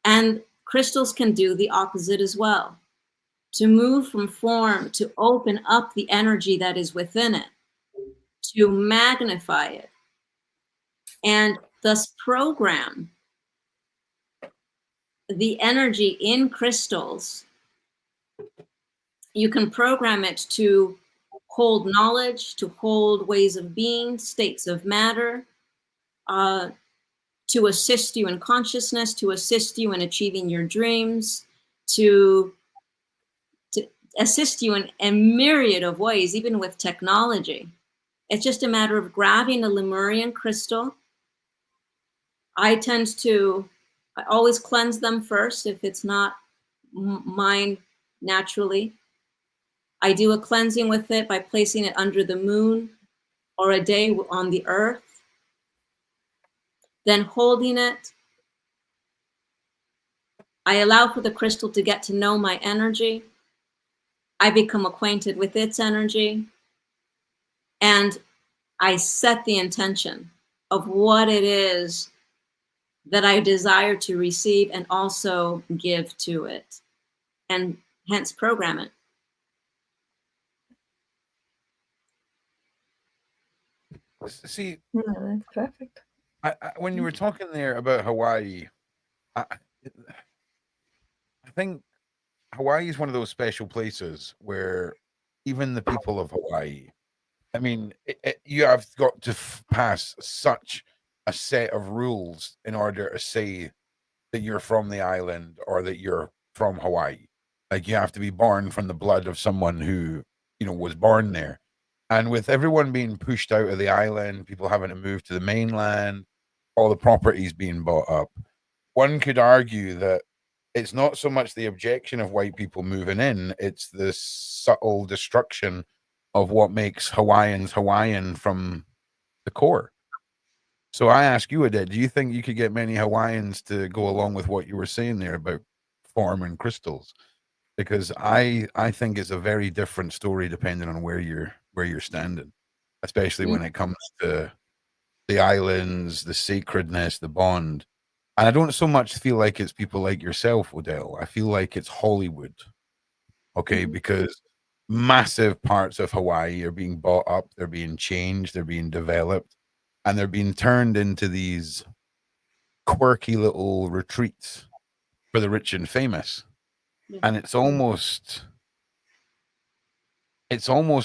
And crystals can do the opposite as well, to move from form, to open up the energy that is within it, to magnify it, and thus program the energy in crystals. You can program it to hold knowledge, to hold ways of being, states of matter, to assist you in consciousness, to assist you in achieving your dreams, to assist you in a myriad of ways, even with technology. It's just a matter of grabbing a Lemurian crystal. I always cleanse them first if it's not mine naturally. I do a cleansing with it by placing it under the moon or a day on the earth, then holding it. I allow for the crystal to get to know my energy. I become acquainted with its energy, and I set the intention of what it is that I desire to receive and also give to it, and hence program it. See, Yeah, that's perfect. when you were talking there about Hawaii, I think Hawaii is one of those special places where even the people of Hawaii, I mean, you have got to pass such a set of rules in order to say that you're from the island or that you're from Hawaii. Like, you have to be born from the blood of someone who, you know, was born there. And with everyone being pushed out of the island, people having to move to the mainland, all the properties being bought up, one could argue that it's not so much the objection of white people moving in, it's the subtle destruction of what makes Hawaiians Hawaiian from the core. So I ask you, Odette, do you think you could get many Hawaiians to go along with what you were saying there about form and crystals? Because I think it's a very different story depending on where you're standing, especially when it comes to the islands, the sacredness, the bond. And I don't so much feel like it's people like yourself, Odell. I feel like it's Hollywood. Okay, because massive parts of Hawaii are being bought up, they're being changed, they're being developed, and they're being turned into these quirky little retreats for the rich and famous. And it's almost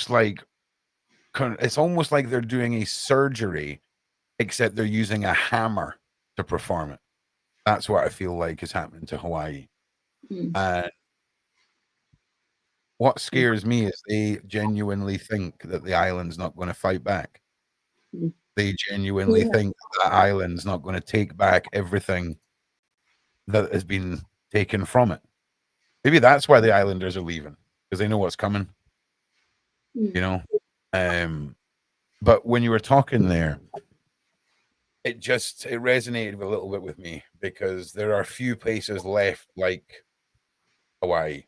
like they're doing a surgery, except they're using a hammer to perform it. That's what I feel like is happening to Hawaii. And what scares me is they genuinely think that the island's not going to fight back. They genuinely think that island's not going to take back everything that has been taken from it. Maybe that's why the islanders are leaving, because they know what's coming. You know? But when you were talking there, it resonated a little bit with me, because there are few places left like Hawaii.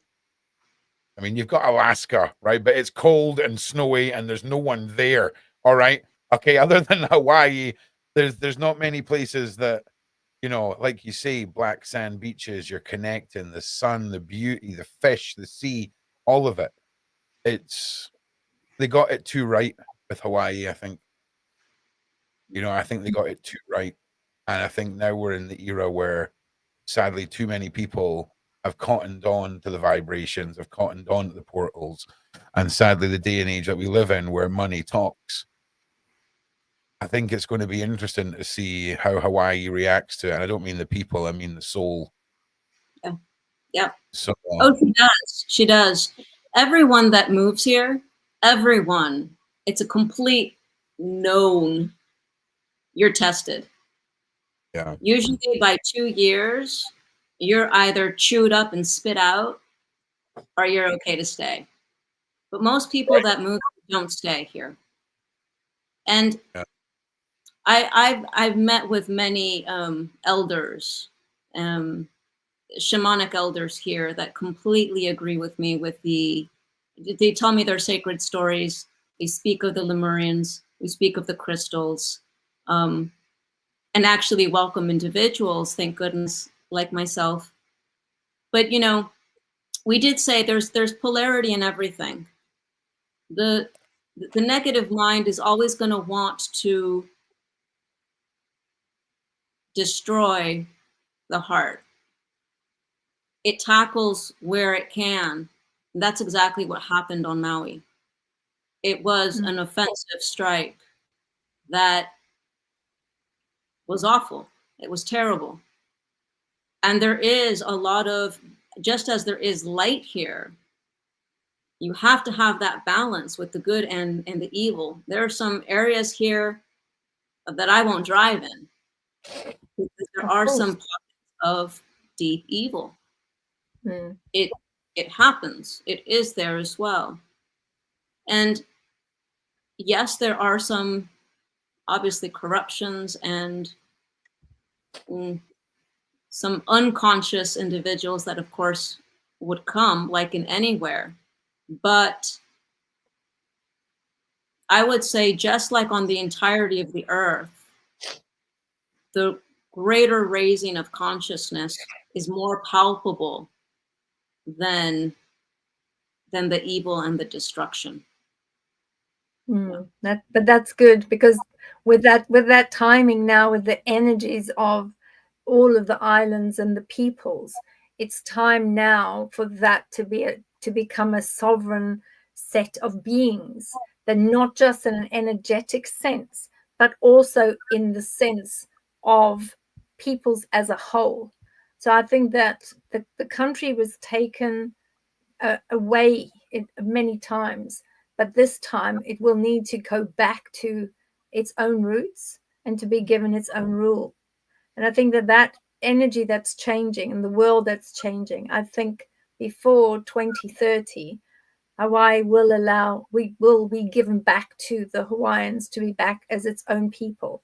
I mean, you've got Alaska, right? But it's cold and snowy and there's no one there. All right. Okay. Other than Hawaii, there's not many places that, you know, like you say, black sand beaches, you're connecting, the sun, the beauty, the fish, the sea, all of it. They got it too right with Hawaii, I think. You know, I think they got it too right. And I think now we're in the era where, sadly, too many people have cottoned on to the vibrations, have cottoned on to the portals. And sadly, the day and age that we live in, where money talks, I think it's going to be interesting to see how Hawaii reacts to it. And I don't mean the people, I mean the soul. Yeah. So, oh, she does. She does. Everyone that moves here, everyone, it's a complete known, you're tested. Yeah. Usually by 2 years, you're either chewed up and spit out, or you're okay to stay. But most people that move don't stay here. And I've met with many elders, shamanic elders here that completely agree with me they tell me their sacred stories. They speak of the Lemurians, we speak of the crystals, and actually welcome individuals, thank goodness, like myself. But, you know, we did say there's polarity in everything. The negative mind is always going to want to destroy the heart. It tackles where it can. That's exactly what happened on Maui. It was an offensive strike that was awful. It was terrible. And there is a lot of, just as there is light here, you have to have that balance with the good and the evil. There are some areas here that I won't drive in, because there are some pockets of deep evil. It happens. It is there as well. And yes, there are some obviously corruptions and some unconscious individuals that of course would come, like in anywhere. But I would say, just like on the entirety of the earth, the greater raising of consciousness is more palpable than the evil and the destruction. But that's good, because with that timing now, with the energies of all of the islands and the peoples, it's time now for that to become a sovereign set of beings. They're not just in an energetic sense, but also in the sense of peoples as a whole. So I think that the country was taken away many times, but this time it will need to go back to its own roots and to be given its own rule. And I think that energy that's changing and the world that's changing, I think before 2030, Hawaii we will be given back to the Hawaiians to be back as its own people.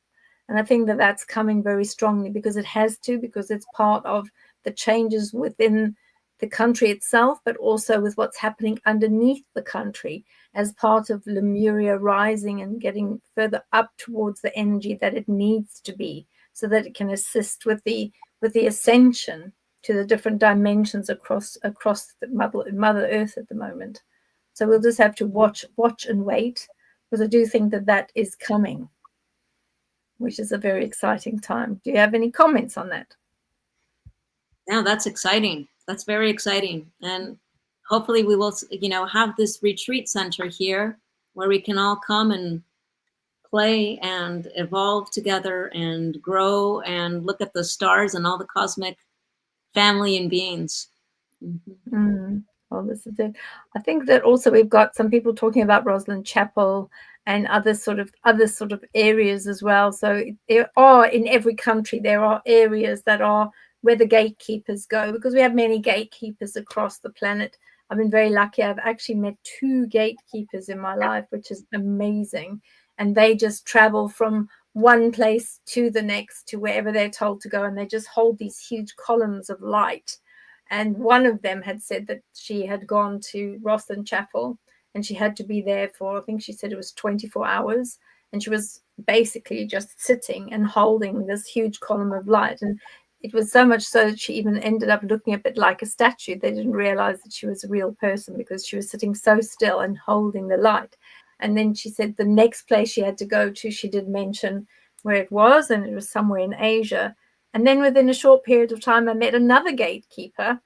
And I think that's coming very strongly, because it has to, because it's part of the changes within the country itself, but also with what's happening underneath the country as part of Lemuria rising and getting further up towards the energy that it needs to be, so that it can assist with the ascension to the different dimensions across the Mother Earth at the moment. So we'll just have to watch and wait, because I do think that is coming, which is a very exciting time. Do you have any comments on that? Yeah, that's exciting. That's very exciting. And hopefully we will, have this retreat center here where we can all come and play and evolve together and grow and look at the stars and all the cosmic family and beings. Well, this is it. I think that also we've got some people talking about Rosalind Chapel and other sort of areas as well. So there are, in every country, there are areas that are where the gatekeepers go, because we have many gatekeepers across the planet. I've been very lucky. I've actually met 2 gatekeepers in my life, which is amazing. And they just travel from one place to the next, to wherever they're told to go. And they just hold these huge columns of light. And one of them had said that she had gone to Rosalind Chapel and she had to be there for, I think she said it was 24 hours. And she was basically just sitting and holding this huge column of light. And it was so much so that she even ended up looking a bit like a statue. They didn't realize that she was a real person, because she was sitting so still and holding the light. And then she said the next place she had to go to, she did mention where it was, and it was somewhere in Asia. And then within a short period of time, I met another gatekeeper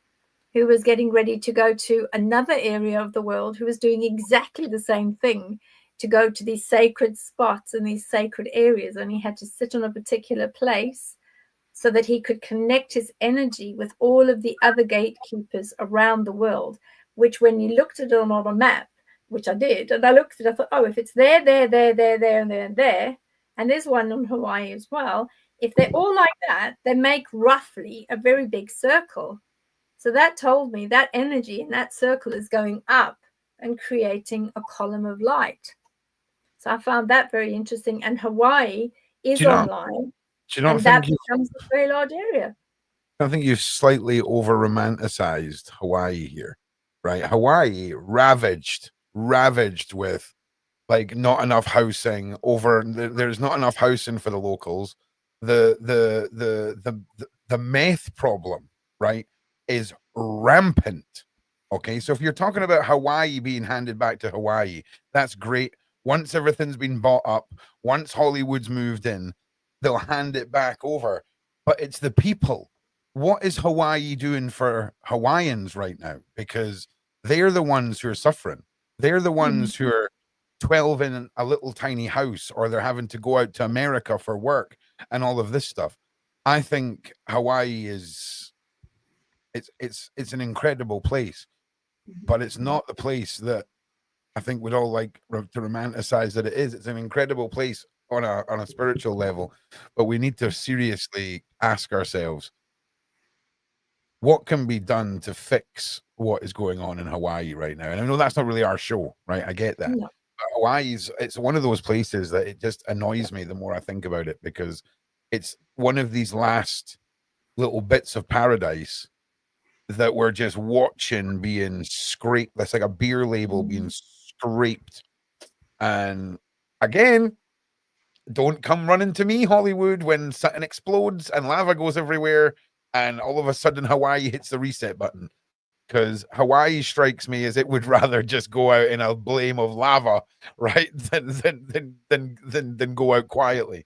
who was getting ready to go to another area of the world, who was doing exactly the same thing, to go to these sacred spots and these sacred areas. And he had to sit on a particular place so that he could connect his energy with all of the other gatekeepers around the world, which when you looked at it on a map, which I did, and I looked at it, I thought, oh, if it's there, and there, and there's one in Hawaii as well, if they're all like that, they make roughly a very big circle. So that told me that energy in that circle is going up and creating a column of light. So I found that very interesting. And Hawaii is online. And that becomes a very large area. I think you've slightly over romanticized Hawaii here, right? Hawaii ravaged with like not enough housing. There's not enough housing for the locals. The meth problem, right, is rampant. Okay, so if you're talking about Hawaii being handed back to Hawaii, that's great. Once everything's been bought up, once Hollywood's moved in, they'll hand it back over. But it's the people. What is Hawaii doing for Hawaiians right now? Because they're the ones who are suffering. They're the ones who are 12 in a little tiny house, or they're having to go out to America for work and all of this stuff. I think Hawaii is it's an incredible place, but it's not the place that I think we'd all like to romanticize that it is. It's an incredible place on a spiritual level, but we need to seriously ask ourselves, what can be done to fix what is going on in Hawaii right now. And I know that's not really our show, right? I get that. No. But Hawaii's, it's one of those places that it just annoys me the more I think about it, because it's one of these last little bits of paradise that we're just watching being scraped. That's like a beer label being scraped. And again, don't come running to me, Hollywood, when something explodes and lava goes everywhere and all of a sudden Hawaii hits the reset button. Because Hawaii strikes me as it would rather just go out in a blame of lava, right, than go out quietly.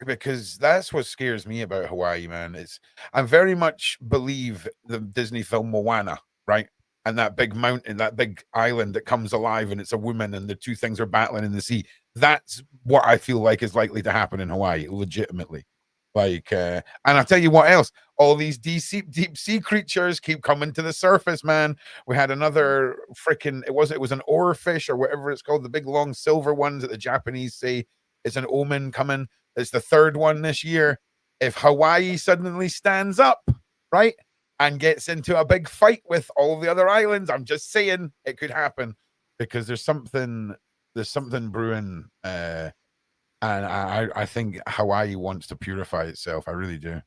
Because that's what scares me about Hawaii, man. I very much believe the Disney film Moana, right? And that big mountain, that big island that comes alive and it's a woman and the two things are battling in the sea. That's what I feel like is likely to happen in Hawaii, legitimately. Like, and I'll tell you what else, all these deep sea creatures keep coming to the surface, man. We had another freaking, it was an oarfish or whatever it's called, the big long silver ones that the Japanese say it's an omen coming. It's the third one this year. If Hawaii suddenly stands up, right, and gets into a big fight with all the other islands, I'm just saying it could happen, because there's something brewing. And I think Hawaii wants to purify itself. I really do.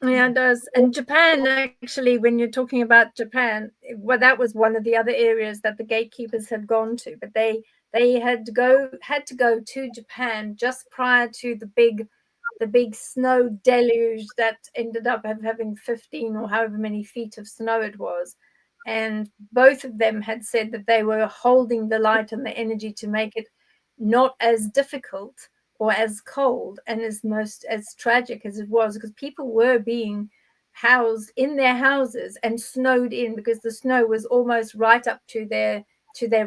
Yeah, it does. And Japan, actually, when you're talking about Japan, well, that was one of the other areas that the gatekeepers had gone to, but they had to go to Japan just prior to the big snow deluge that ended up having 15 or however many feet of snow it was. And both of them had said that they were holding the light and the energy to make it not as difficult or as cold and as tragic as it was, because people were being housed in their houses and snowed in, because the snow was almost right up to their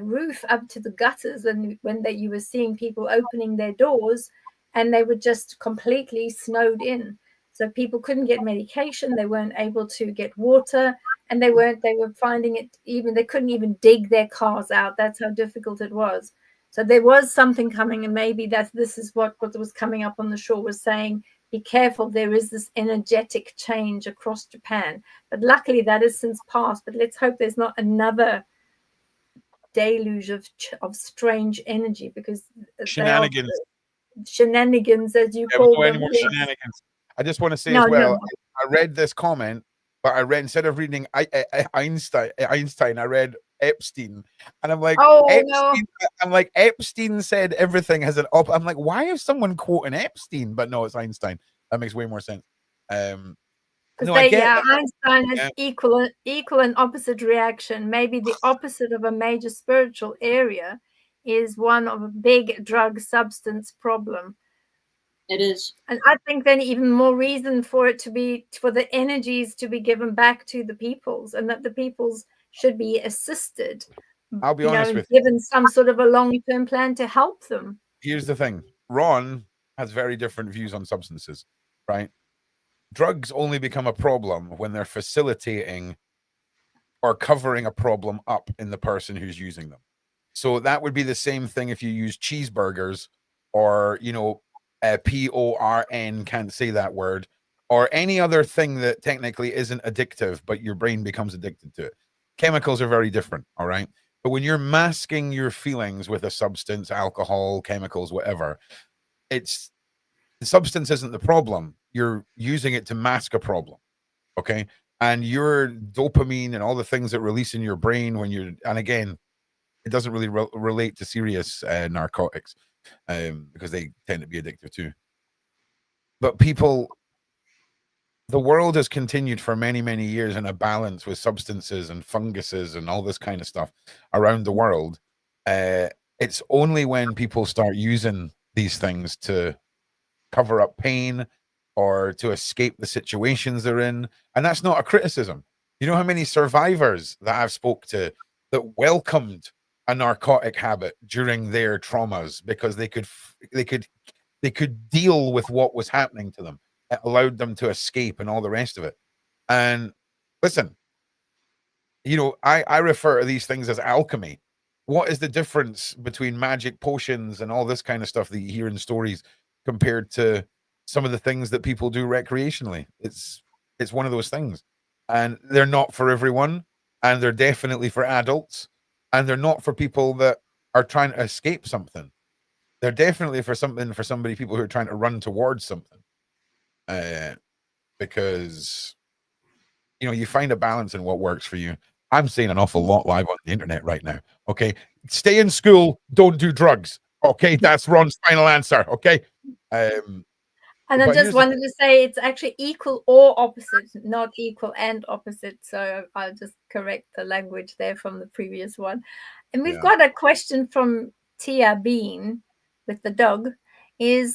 roof, up to the gutters, and when you were seeing people opening their doors and they were just completely snowed in. So people couldn't get medication, they weren't able to get water, and they were finding it, even they couldn't even dig their cars out. That's how difficult it was. So there was something coming, and maybe this is what was coming up on the shore, was saying, be careful, there is this energetic change across Japan. But luckily that has since passed, but let's hope there's not another deluge of strange energy, because Shenanigans, as you call them. more shenanigans. I just want to say as well, I read this comment, but instead of reading Einstein, I read Epstein, and I'm like, Epstein, I'm like, Epstein said everything has an I'm like, why is someone quoting Epstein? But no, it's Einstein. That makes way more sense. Einstein has equal and opposite reaction. Maybe the opposite of a major spiritual area is one of a big drug substance problem. It is. And I think then even more reason for the energies to be given back to the peoples, and that the peoples should be assisted. I'll be honest with you. Given some sort of a long-term plan to help them. Here's the thing. Ron has very different views on substances, right? Drugs only become a problem when they're facilitating or covering a problem up in the person who's using them. So that would be the same thing if you use cheeseburgers, or, PORN, can't say that word, or any other thing that technically isn't addictive, but your brain becomes addicted to it. Chemicals are very different, all right? But when you're masking your feelings with a substance, alcohol, chemicals, whatever, the substance isn't the problem. You're using it to mask a problem, okay? And your dopamine and all the things that release in your brain and again, it doesn't really relate to serious narcotics, because they tend to be addictive too. But the world has continued for many, many years in a balance with substances and funguses and all this kind of stuff around the world. It's only when people start using these things to cover up pain or to escape the situations they're in. And that's not a criticism. You know how many survivors that I've spoke to that welcomed a narcotic habit during their traumas because they could deal with what was happening to them. It allowed them to escape and all the rest of it. And listen, I refer to these things as alchemy. What is the difference between magic potions and all this kind of stuff that you hear in stories compared to some of the things that people do recreationally? It's one of those things. and they're not for everyone, and they're definitely for adults, and they're not for people that are trying to escape something. They're definitely for something for people who are trying to run towards something, because you find a balance in what works for you. I'm saying an awful lot live on the internet right now. Okay, stay in school, don't do drugs. Okay, that's Ron's final answer. Okay. And I just wanted to say it's actually equal or opposite, not equal and opposite. So I'll just correct the language there from the previous one. And we've got a question from Tia Bean with the dog.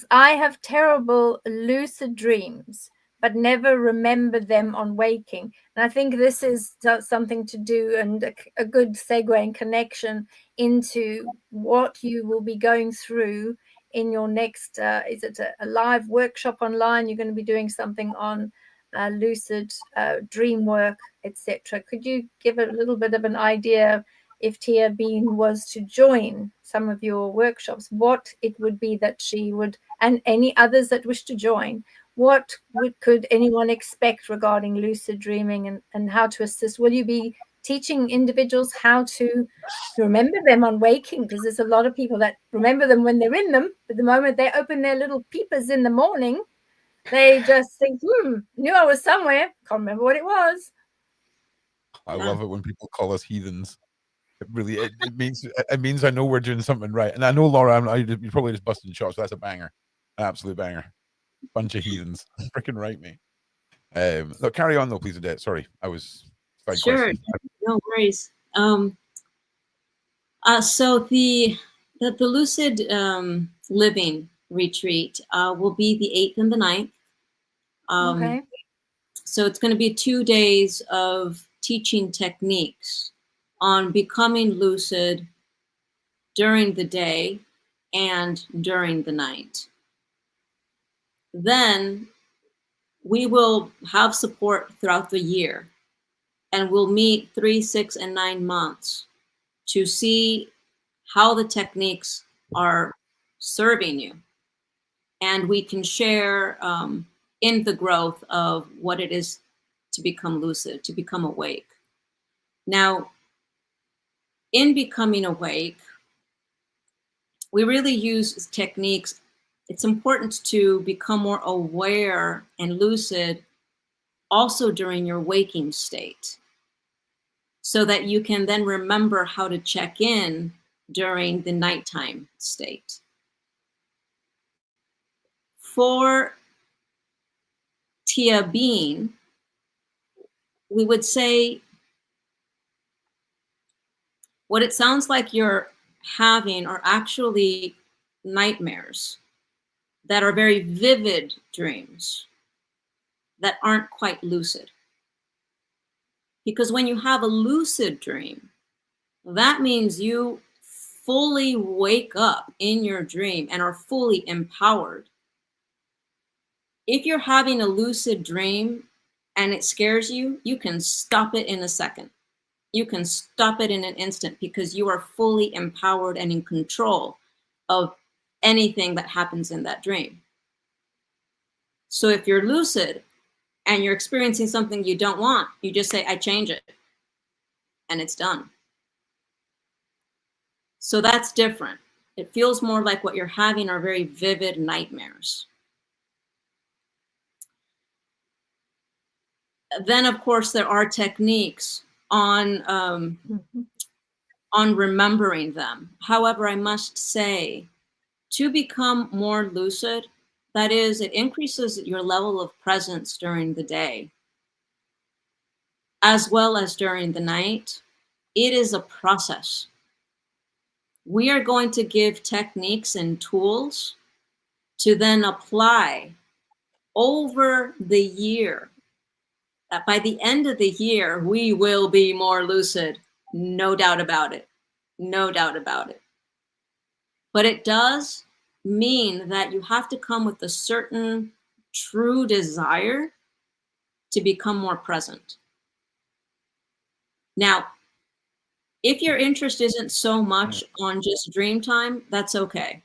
I have terrible lucid dreams, but never remember them on waking. And I think this is something to do, and a good segue and connection into what you will be going through in your next, is it a live workshop online? You're going to be doing something on lucid dream work, etc. Could you give a little bit of an idea, if Tia Bean was to join some of your workshops, what it would be that she would, and any others that wish to join, what could anyone expect regarding lucid dreaming and how to assist? Will you be teaching individuals how to remember them on waking? Because there's a lot of people that remember them when they're in them, but the moment they open their little peepers in the morning, they just think, knew I was somewhere, can't remember what it was. I love it when people call us heathens. It really it means I know we're doing something right. And I know, Laura, you're probably just busting shots. So that's a banger, an absolute banger. Bunch of heathens. Freaking right, me. Look, carry on though, please, Odette. Sorry, I was sure. No worries. So the lucid living retreat will be the 8th and the 9th. Okay. So it's going to be 2 days of teaching techniques on becoming lucid during the day and during the night. Then we will have support throughout the year, and we'll meet 3, 6, and 9 months to see how the techniques are serving you. And we can share in the growth of what it is to become lucid, to become awake. Now, in becoming awake, we really use techniques. It's important to become more aware and lucid also during your waking state, so that you can then remember how to check in during the nighttime state. For Tia Bean, we would say what it sounds like you're having are actually nightmares that are very vivid dreams that aren't quite lucid. Because when you have a lucid dream, that means you fully wake up in your dream and are fully empowered. If you're having a lucid dream and it scares you, you can stop it in a second. You can stop it in an instant, because you are fully empowered and in control of anything that happens in that dream. So if you're lucid and you're experiencing something you don't want, you just say, I change it, and it's done. So that's different. It feels more like what you're having are very vivid nightmares. Then, of course, there are techniques on remembering them. However, I must say, to become more lucid, that is, it increases your level of presence during the day, as well as during the night. It is a process. We are going to give techniques and tools to then apply over the year. That by the end of the year, we will be more lucid. No doubt about it. No doubt about it. But it does mean that you have to come with a certain true desire to become more present. Now, if your interest isn't so much on just dream time, that's okay.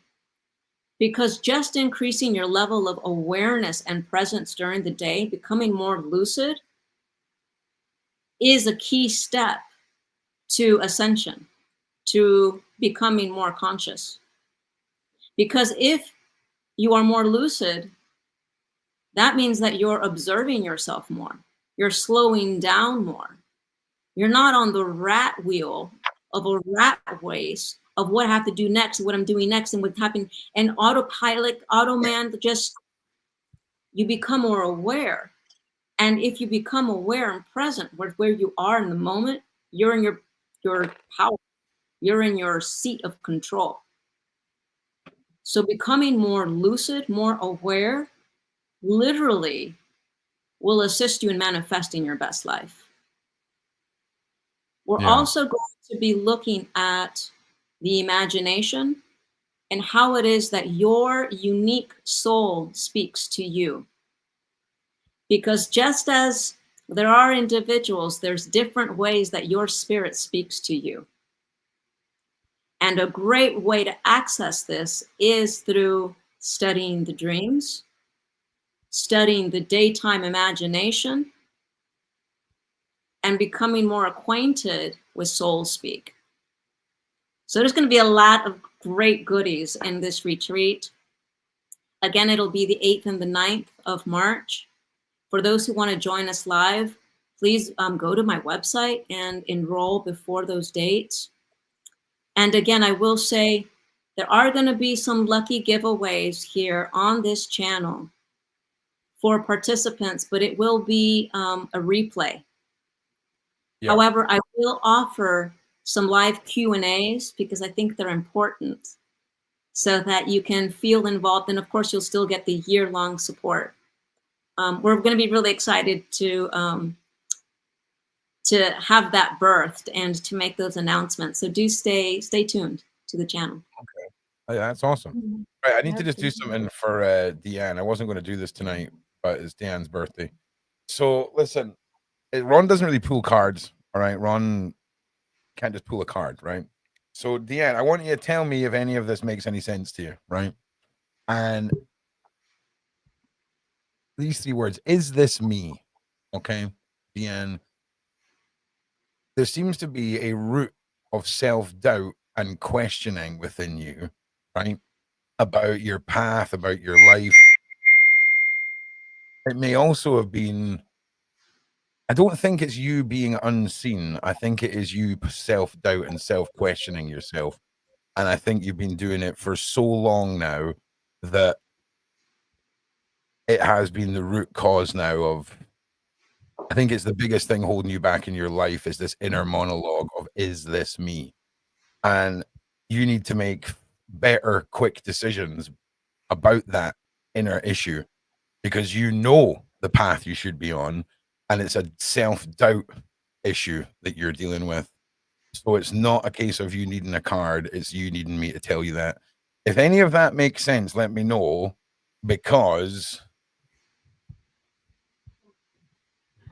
Because just increasing your level of awareness and presence during the day, becoming more lucid, is a key step to ascension, to becoming more conscious. Because if you are more lucid, that means that you're observing yourself more. You're slowing down more. You're not on the rat wheel of a rat race of what I have to do next, what I'm doing next, and what's happening. And autopilot, automan, just, you become more aware. And if you become aware and present with where you are in the moment, you're in your power. You're in your seat of control. So becoming more lucid, more aware, literally will assist you in manifesting your best life. We're also going to be looking at the imagination and how it is that your unique soul speaks to you. Because just as there are individuals, there's different ways that your spirit speaks to you. And a great way to access this is through studying the dreams, studying the daytime imagination, and becoming more acquainted with soul speak. So there's going to be a lot of great goodies in this retreat. Again, it'll be the 8th and the 9th of March. For those who want to join us live, please go to my website and enroll before those dates. And again, I will say there are going to be some lucky giveaways here on this channel for participants, but it will be a replay. However, I will offer some live Q&As because I think they're important so that you can feel involved. And of course, you'll still get the year-long support. We're going to be really excited to have that birthed and to make those announcements. So do stay tuned to the channel. Okay. Oh, yeah, that's awesome. Right, I need to just do something for Deanne. I wasn't going to do this tonight, but it's Deanne's birthday. So listen, Ron doesn't really pull cards. All right, Ron can't just pull a card, right? So Deanne, I want you to tell me if any of this makes any sense to you, right? And these 3 words, is this me? Okay, Deanne, there seems to be a root of self-doubt and questioning within you, right? About your path, about your life. It may also have been, I don't think it's you being unseen. I think it is you self-doubt and self-questioning yourself. And I think you've been doing it for so long now that it has been the root cause now of, I think it's the biggest thing holding you back in your life is this inner monologue of, is this me? And you need to make better, quick decisions about that inner issue because you know the path you should be on. And it's a self-doubt issue that you're dealing with. So it's not a case of you needing a card. It's you needing me to tell you that. If any of that makes sense, let me know, because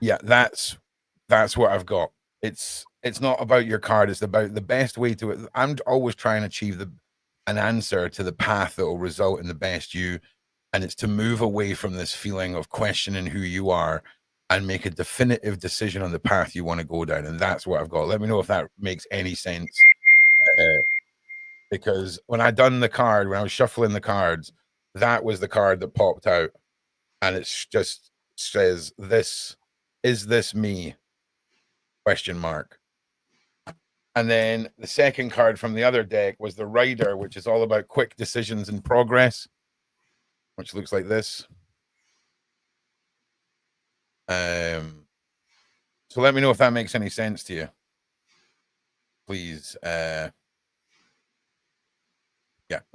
yeah, that's what I've got. It's not about your card. It's about the best way to it. I'm always trying to achieve an answer to the path that will result in the best you. And it's to move away from this feeling of questioning who you are and make a definitive decision on the path you want to go down. And that's what I've got. Let me know if that makes any sense. Because when I done the card, when I was shuffling the cards, that was the card that popped out. And it's just says, is this me? Question mark. And then the second card from the other deck was the Rider, which is all about quick decisions in progress, which looks like this. So let me know if that makes any sense to you, please. Yeah,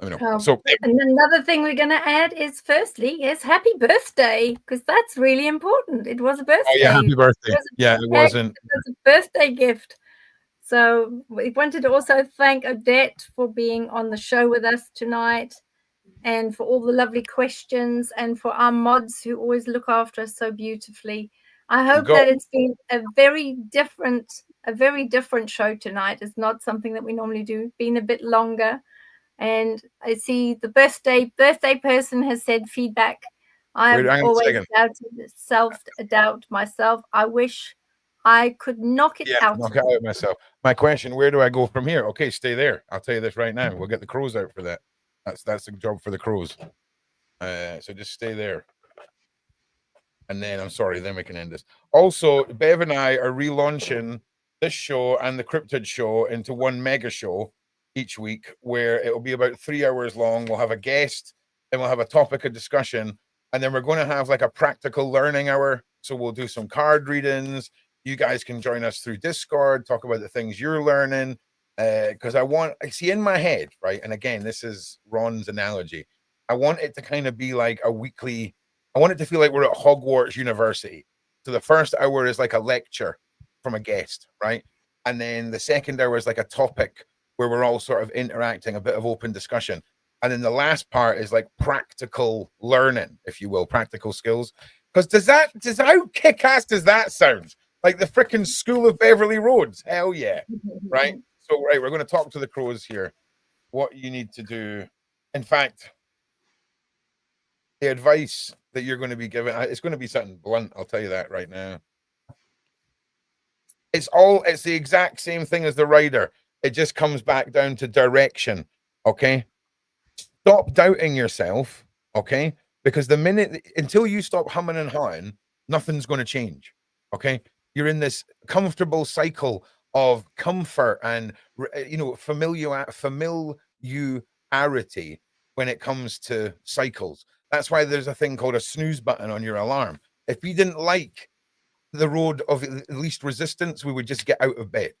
let me know. So, and another thing we're going to add is, firstly, yes, happy birthday, because that's really important. It was a birthday. Oh yeah, happy birthday. It was a birthday gift. So we wanted to also thank Odette for being on the show with us tonight, and for all the lovely questions, and for our mods who always look after us so beautifully. I hope that it's been a very different show tonight. It's not something that we normally do. It's been a bit longer. And I see the birthday person has said feedback. I've always self-doubt myself. I wish I could knock it out. Knock it out myself. My question, where do I go from here? Okay, stay there. I'll tell you this right now. We'll get the crows out for that. That's the job for the crows. So just stay there. And then I'm sorry, then we can end this. Also, Bev and I are relaunching this show and the cryptid show into one mega show each week, where it'll be about 3 hours long. We'll have a guest, then we'll have a topic of discussion, and then we're going to have like a practical learning hour. So we'll do some card readings. You guys can join us through Discord, talk about the things you're learning. Because I see in my head, right? And again, this is Ron's analogy. I want it to kind of be like a weekly, I want it to feel like we're at Hogwarts University. So the first hour is like a lecture from a guest, right? And then the second hour is like a topic where we're all sort of interacting, a bit of open discussion. And then the last part is like practical learning, if you will, practical skills. Because how kick-ass does that sound? Like the freaking School of Beverly Rhodes. Hell yeah. Right? So, right, we're going to talk to the crows here. What you need to do. In fact, the advice that you're going to be given, it's going to be something blunt. I'll tell you that right now. It's the exact same thing as the rider. It just comes back down to direction. Okay. Stop doubting yourself. Okay. Because until you stop humming and hawing, nothing's going to change. Okay. You're in this comfortable cycle of comfort and, familiarity when it comes to cycles. That's why there's a thing called a snooze button on your alarm. If you didn't like the road of least resistance, we would just get out of bed.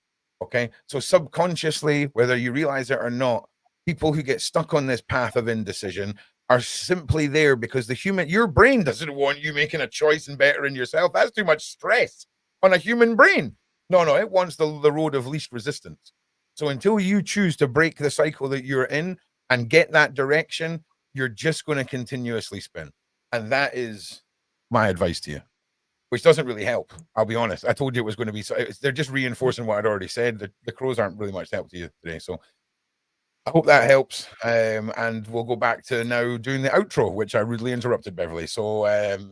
Okay. So subconsciously, whether you realize it or not, people who get stuck on this path of indecision are simply there because your brain doesn't want you making a choice and bettering yourself. That's too much stress on a human brain. No, it wants the road of least resistance. So until you choose to break the cycle that you're in and get that direction, you're just going to continuously spin. And that is my advice to you, which doesn't really help. I'll be honest. I told you it was going to be, they're just reinforcing what I'd already said. The crows aren't really much help to you today. So I hope that helps. And we'll go back to now doing the outro, which I rudely interrupted, Beverly. So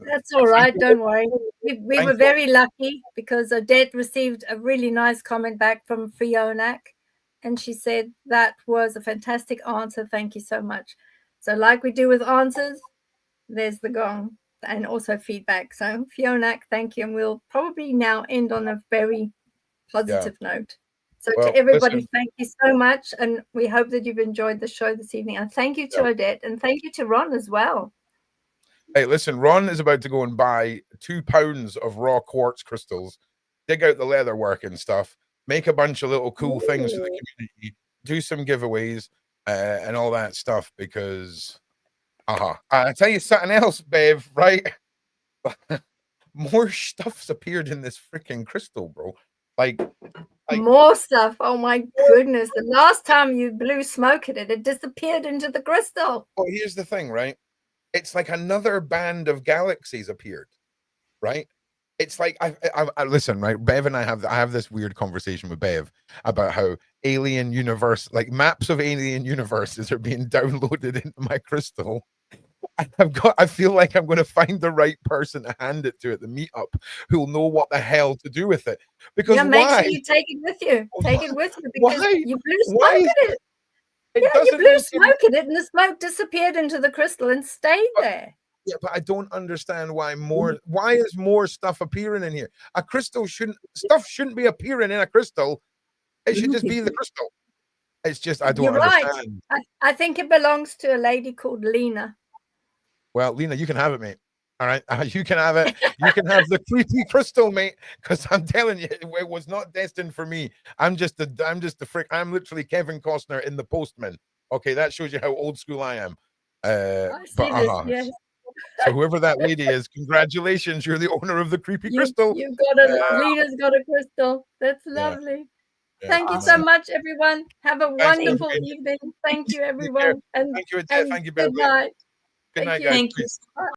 that's all right. Don't worry. We were very lucky because Odette received a really nice comment back from Fiona, and she said that was a fantastic answer. Thank you so much. So like we do with answers, there's the gong and also feedback. So Fiona, thank you. And we'll probably now end on a very positive note. So to everybody, thank you so much. And we hope that you've enjoyed the show this evening. And thank you to Odette, and thank you to Ron as well. Hey, listen, Ron is about to go and buy 2 pounds of raw quartz crystals, dig out the leather work and stuff, make a bunch of little cool things for the community, do some giveaways and all that stuff because, I tell you something else, Bev, right? More stuff's appeared in this freaking crystal, bro. Like more stuff. Oh my goodness. The last time you blew smoke at it, it disappeared into the crystal. Well, here's the thing, right? It's like another band of galaxies appeared, right? It's like I listen, right? Bev and I have this weird conversation with Bev about how alien universe, like maps of alien universes are being downloaded into my crystal. I feel like I'm going to find the right person to hand it to at the meetup who'll know what the hell to do with it. Because make sure you take it with you. Take it with you because you blew smoke at it. You blew smoke at it and the smoke disappeared into the crystal and stayed there. Yeah, but I don't understand why is more stuff appearing in here? A crystal shouldn't be appearing in a crystal. It should just be the crystal. It's just I don't understand. Right. I think it belongs to a lady called Lena. Well, Lena, you can have it, mate. All right, you can have it. You can have the creepy crystal, mate. Because I'm telling you, it was not destined for me. I'm literally Kevin Costner in The Postman. Okay, that shows you how old school I am. Yes. So whoever that lady is, congratulations, you're the owner of the creepy crystal. Lena's got a crystal. That's lovely. Yeah. Thank you so much, everyone. Have a wonderful evening. Thank you, everyone. Thank you, Odette. Thank you, Beverli. Good night. Good night, guys. Thank you.